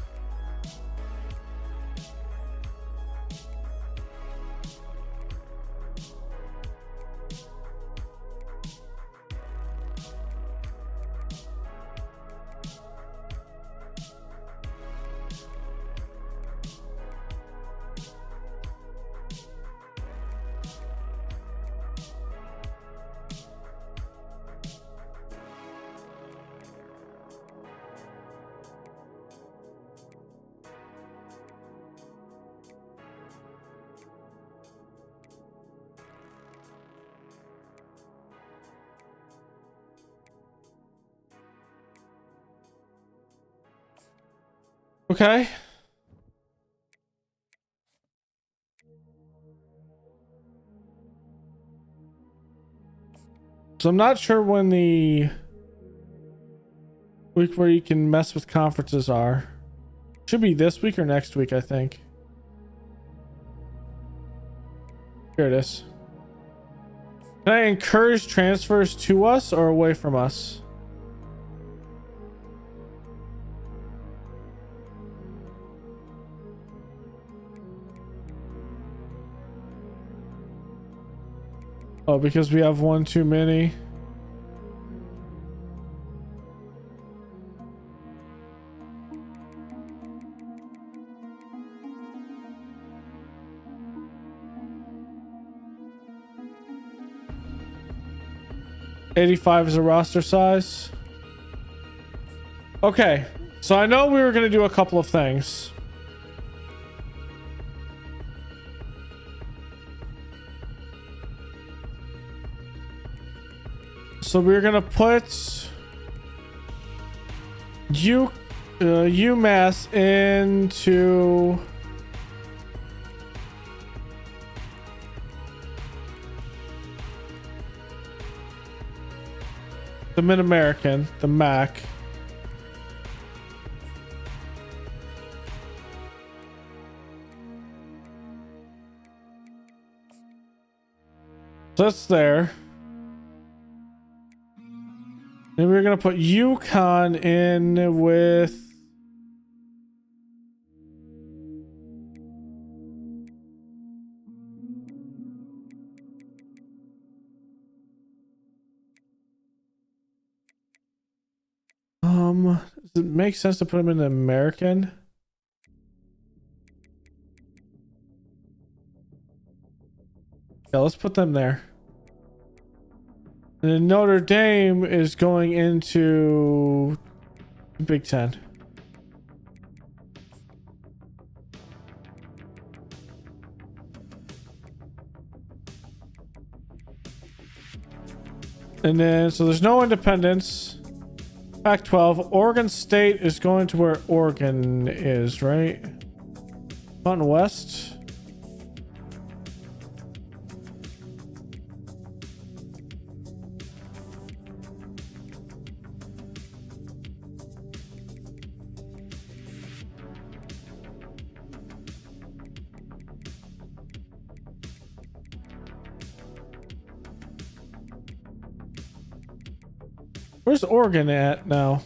Okay. So I'm not sure when the week where you can mess with conferences are. Should be this week or next week, I think. Here it is. Can I encourage transfers to us or away from us? Oh, because we have one too many. $85 is a roster size. Okay, so I know we were going to do a couple of things. So we're going to put UMass into the Mid-American, the MAC. So that's there. Then we're gonna put UConn in with does it make sense to put them in the American? Yeah, let's put them there. And then Notre Dame is going into the Big Ten. And then, so there's no independence. Pac-12. Oregon State is going to where Oregon is, right? Mountain West. Where's Oregon at now?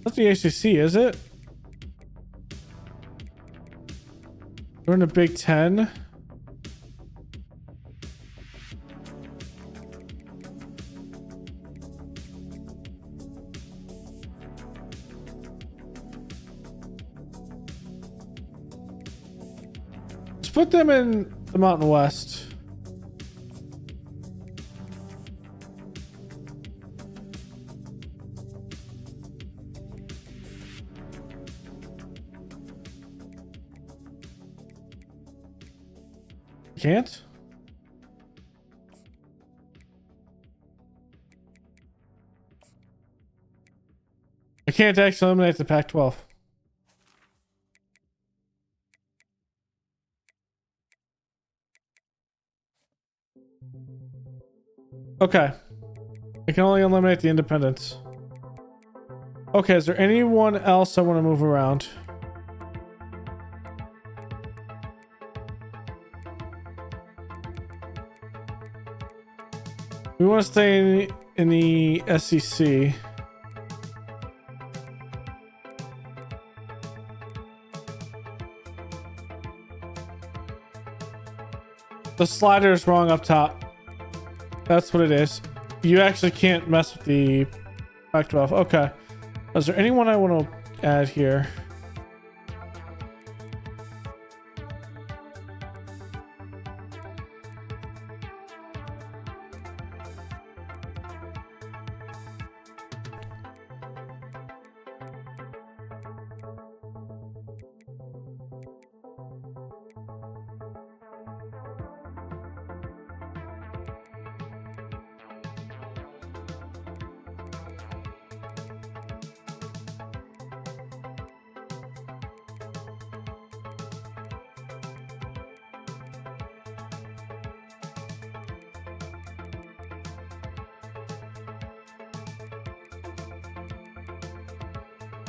That's the ACC, is it? We're in the Big Ten. Let's put them in the Mountain West. Can't? I can't actually eliminate the Pac-12. Okay. I can only eliminate the independents. Okay, is there anyone else I want to move around? We want to stay in the SEC. The slider is wrong up top. That's what it is. You actually can't mess with the Pac-12. Okay. Is there anyone I want to add here?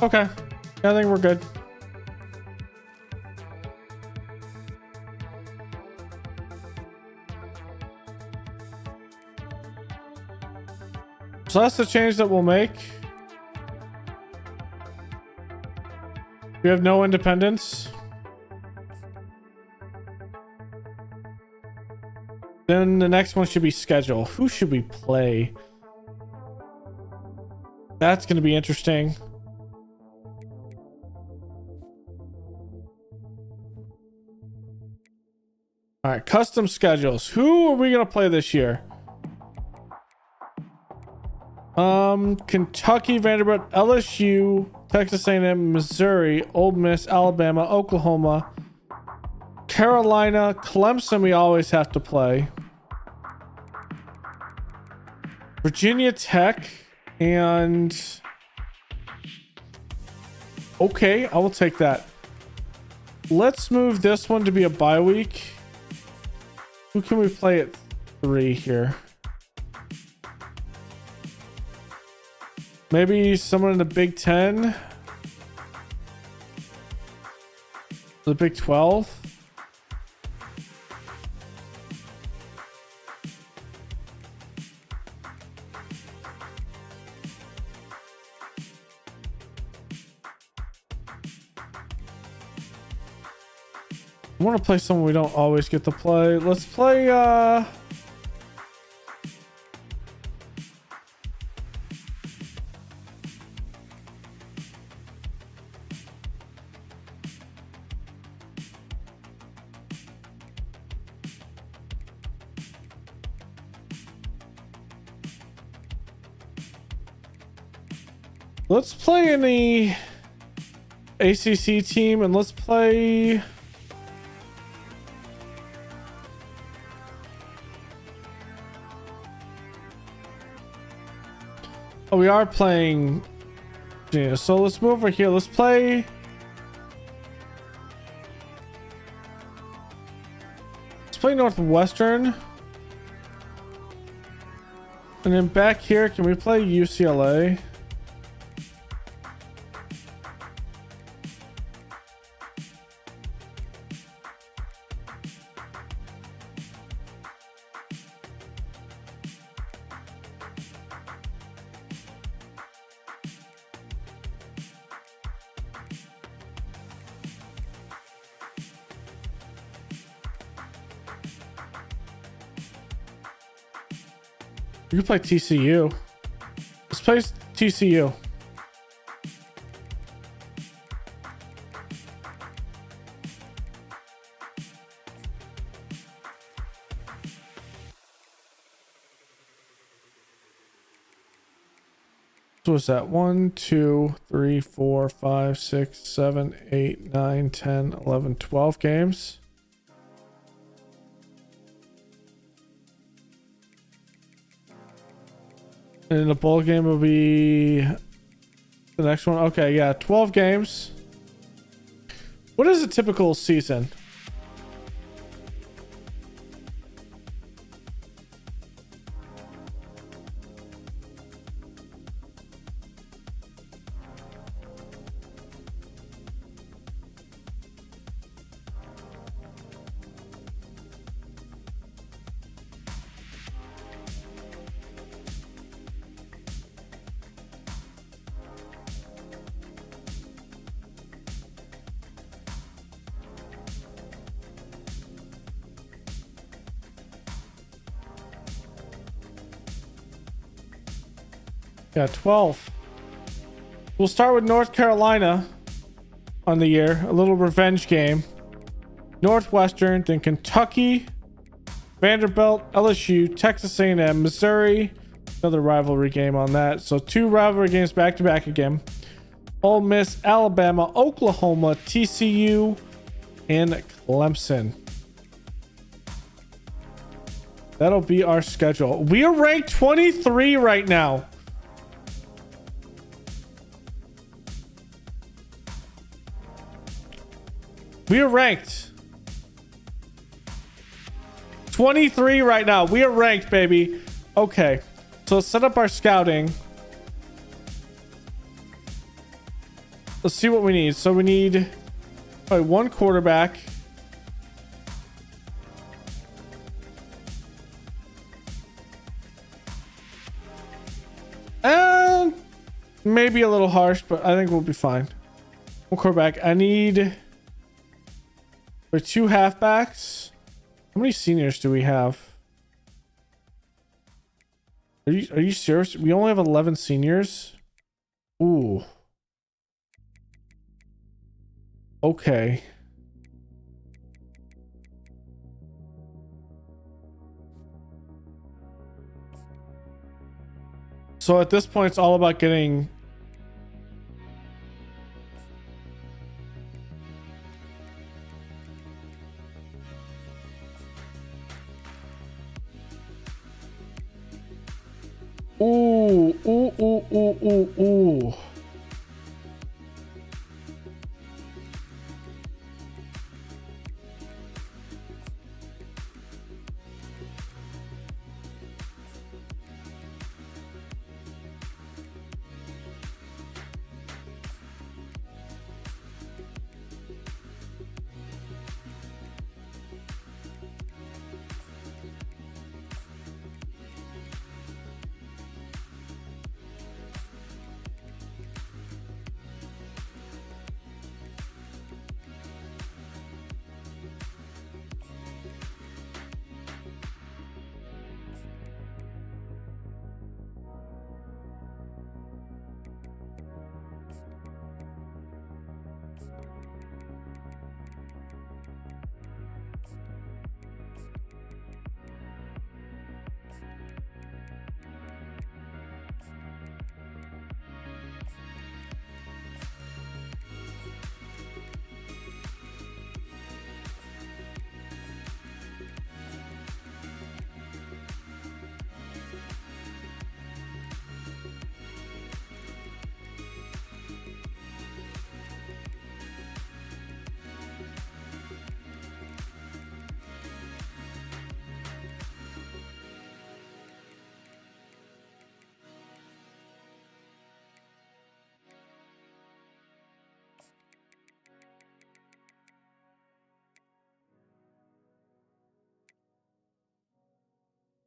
Okay. I think we're good. So that's the change that we'll make. We have no independence. Then the next one should be schedule. Who should we play? That's going to be interesting. All right, custom schedules. Who are we going to play this year? Kentucky, Vanderbilt, LSU, Texas A&M, Missouri, Ole Miss, Alabama, Oklahoma, Carolina, Clemson. We always have to play. Virginia Tech, and okay, I will take that. Let's move this one to be a bye week. Who can we play at 3 here? Maybe someone in the Big 10? The Big 12? I want to play someone we don't always get to play. Let's play let's play in the ACC team, and let's play oh, we are playing. Yeah, so let's move over here. Let's play. Let's play Northwestern. And then back here, can we play UCLA? You can play TCU. Let's play TCU. So what's that? 1, 2, 3, 4, 5, 6, 7, 8, 9, 10, 11, 12 games. And the bowl game will be the next one. Okay, yeah, 12 games. What is a typical season? Yeah, 12. We'll start with North Carolina on the year. A little revenge game. Northwestern, then Kentucky, Vanderbilt, LSU, Texas A&M, Missouri. Another rivalry game on that. So 2 rivalry games back to back again. Ole Miss, Alabama, Oklahoma, TCU, and Clemson. That'll be our schedule. We are ranked 23 right now. We are ranked 23 right now. We are ranked, baby. Okay. So let's set up our scouting. let's see what we need. So we need one quarterback. And maybe a little harsh, but I think we'll be fine. One quarterback. I need for 2 halfbacks. How many seniors do we have? Are you serious? We only have 11 seniors? Ooh. Okay. So at this point, it's all about getting... Ooh, ooh, ooh, ooh, ooh, ooh.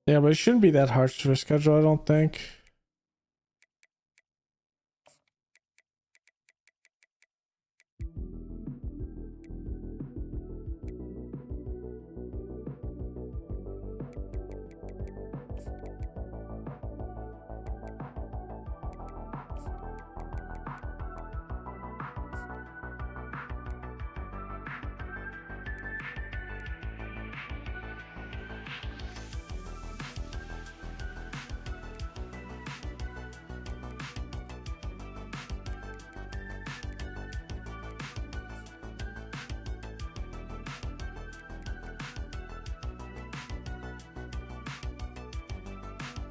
Yeah, but it shouldn't be that hard to schedule, I don't think.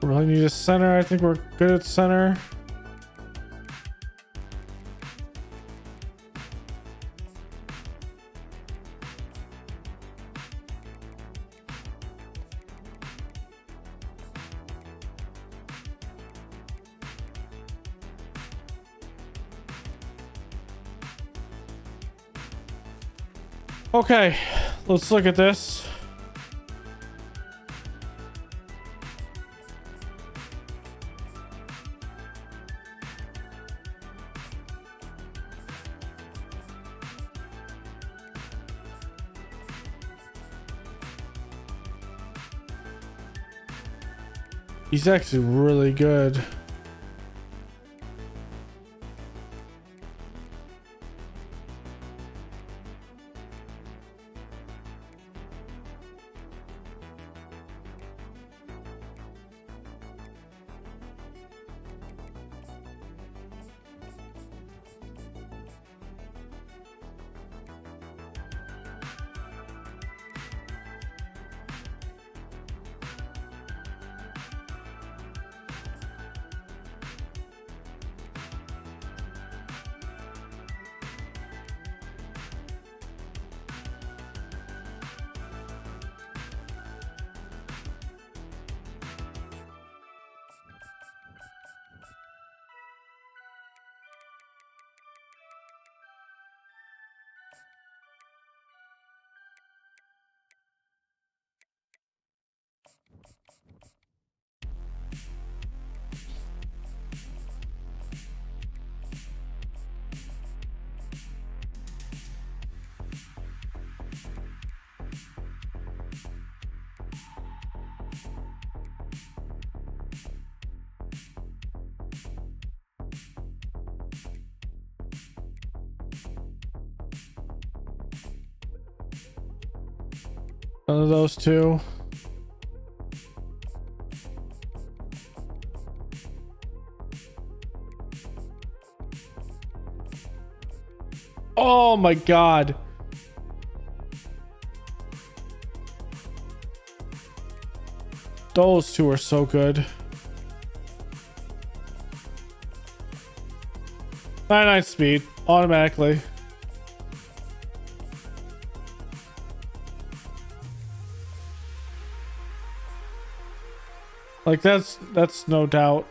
We really need a center. I think we're good at center. Okay, let's look at this. He's actually really good. None of those two. Oh my god. Those two are so good. 99 speed, automatically. Like that's no doubt.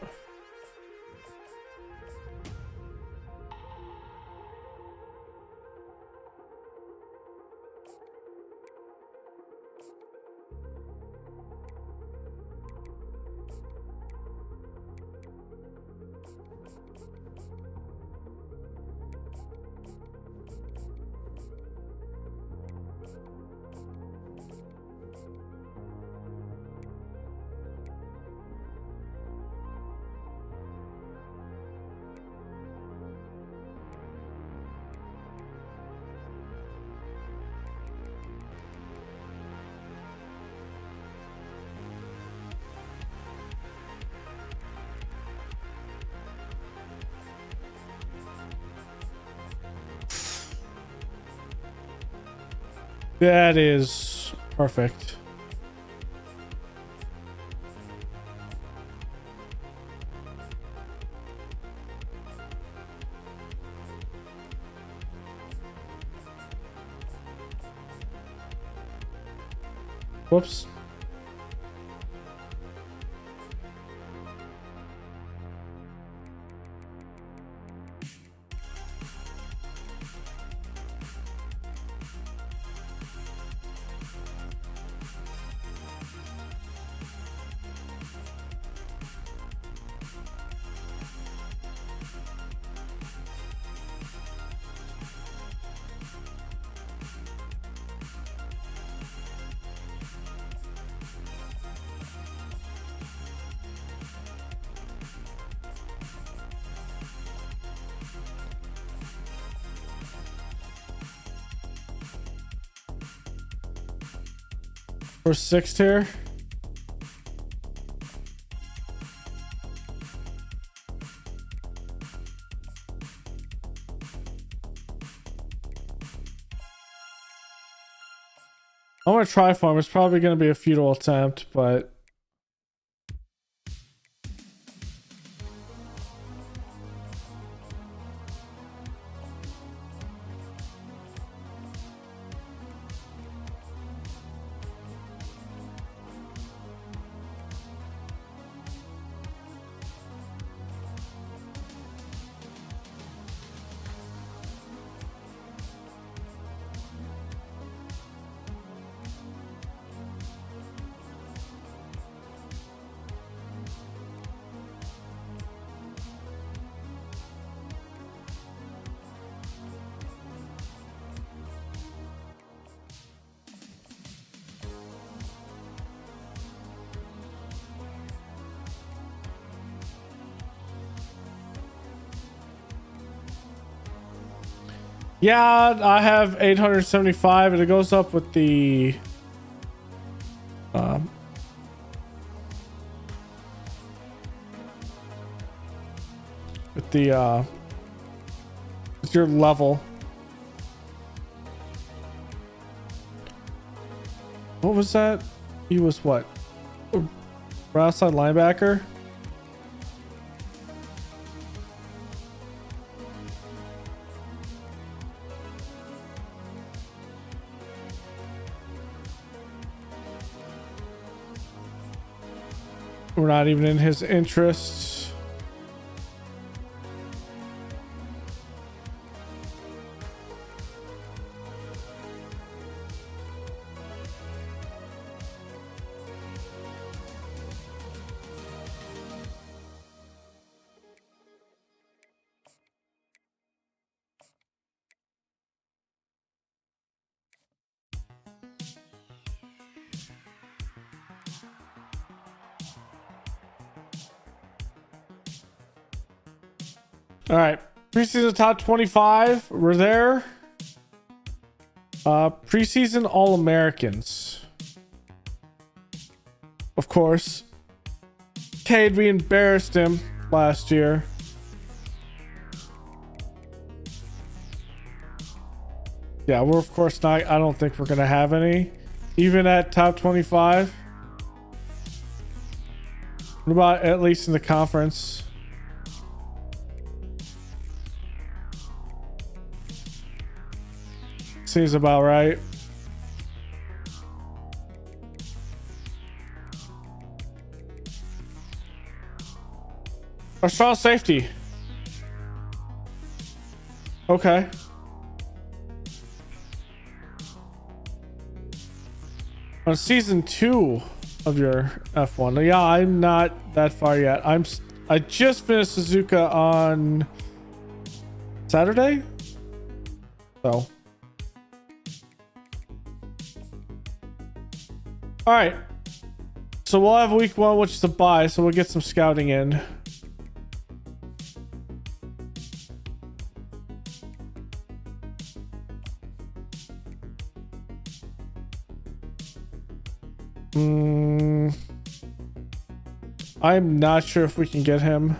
That is perfect. Whoops. For 6 tier. I'm gonna try farm. It's probably gonna be a futile attempt, but yeah, I have 875 and it goes up with the with your level. What was that? He was what? Outside linebacker? We're not even in his interests. All right, preseason top 25. We're there. Preseason All-Americans. course, Cade, we embarrassed him last year. Yeah, we're of course not. I don't think we're gonna have any, even at top 25. What about at least in the conference? Seems about right. A strong safety. Okay. On season 2 of your F1. Yeah, I'm not that far yet. I just finished Suzuka on Saturday. So. All right. So we'll have week 1, which is a bye, so we'll get some scouting in. I'm not sure if we can get him.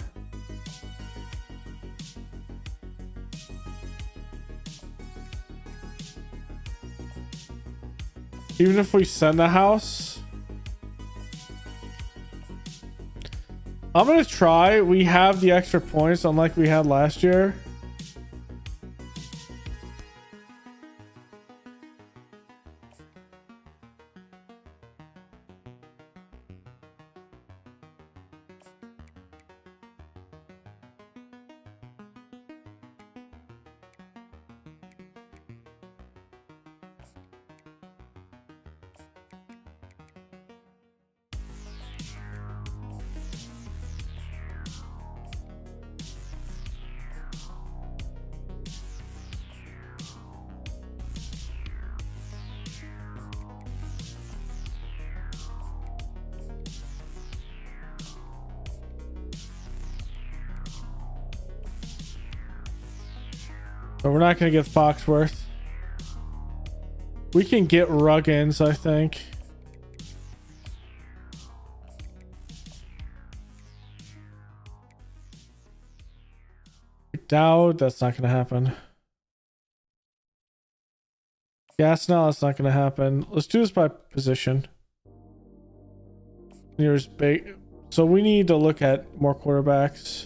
Even if we send the house. I'm gonna try. We have the extra points, unlike we had last year. But we're not going to get Foxworth. We can get Ruggins, I think. Dowd, that's not going to happen. Gasnell, that's not going to happen. Let's do this by position. Here's big. So we need to look at more quarterbacks.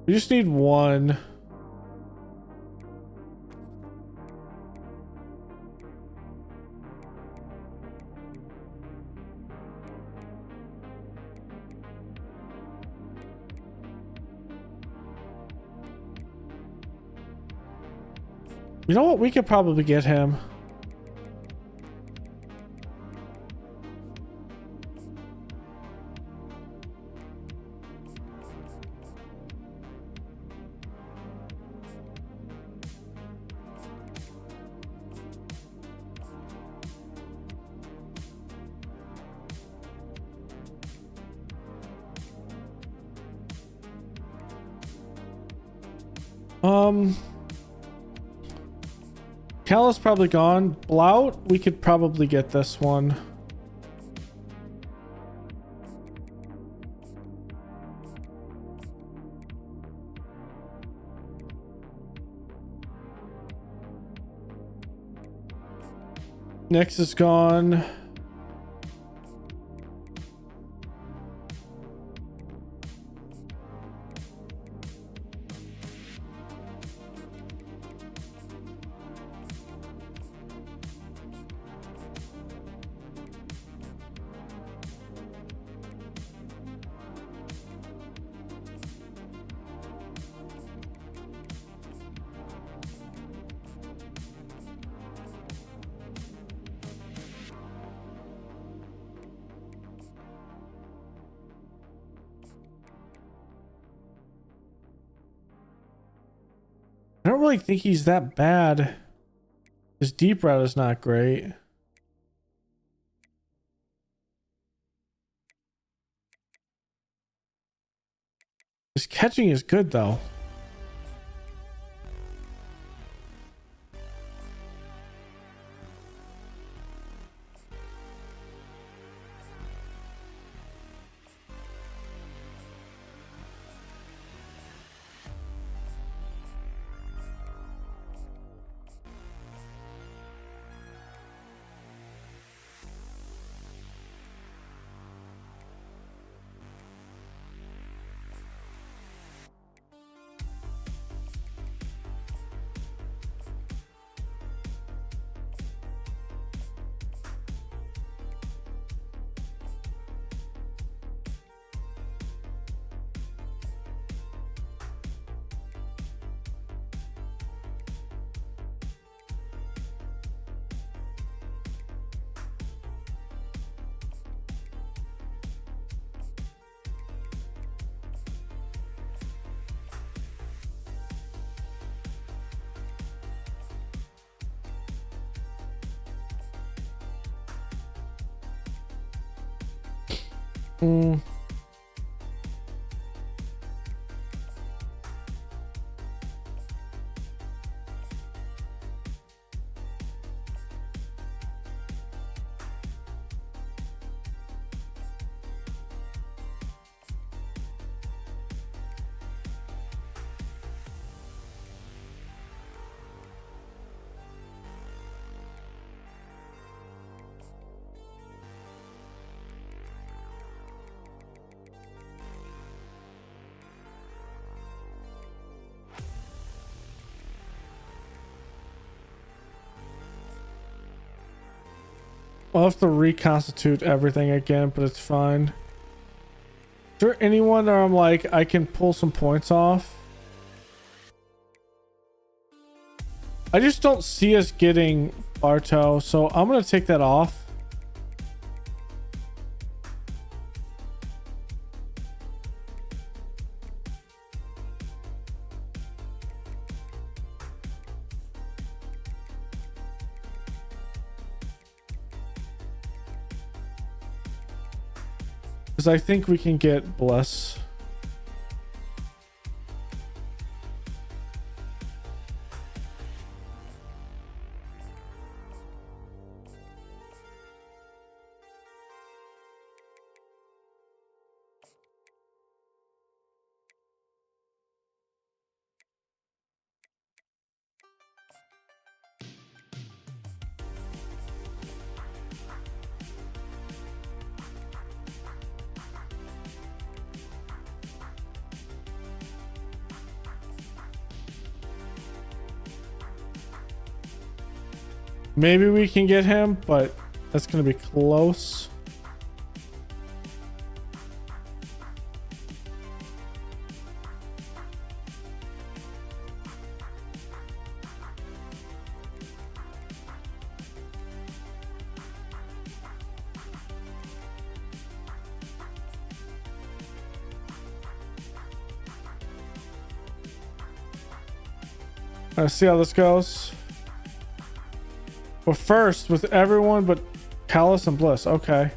We just need one. You know what? We could probably get him. Cal's probably gone. Blout, we could probably get this one. Nix is gone. I don't really think he's that bad. His deep route is not great. His catching is good though. Mm. I'll have to reconstitute everything again, but it's fine. Is there anyone that I'm like, I can pull some points off? I just don't see us getting Bartow, so I'm going to take that off. Because I think we can get Bless. Maybe we can get him, but that's going to be close. Let's see how this goes. We're first with everyone but Callus and Bliss. Okay.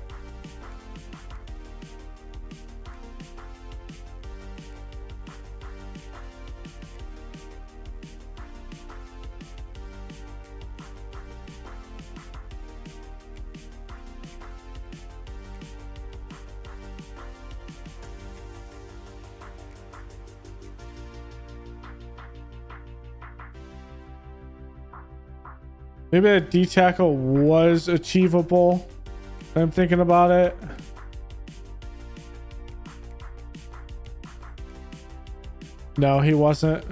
Maybe that D tackle was achievable. I'm thinking about it. No, he wasn't.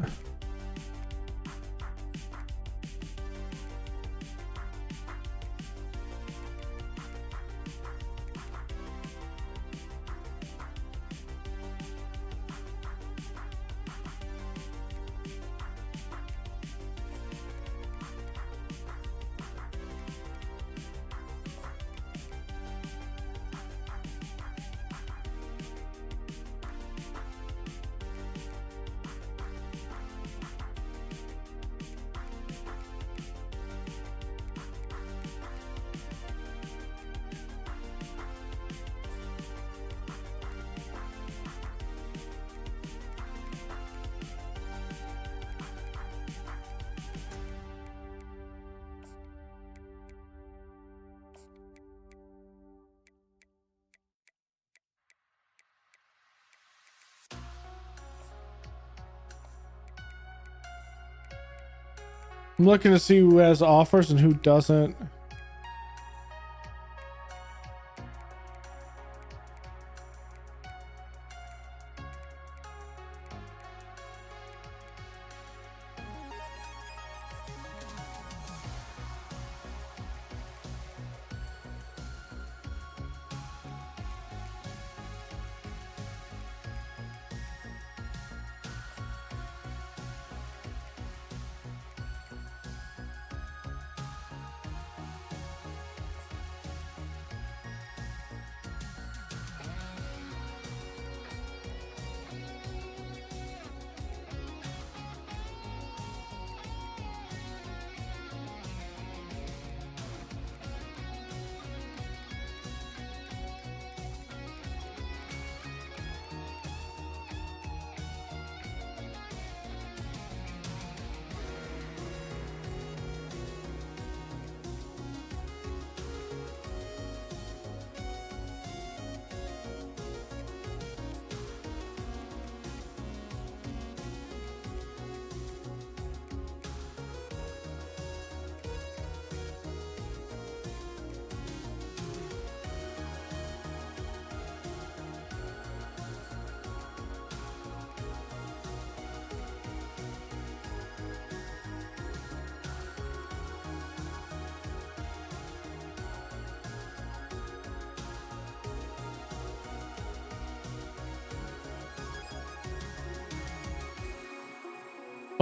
I'm looking to see who has offers and who doesn't.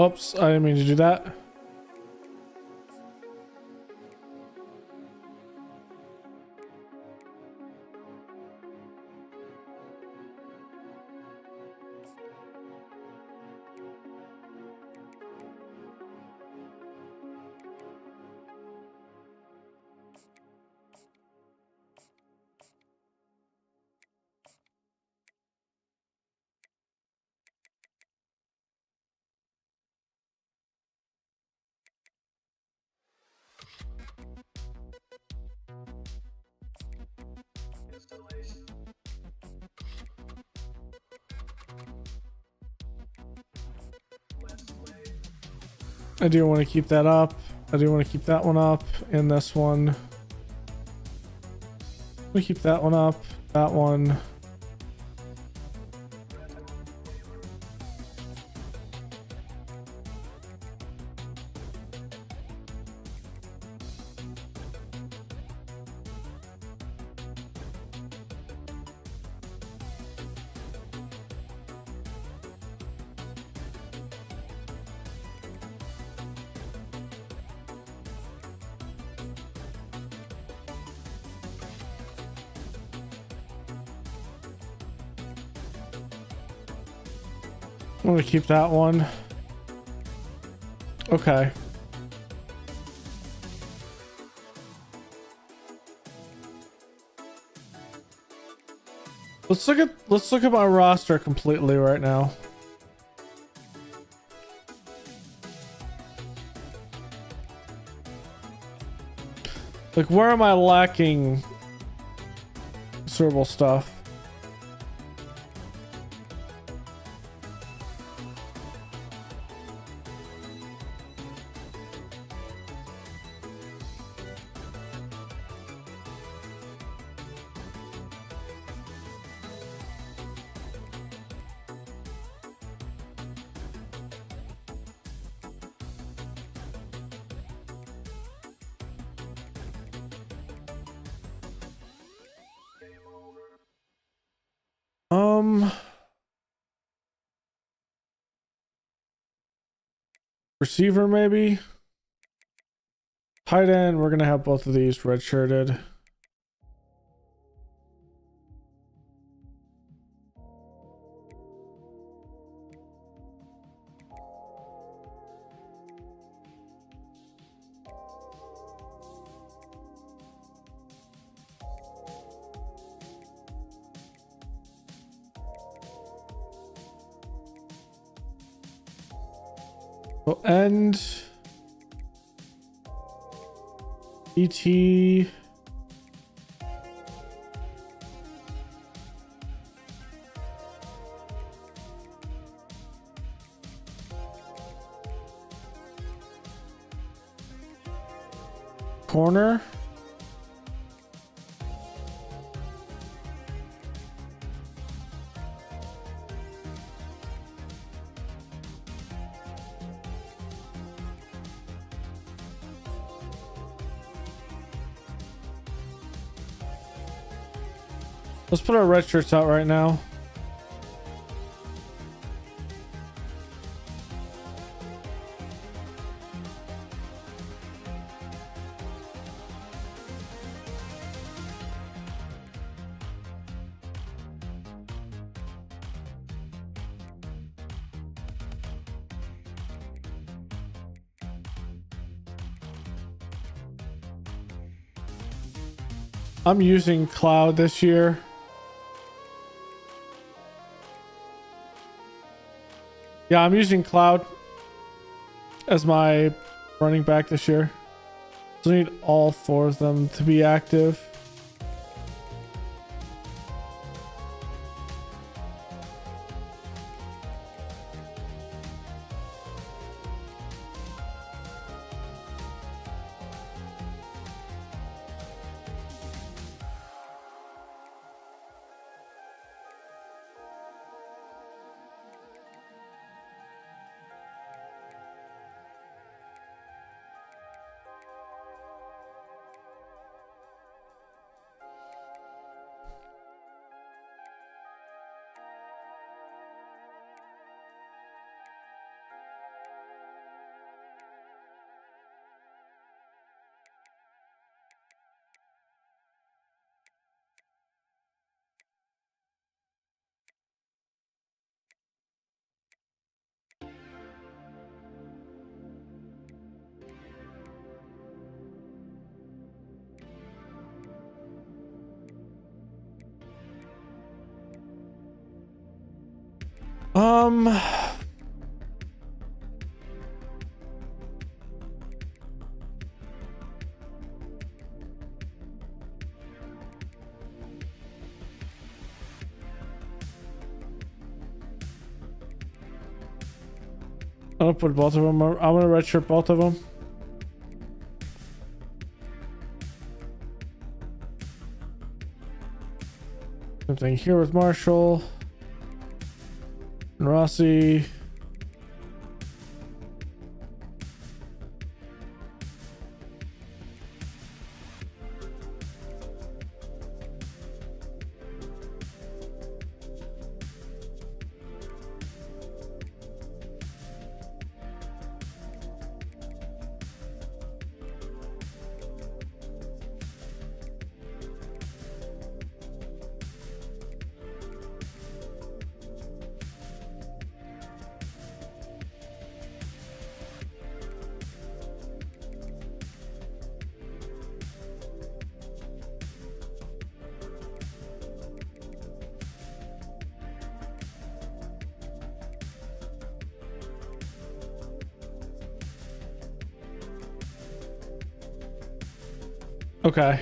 Oops, I didn't mean to do that. I do want to keep that up. I do want to keep that one up and this one. We keep that one up. That one. I'm gonna keep that one. Okay. Let's look at my roster completely right now. Like, where am I lacking cerebral stuff? Receiver maybe. Tight end, we're gonna have both of these redshirted. We'll end ET. Corner. Let's put our red shirts out right now. I'm using Cloud this year. Yeah, I'm using Cloud as my running back this year. So I need all four of them to be active. Um, I'm gonna put both of them. I'm gonna redshirt both of them. Same thing here with Marshall and Rossi. Okay.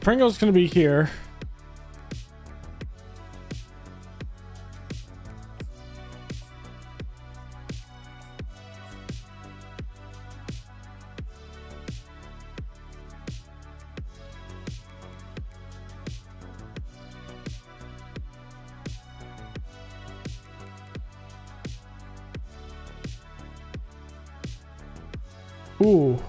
Pringle's gonna be here. Ooh.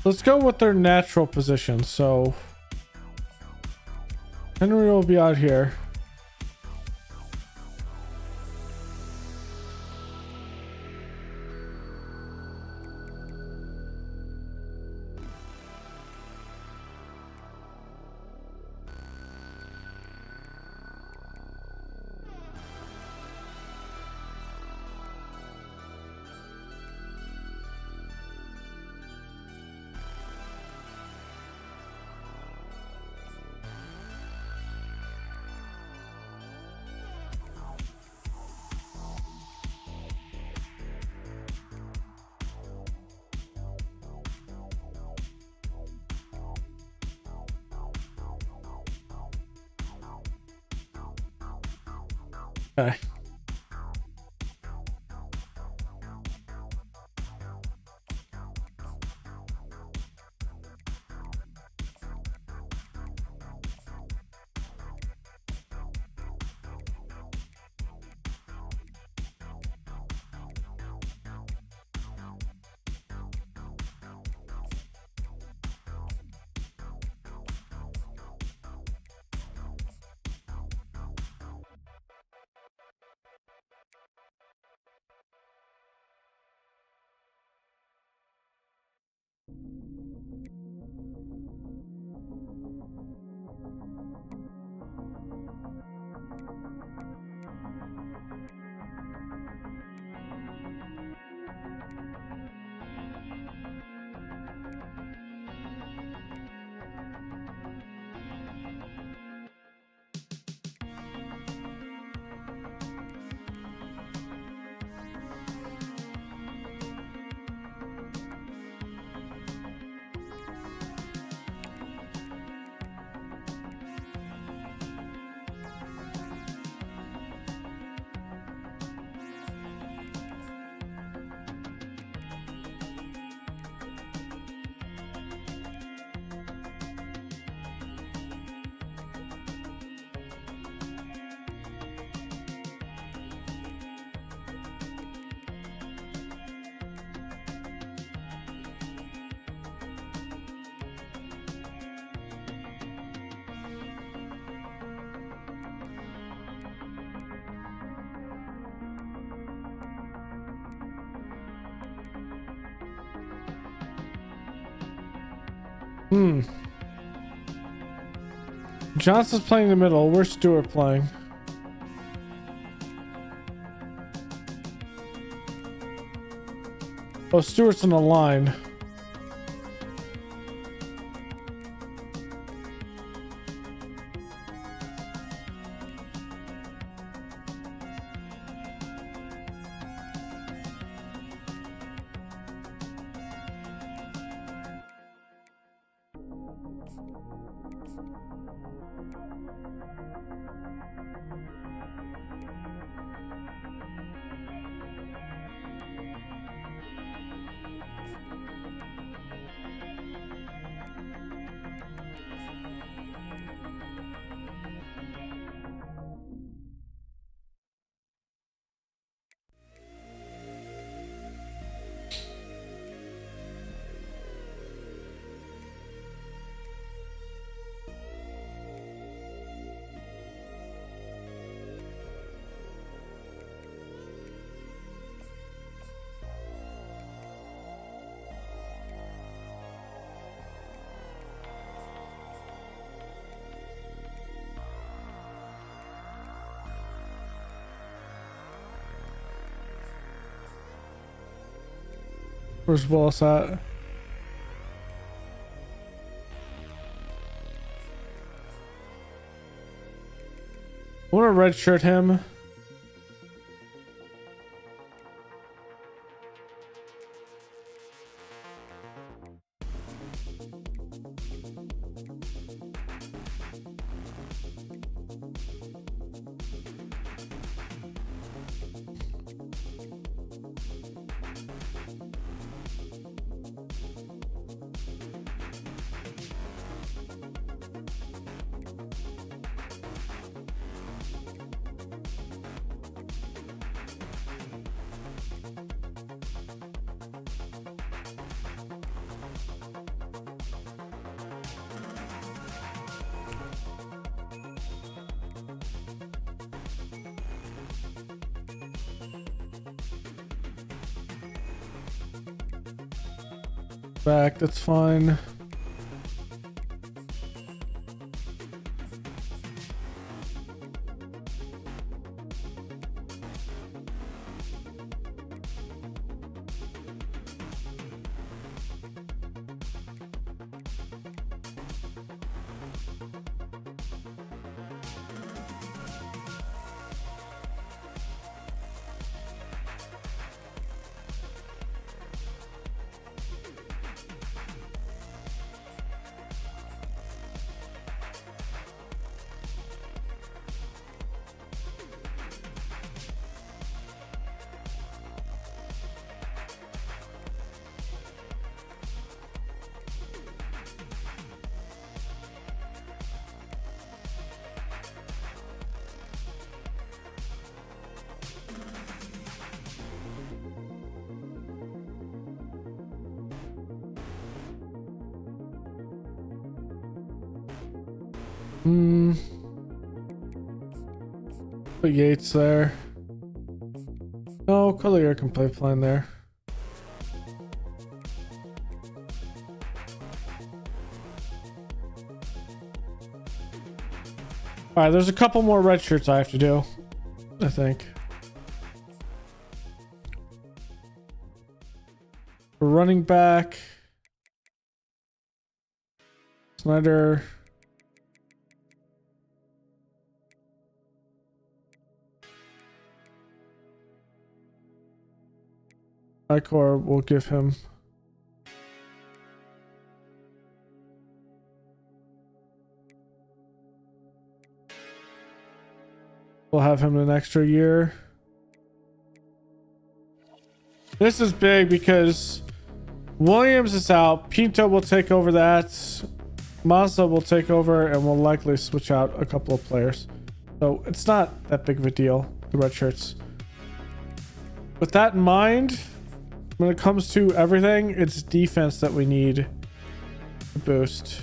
let's go with their natural position. So Henry will be out here. Okay. Johnson's playing in the middle. Where's Stewart playing? Oh, Stewart's on the line. Where's Willis at? I want to redshirt him. back. That's fine. Put Yates there. No, Collier can play fine there. All right, there's a couple more red shirts I have to do, I think. For running back, Snyder. Icor will give him. We'll have him an extra year. This is big because Williams is out. Pinto will take over that. Mazda will take over and will likely switch out a couple of players. So it's not that big of a deal, the red shirts. With that in mind, when it comes to everything, it's defense that we need to boost.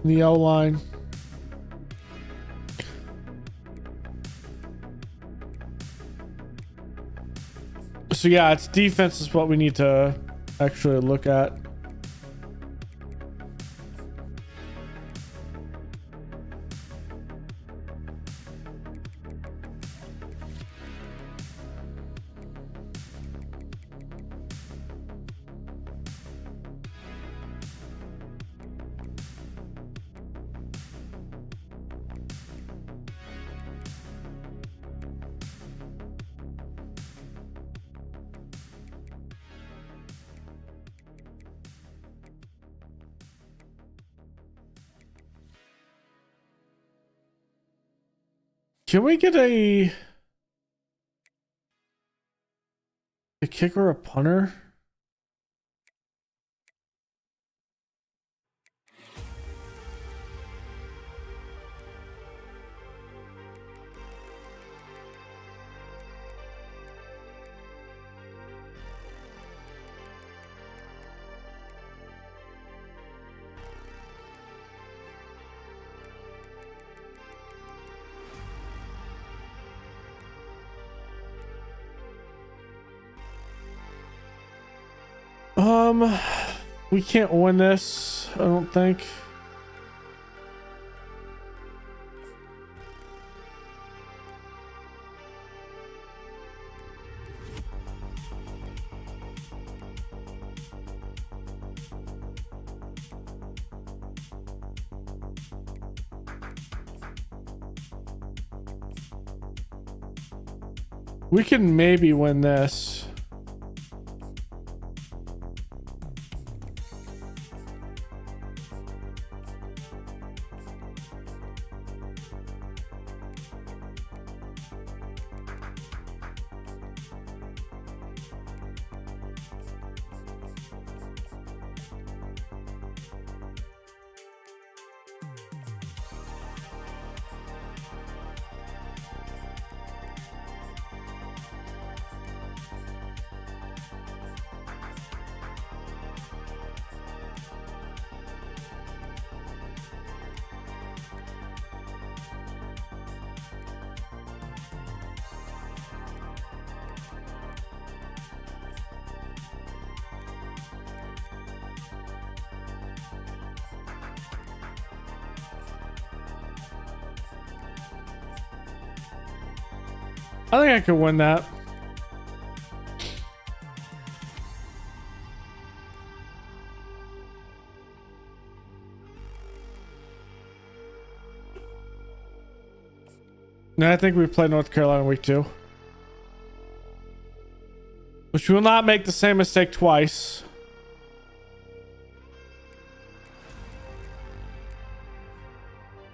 The O-line. So yeah, it's defense is what we need to actually look at. Can we get a kicker or a punter? We can't win this, I don't think. We can maybe win this. I think I could win that. No, I think we play North Carolina week 2. Which we will not make the same mistake twice.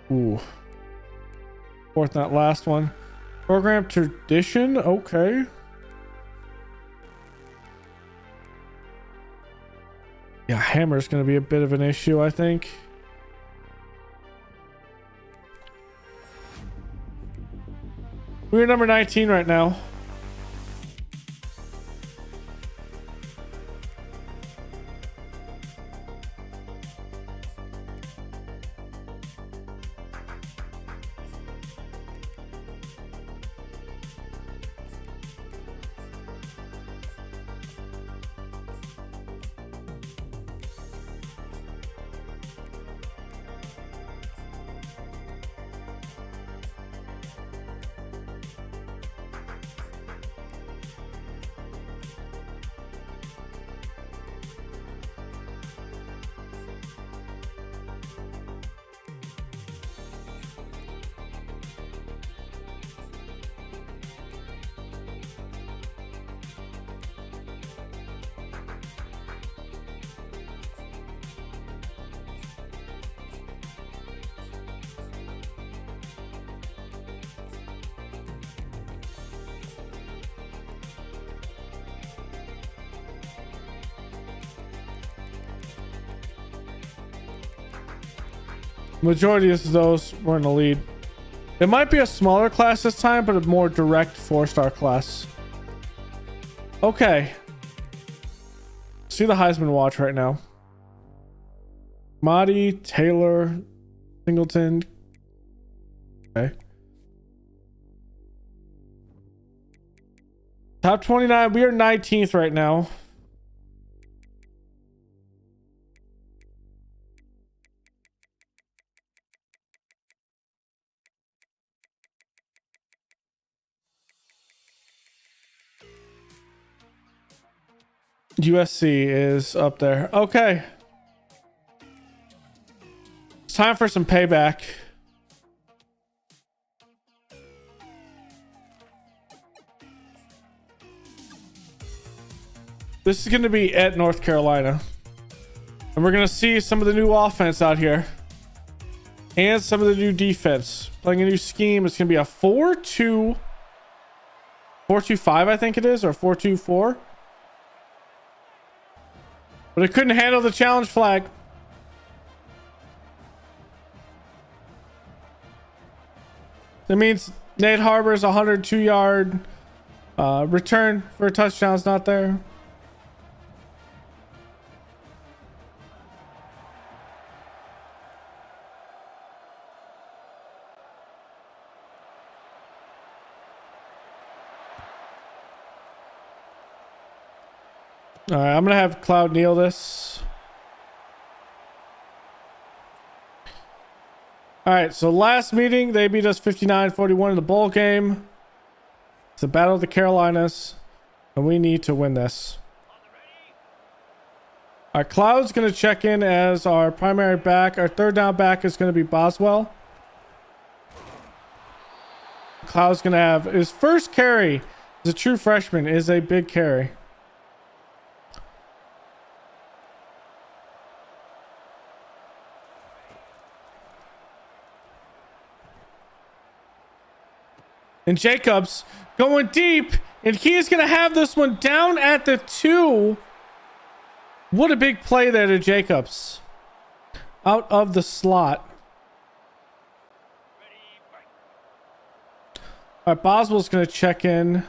Ooh. Fourth, not last one. Program tradition. Okay. Yeah, hammer's going to be a bit of an issue, I think. We're number 19 right now. Majority of those were in the lead. It might be a smaller class this time, but a more direct 4-star class. Okay. See the Heisman watch right now. Mahdi, Taylor, Singleton. Okay. Top 29. We are 19th right now. USC is up there. Okay. It's time for some payback. This is going to be at North Carolina. And we're going to see some of the new offense out here. And some of the new defense. Playing a new scheme. It's going to be a 4-2. 4-2-5, I think it is. Or 4-2-4. But it couldn't handle the challenge flag. That means Nate Harbor's 102-yard return for a touchdown is not there. All right, I'm going to have Cloud kneel this. All right, so last meeting, they beat us 59-41 in the bowl game. It's the Battle of the Carolinas, and we need to win this. Our Cloud's going to check in as our primary back. Our third down back is going to be Boswell. Cloud's going to have his first carry as a true freshman is a big carry. And Jacobs going deep, and he is going to have this one down at the 2. What a big play there to Jacobs. Out of the slot. All right, Boswell's going to check in.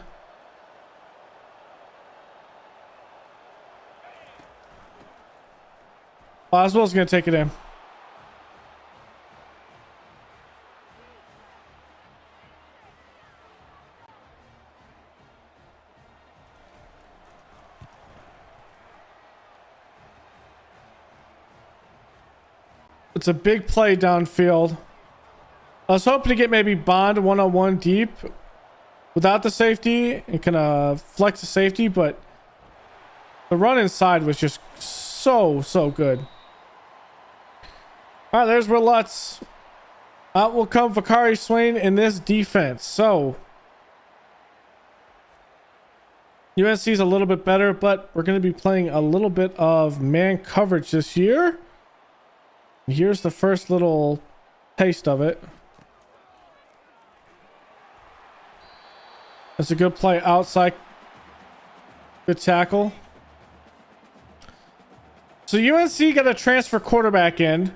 Boswell's going to take it in. It's a big play downfield. I was hoping to get maybe Bond one-on-one deep. without the safety. It can flex the safety, but the run inside was just so good. All right, there's where Lutz. Out will come Vakari Swain in this defense. So UNC's a little bit better, but we're going to be playing a little bit of man coverage this year. Here's the first little taste of it. That's a good play outside. Good tackle. So UNC got a transfer quarterback in.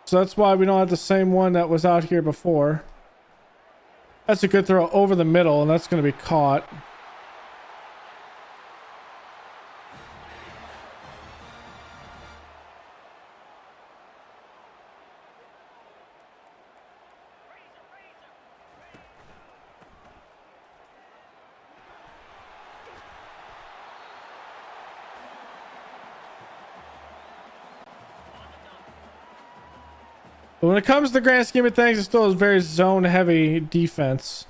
So that's why we don't have the same one that was out here before. That's a good throw over the middle, and that's going to be caught. But when it comes to the grand scheme of things, it's still a very zone-heavy defense.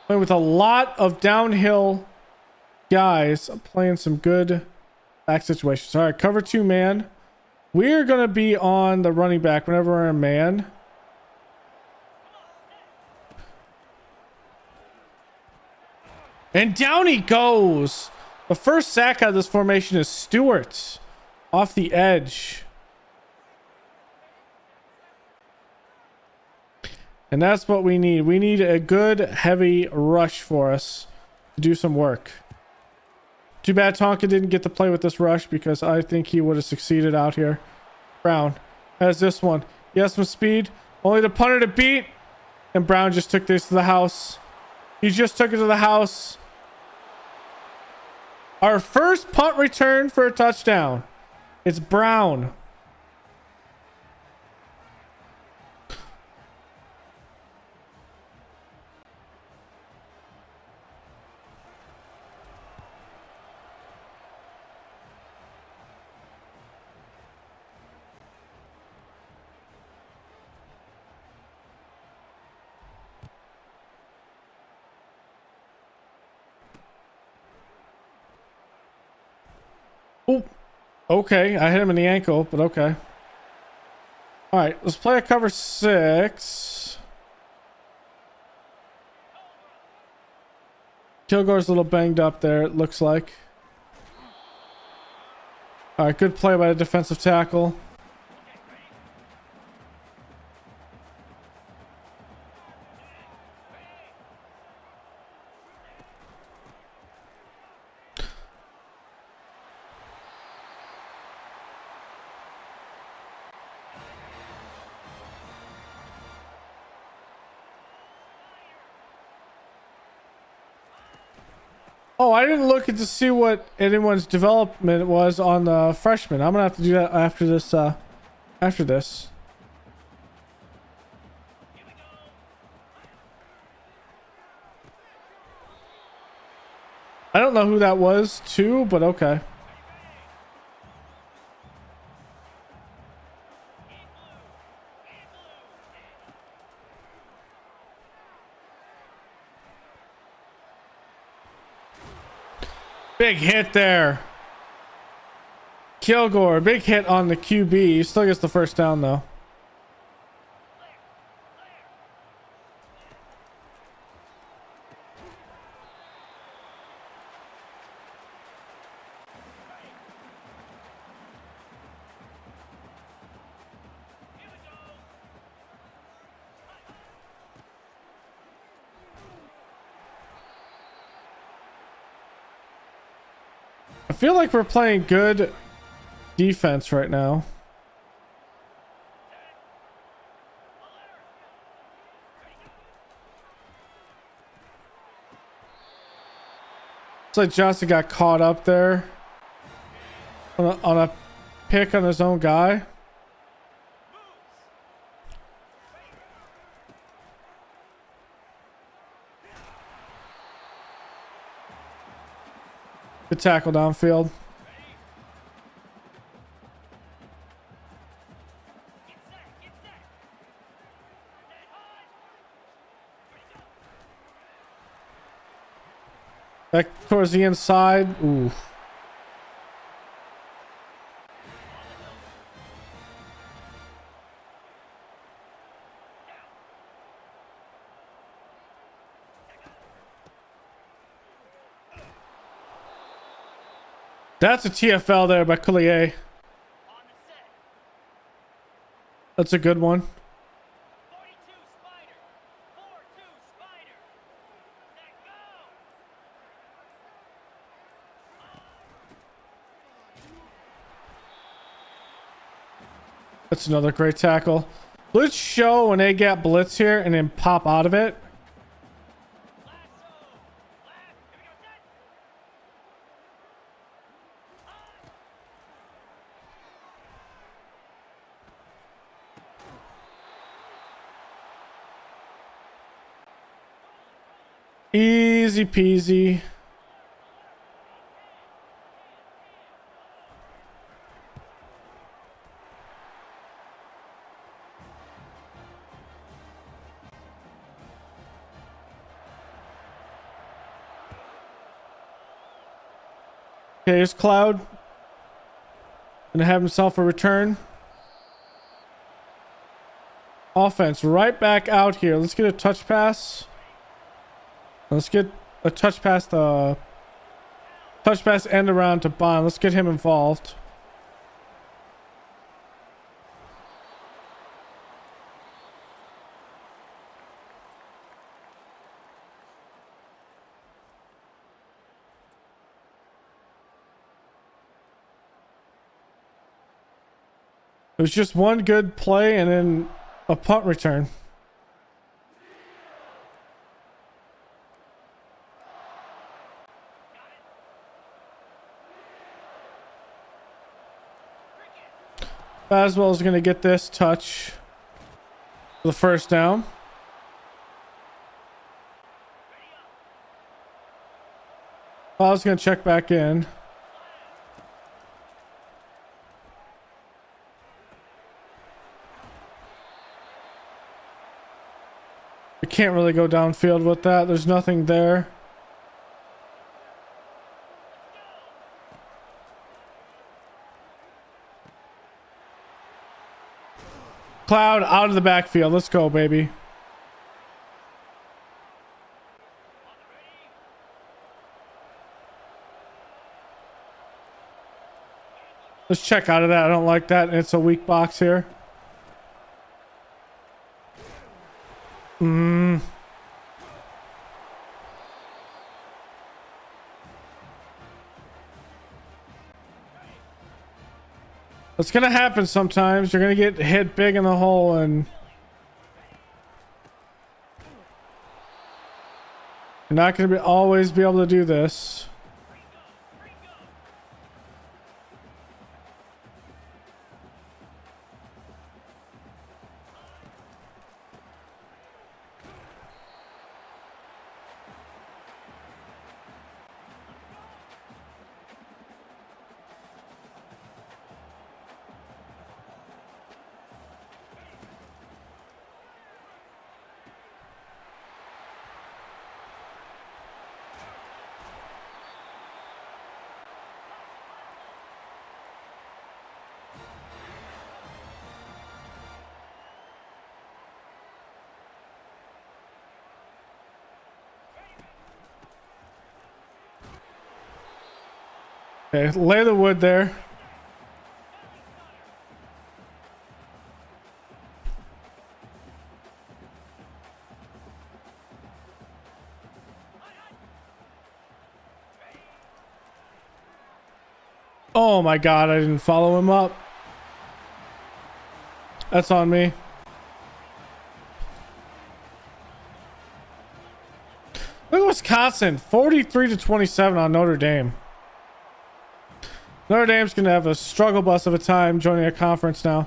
Playing with a lot of downhill guys, playing some good back situations. All right, cover 2 man. We're going to be on the running back whenever we're in man. And down he goes. The first sack out of this formation is Stewart off the edge. And that's what we need. We need a good heavy rush for us to do some work. Too bad Tonka didn't get to play with this rush because I think he would have succeeded out here. Brown has this one. He has some speed. Only the punter to beat. And Brown just took this to the house. He just took it to the house. Our first punt return for a touchdown. It's Brown. Oh. Okay, I hit him in the ankle, but okay. All right, let's play a cover 6. Kilgore's a little banged up there, it looks like. All right, good play by the defensive tackle. Oh, I didn't look to see what anyone's development was on the freshman. I'm gonna have to do that after this. After this. I don't know who that was too, but okay. Big hit there. Kilgore, big hit on the QB. He still gets the first down though. I feel like we're playing good defense right now. It's like Johnson got caught up there on a pick on his own guy. Good tackle downfield. Back towards the inside. Ooh. That's a TFL there by Collier. That's a good one. That's another great tackle. Let's show an A-gap blitz here and then pop out of it. Easy peasy. Okay, here's Cloud. Gonna have himself a return. Offense right back out here. Let's get a touch pass. Let's get a touch pass end around to Bond. Let's get him involved. It was just one good play and then a punt return. Baswell is going to get this touch for the first down. I was going to check back in. We can't really go downfield with that. There's nothing there. Cloud out of the backfield. Let's go, baby. Let's check out of that. I don't like that. It's a weak box here. It's gonna happen sometimes. You're gonna get hit big in the hole and you're not gonna always be able to do this. Okay, lay the wood there. Oh my god, I didn't follow him up. That's on me. Look at Wisconsin, 43-27 on Notre Dame. Notre Dame's gonna have a struggle bus of a time joining a conference now.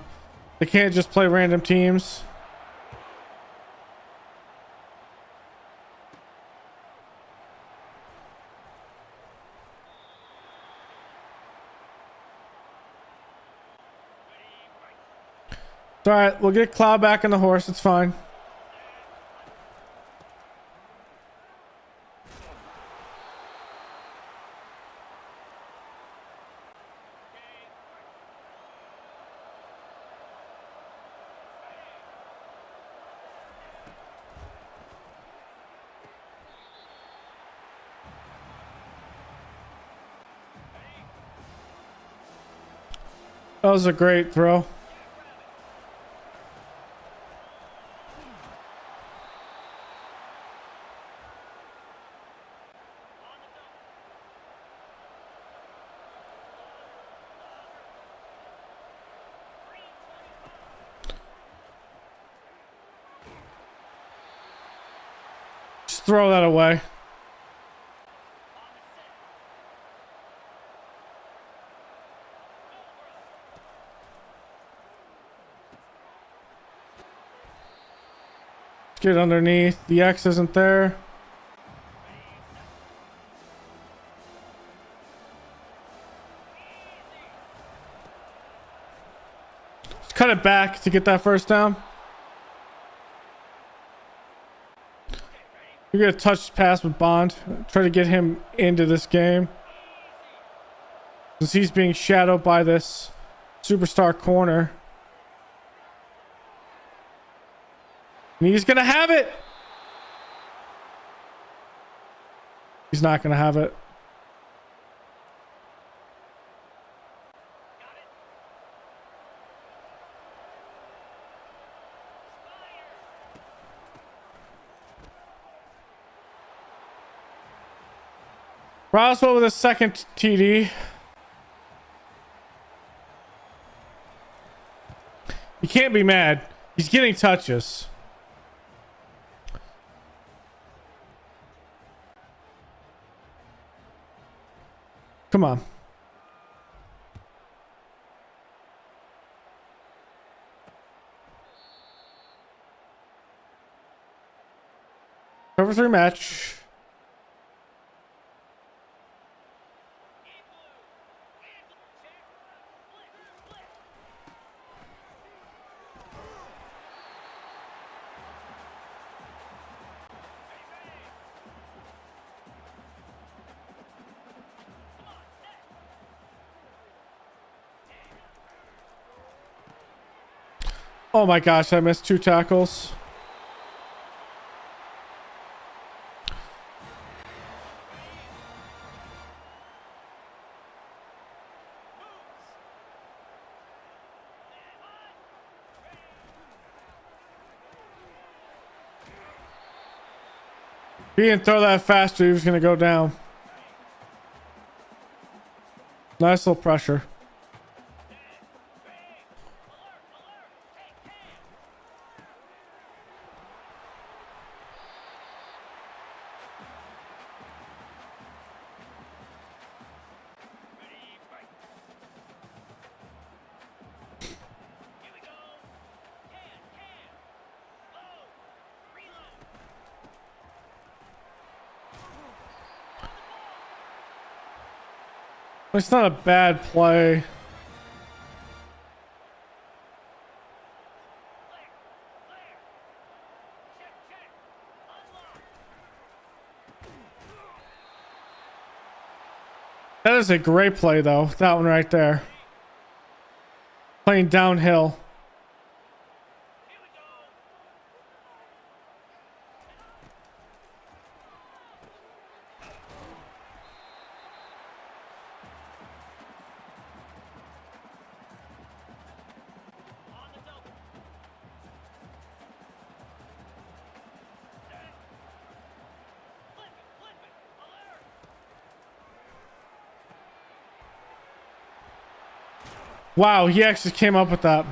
They can't just play random teams. It's all right. We'll get Cloud back in the horse. It's fine. That was a great throw. Just throw that away. Get underneath. The X isn't there. Just cut it back to get that first down. You're gonna touch pass with Bond. Try to get him into this game, since he's being shadowed by this superstar corner. And he's gonna have it. He's not gonna have it. Roswell with a second TD. You can't be mad. He's getting touches. Come on. Cover 3 match. Oh my gosh, I missed 2 tackles. If he didn't throw that faster, he was going to go down. Nice little pressure. It's not a bad play. That is a great play, though. That one right there. Playing downhill. Wow, he actually came up with that.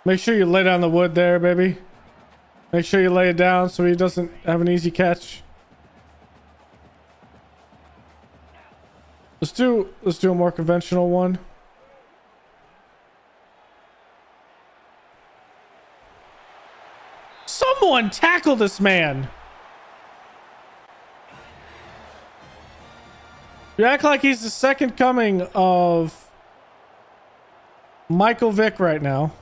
Make sure you lay down the wood there, baby. Make sure you lay it down so he doesn't have an easy catch. Let's do a more conventional one. Someone tackle this man. You act like he's the second coming of Michael Vick right now.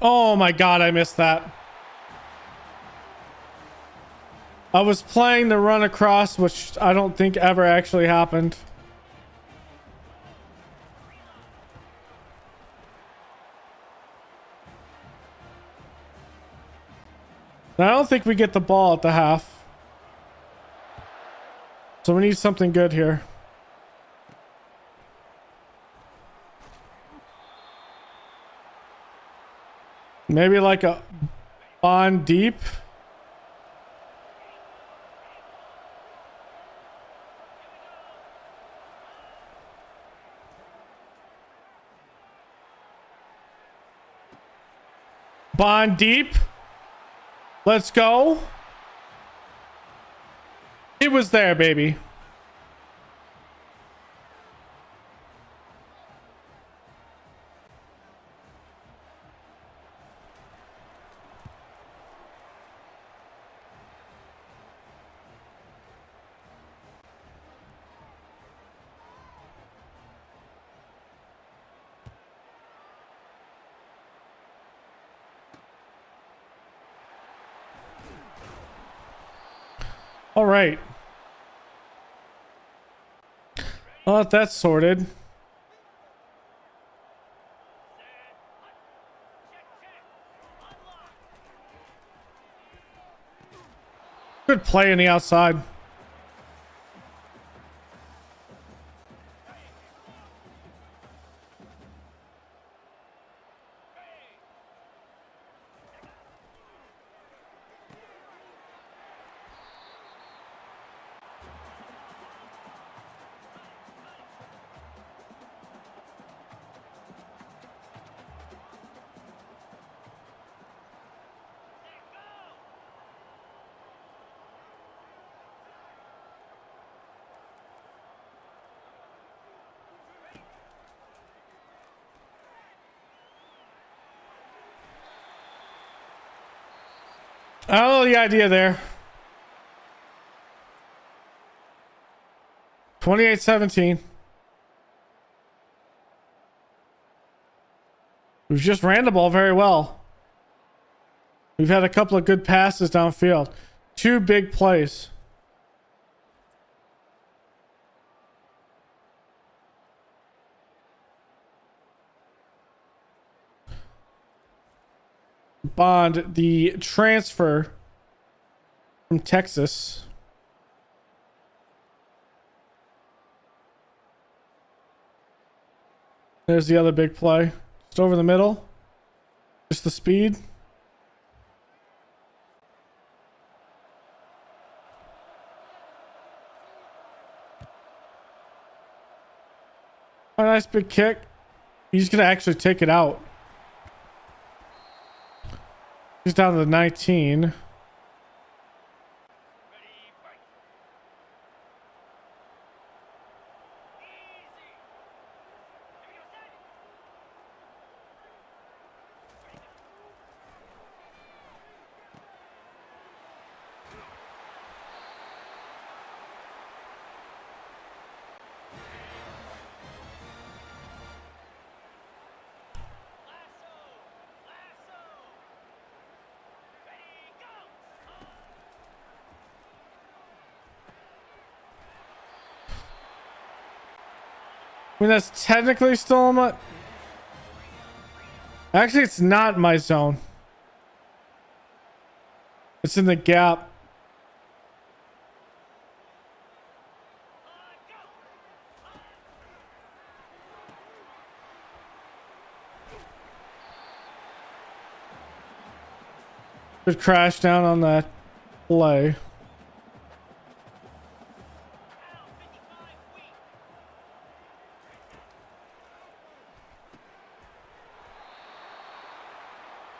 Oh my God, I missed that. I was playing the run across, which I don't think ever actually happened. I don't think we get the ball at the half. So we need something good here. Maybe like a Bond deep. Bond deep. Let's go. It was there, baby. All right. Well, that's sorted. Good play in the outside. I don't know the idea there. 28-17. We've just ran the ball very well. We've had a couple of good passes downfield. 2 big plays. Bond, the transfer from Texas. There's the other big play. Just over the middle. Just the speed. A nice big kick. He's going to actually take it out. He's down to the 19. I mean, that's technically still in my... Actually, it's not my zone. It's in the gap. Good crash down on that play.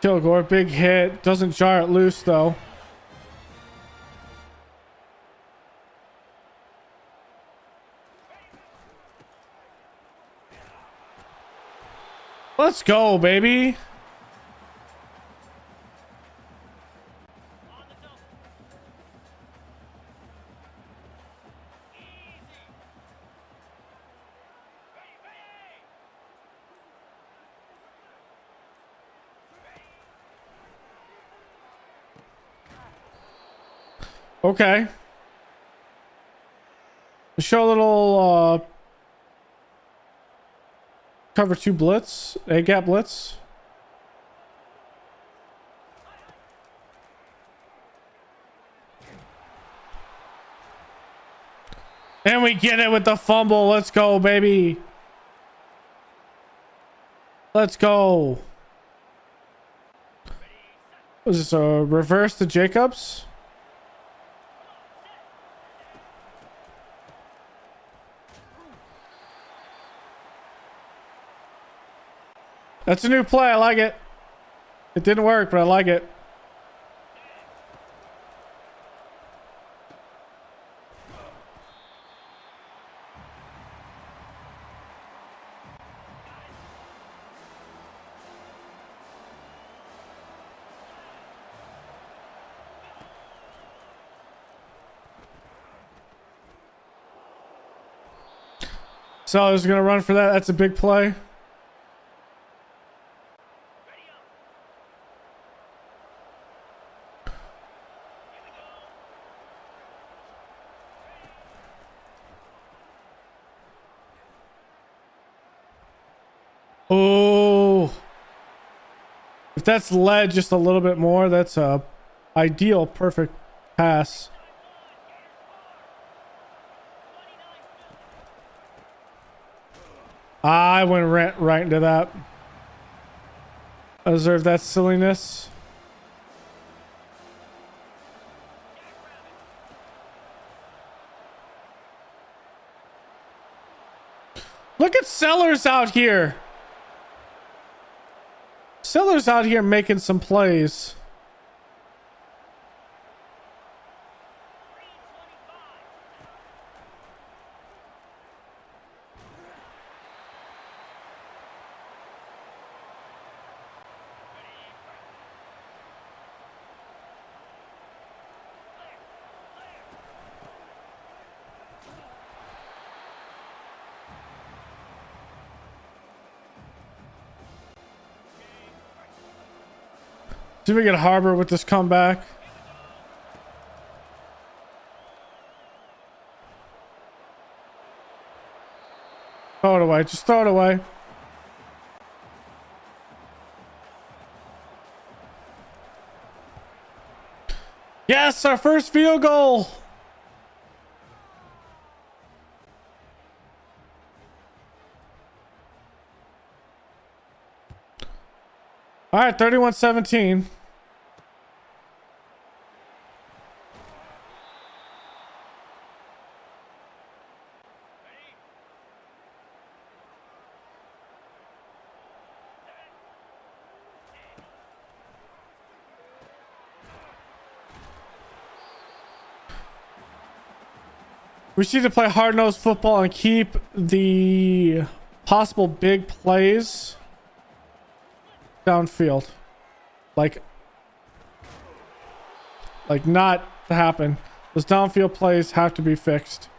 Kilgore, big hit. Doesn't jar it loose, though. Let's go, baby. Okay. Show a little cover 2 blitz, A gap blitz. And we get it with the fumble. Let's go, baby. Let's go. Was this a reverse to Jacobs? That's a new play. I like it. It didn't work, but I like it. So I was going to run for that. That's a big play. Oh, if that's led just a little bit more, that's a ideal perfect pass. I went right into that. I deserve that silliness. Look at Sellers out here. Sellers out here making some plays. See if we get Harbor with this comeback. Throw it away. Just throw it away. Yes, our first field goal. All right, 31-17. We just need to play hard-nosed football and keep the possible big plays downfield. Like not to happen. Those downfield plays have to be fixed.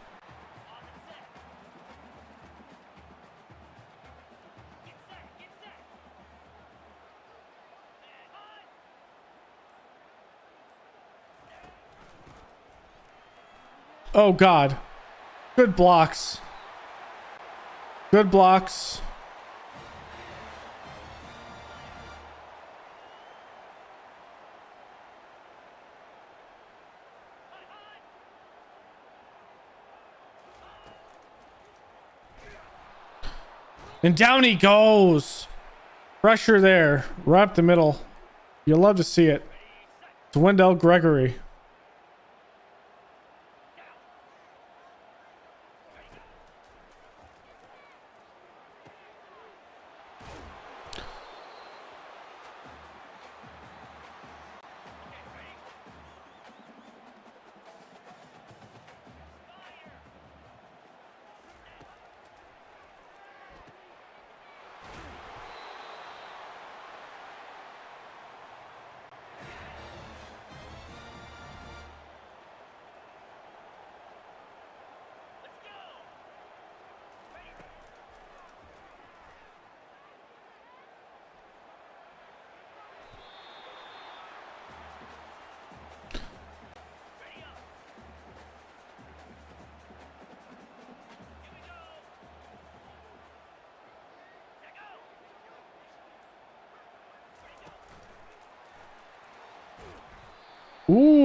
Oh God. Good blocks. Good blocks. And down he goes. Pressure there. Right up the middle. You'll love to see it. It's Wendell Gregory.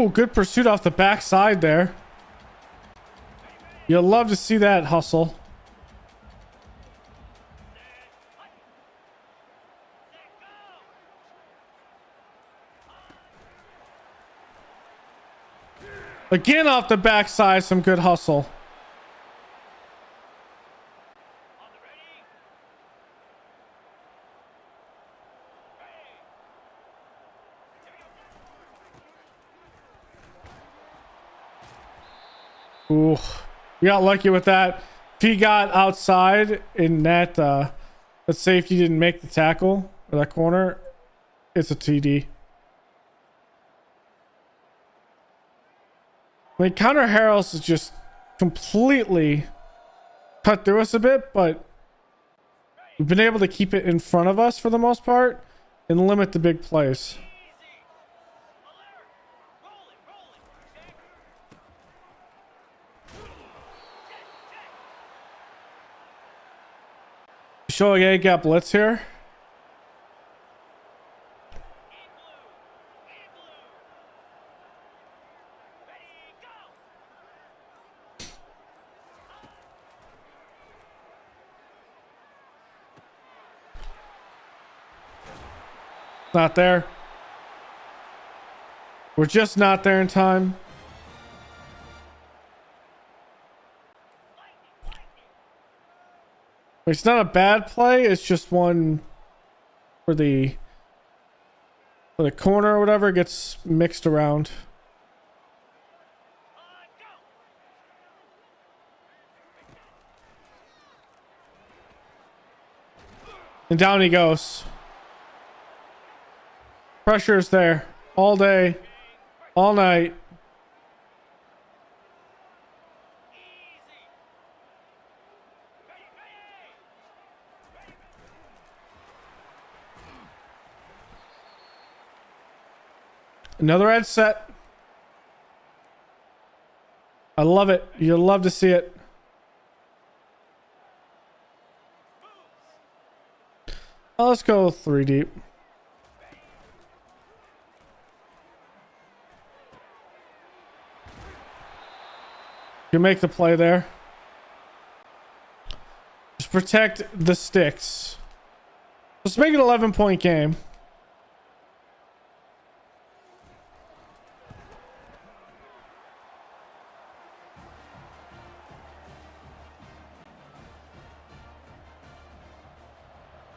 Ooh, good pursuit off the backside there. You'll love to see that hustle. Again off the backside, some good hustle. Ooh, we got lucky with that. If he got outside in that, that safety didn't make the tackle or that corner, it's a TD. I mean, Connor Harrells is just completely cut through us a bit, but we've been able to keep it in front of us for the most part and limit the big plays. Showing a gap blitz here. Not there. We're just not there in time. It's not a bad play. It's just one for the corner or whatever gets mixed around. And down he goes. Pressure is there all day, all night. Another edge set. I love it. You'll love to see it. Oh, let's go 3 deep. You make the play there. Just protect the sticks. Let's make it an 11-point game.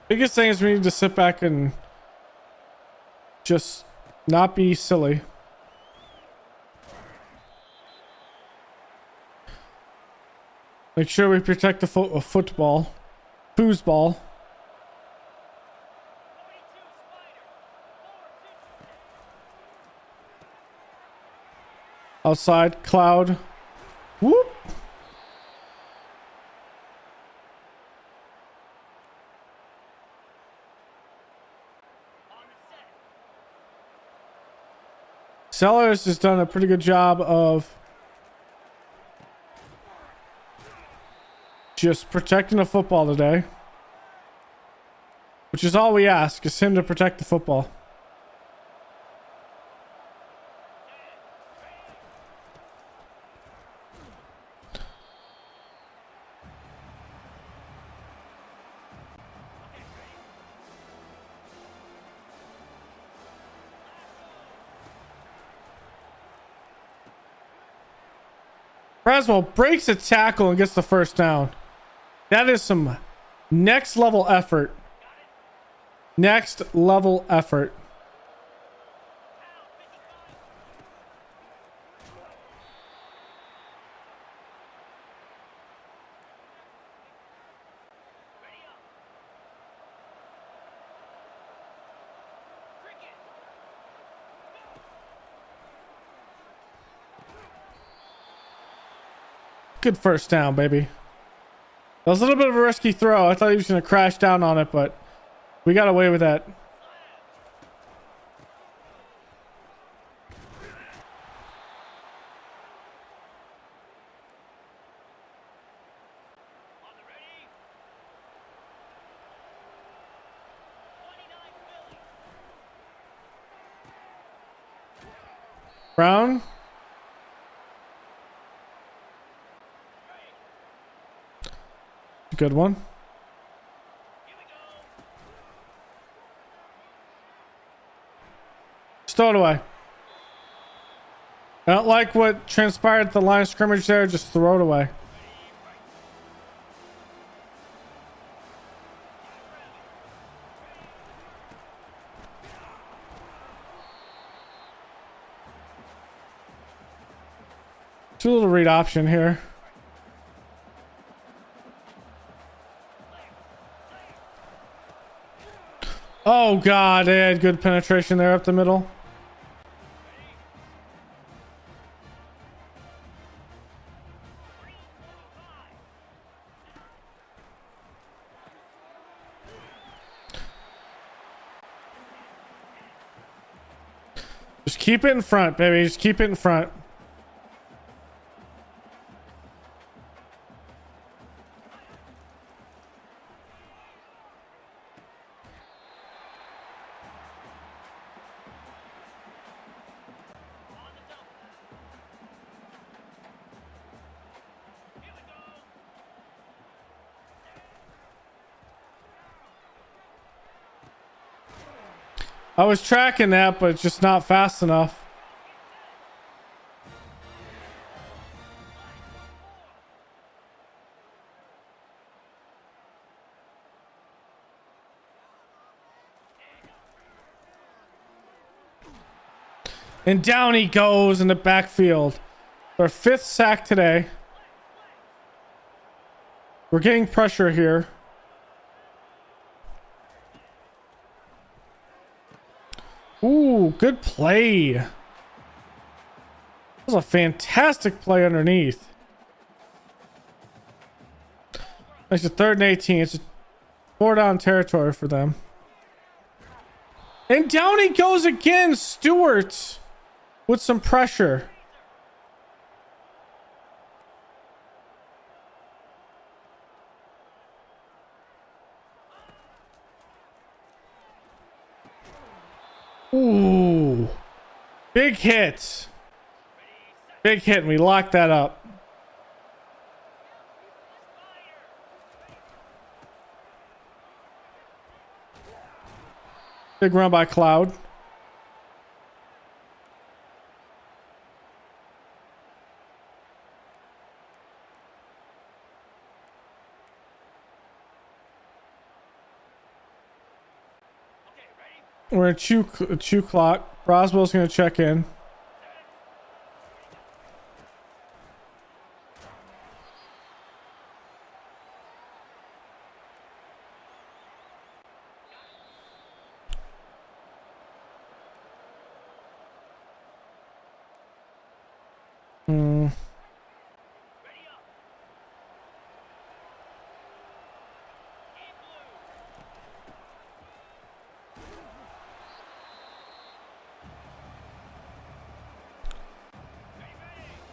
Biggest thing is we need to sit back and just not be silly. Make sure we protect the football. Foosball. Outside, Cloud. Whoop. Sellers has done a pretty good job of just protecting the football today, which is all we ask, is him to protect the football. Braswell breaks a tackle and gets the first down. That is some next level effort. Next level effort. Good first down, baby. That was a little bit of a risky throw. I thought he was going to crash down on it, but we got away with that. Brown. Good one. Just throw it away. I don't like what transpired at the line of scrimmage there. Just throw it away. Too little read option here. Oh God, they had good penetration there up the middle. Just keep it in front, baby. Just keep it in front. I was tracking that, but just not fast enough. And down he goes in the backfield. Our 5th sack today. We're getting pressure here. Ooh, good play. That was a fantastic play underneath. It's a 3rd and 18. It's a 4-down territory for them. And down he goes again. Stewart with some pressure. Ooh. Big hit. Big hit, and we locked that up. Big run by Cloud. We're in chew clock. Roswell's going to check in.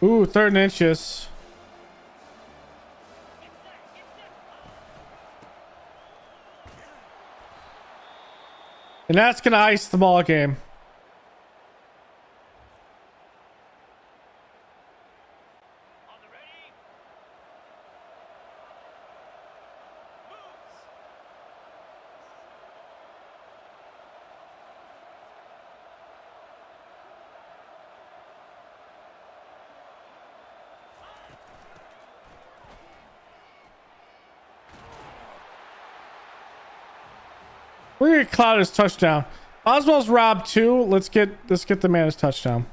Ooh, 3rd and inches. And that's going to ice the ball game. We're gonna cloud his touchdown. Oswald's robbed 2. Let's get the man his touchdown.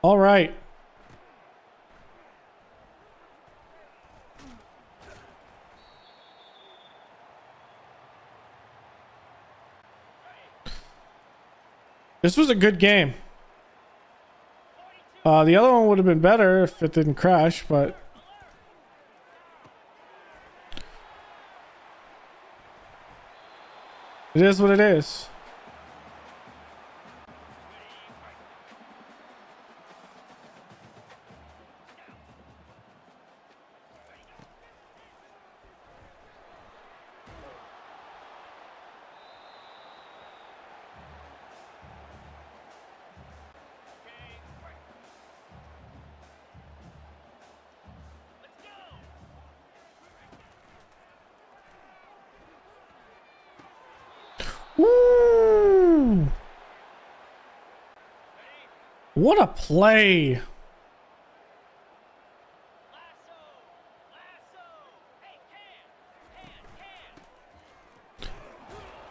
All right. This was a good game. The other one would have been better if it didn't crash, but it is what it is. Woo! What a play.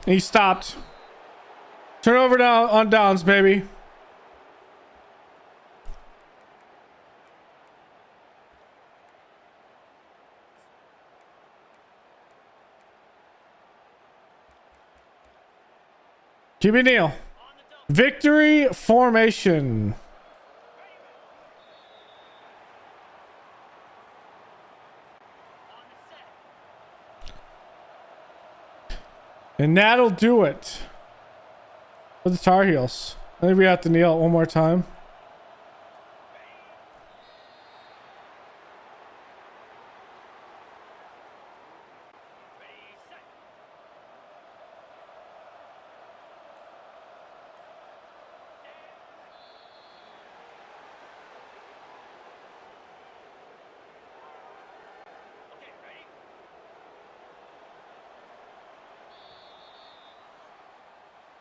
He stopped. Turn over down on downs, baby. QB Neal. Victory formation. And that'll do it for the Tar Heels. I think we have to kneel it one more time.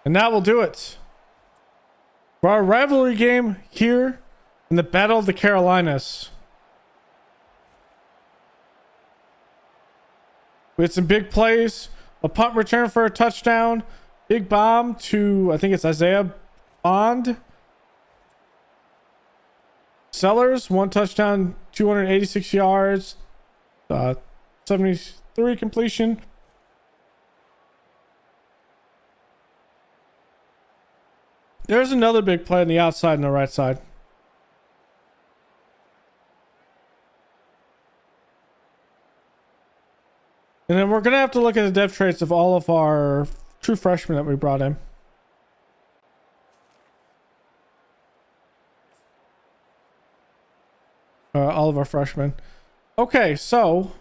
And that will do it for our rivalry game here in the Battle of the Carolinas. We had some big plays, a punt return for a touchdown, big bomb to, I think it's Isaiah Bond. Sellers, 1 touchdown, 286 yards, 73 completion. There's another big play on the outside and the right side. And then we're going to have to look at the depth traits of all of our true freshmen that we brought in. All of our freshmen. Okay, so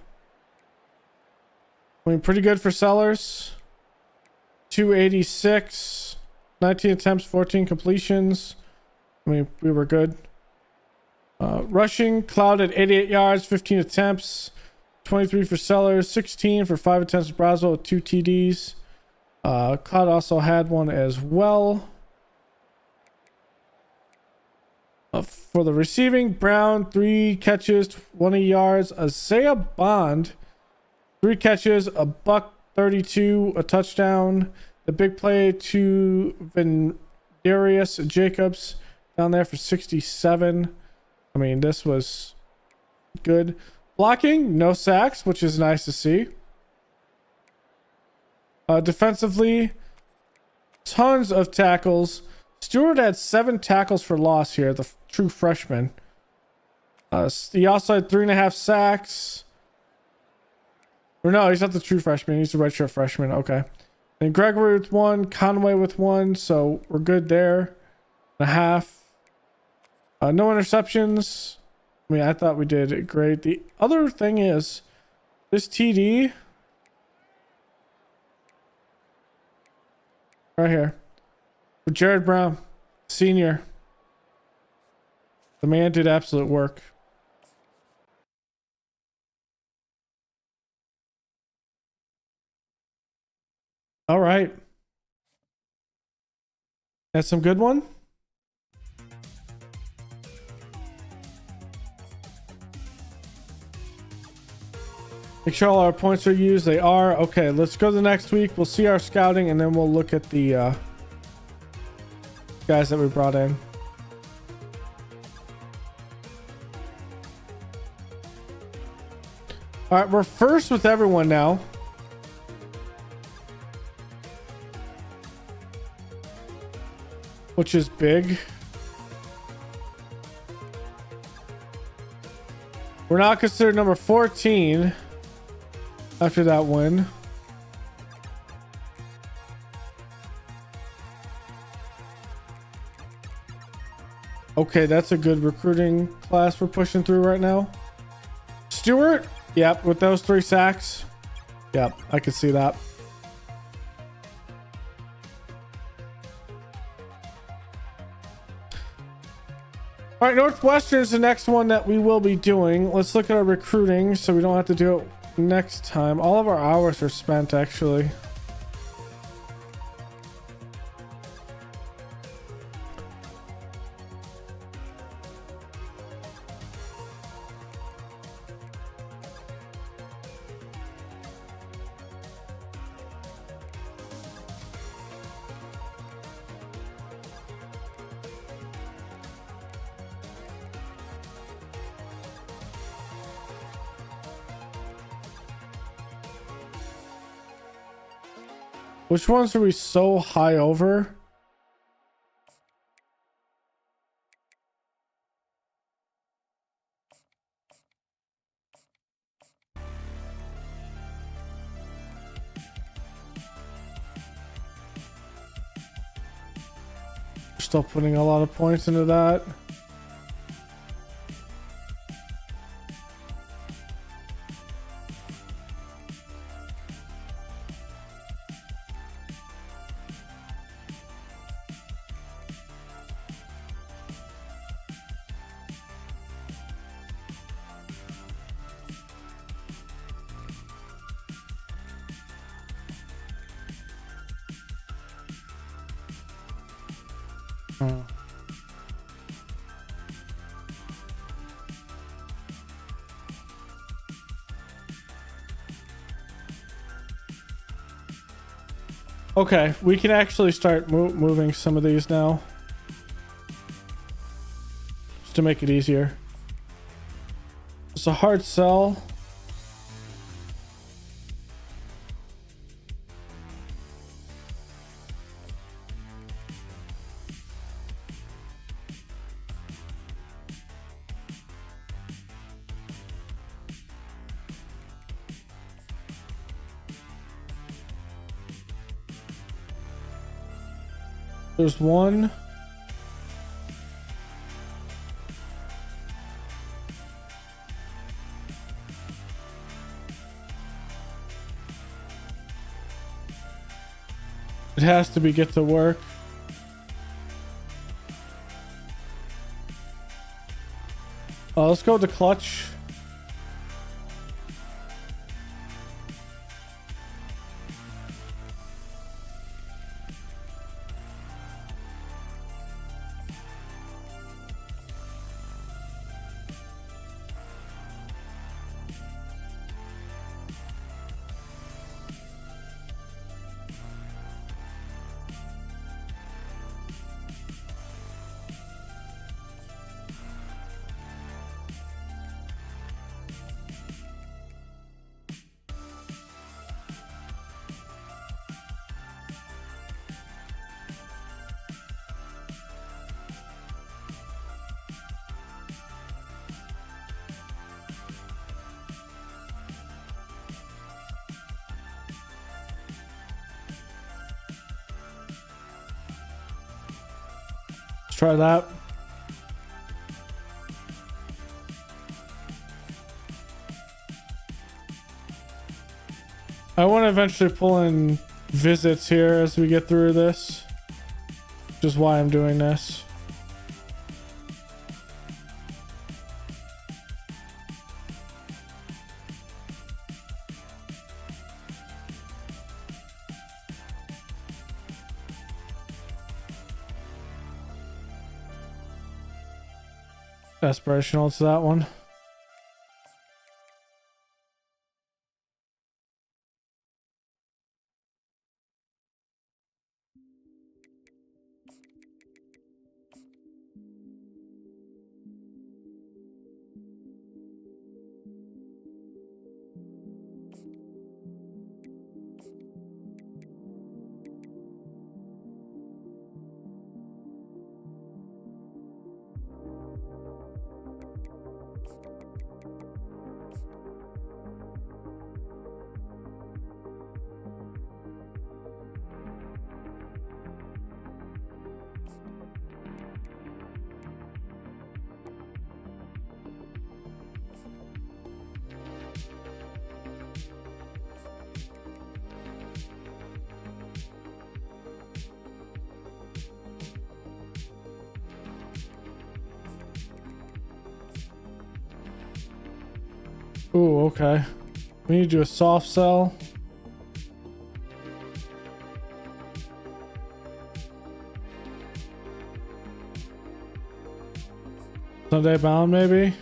I mean, pretty good for Sellers. 286. 19 attempts, 14 completions. I mean, we were good. Rushing, Cloud at 88 yards, 15 attempts. 23 for Sellers, 16 for 5 attempts for Braswell with 2 TDs. Cloud also had one as well. For the receiving, Brown, 3 catches, 20 yards. Isaiah Bond, 3 catches, a $132, a touchdown. The big play to Darius Jacobs down there for 67. I mean, this was good. Blocking, no sacks, which is nice to see. Defensively, tons of tackles. Stewart had 7 tackles for loss here, the true freshman. He also had 3.5 sacks. Or no, he's not the true freshman. He's the redshirt freshman. Okay. And Gregory with 1, Conway with 1, so we're good there. 1.5. No interceptions. I mean, I thought we did great. The other thing is, this TD right here for Jared Brown, senior. The man did absolute work. All right. That's some good one. Make sure all our points are used. They are. Okay, let's go to the next week. We'll see our scouting and then we'll look at the guys that we brought in. All right, we're first with everyone now. Which is big. We're now considered number 14 after that win. Okay, that's a good recruiting class we're pushing through right now. Stewart, yep, with those 3 sacks. Yep, I can see that. All right, Northwestern is the next one that we will be doing. Let's look at our recruiting so we don't have to do it next time. All of our hours are spent, actually. Which ones are we so high over? Still putting a lot of points into that. Okay, we can actually start moving some of these now. Just to make it easier. It's a hard sell. There's one. It has to be get to work. Let's go with the clutch. Try that. I want to eventually pull in visits here as we get through this, which is why I'm doing this. Aspirational to that one. Ooh, okay. We need to do a soft sell. Sunday bound, maybe?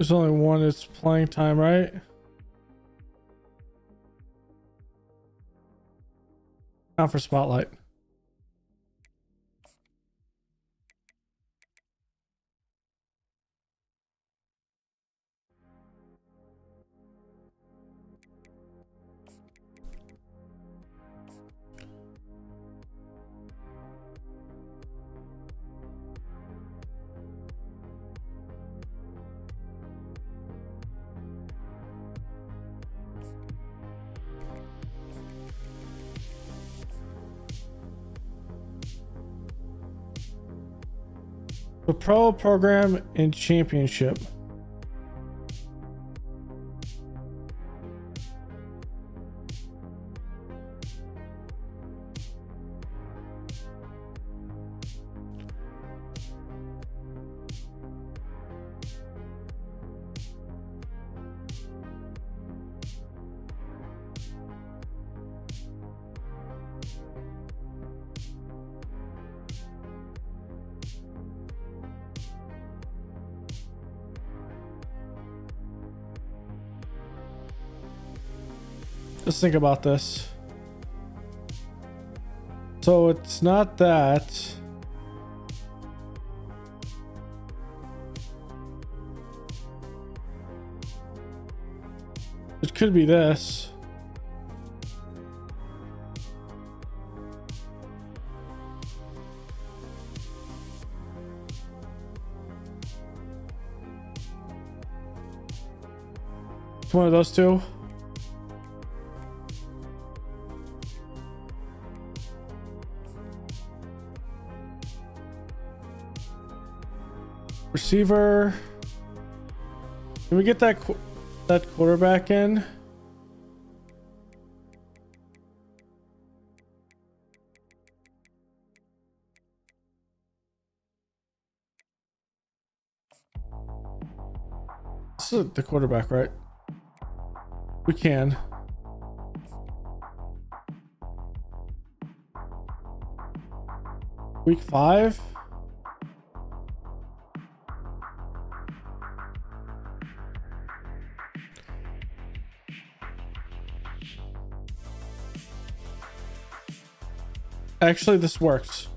There's only one that's playing time, right? Not for spotlight. The pro program and championship. Just think about this. So it's not that. It could be this. It's one of those two. Receiver. Can we get that quarterback in? This is the quarterback, right? We can. Week 5. Actually, this works.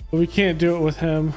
But we can't do it with him.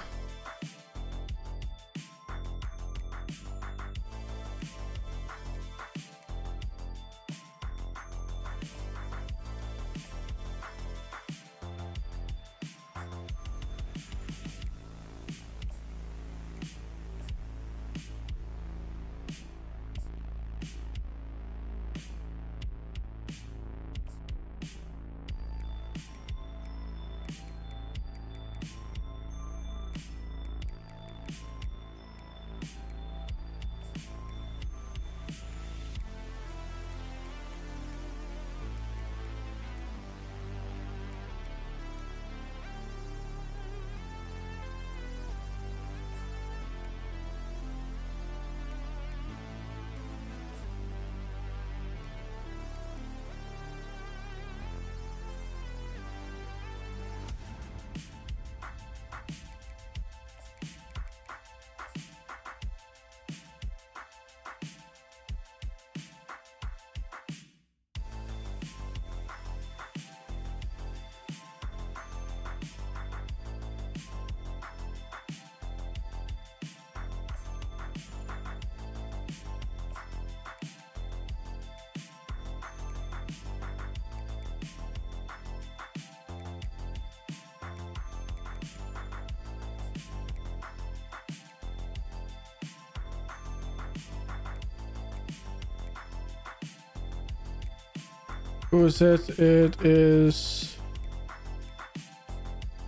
Who is it? It is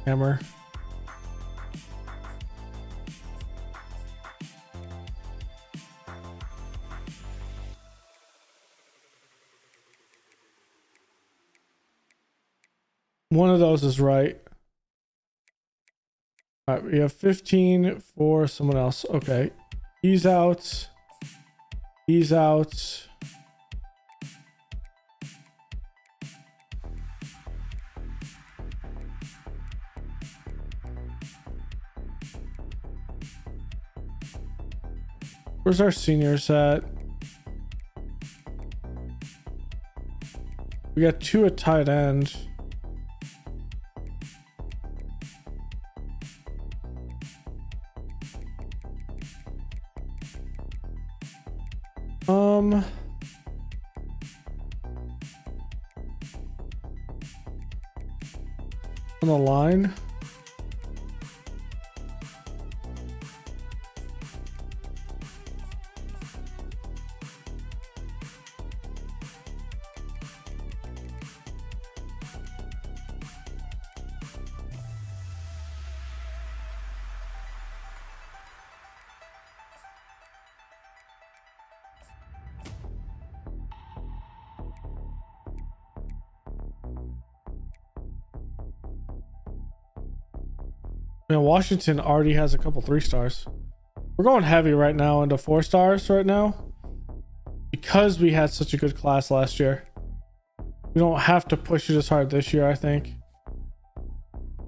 Hammer. One of those is right. All right, we have 15 for someone else. Okay. He's out. He's out. Where's our seniors at? We got 2 at tight end. On the line. Man, Washington already has a couple 3 stars. We're going heavy right now into 4 stars right now because we had such a good class last year. We don't have to push it as hard this year, I think.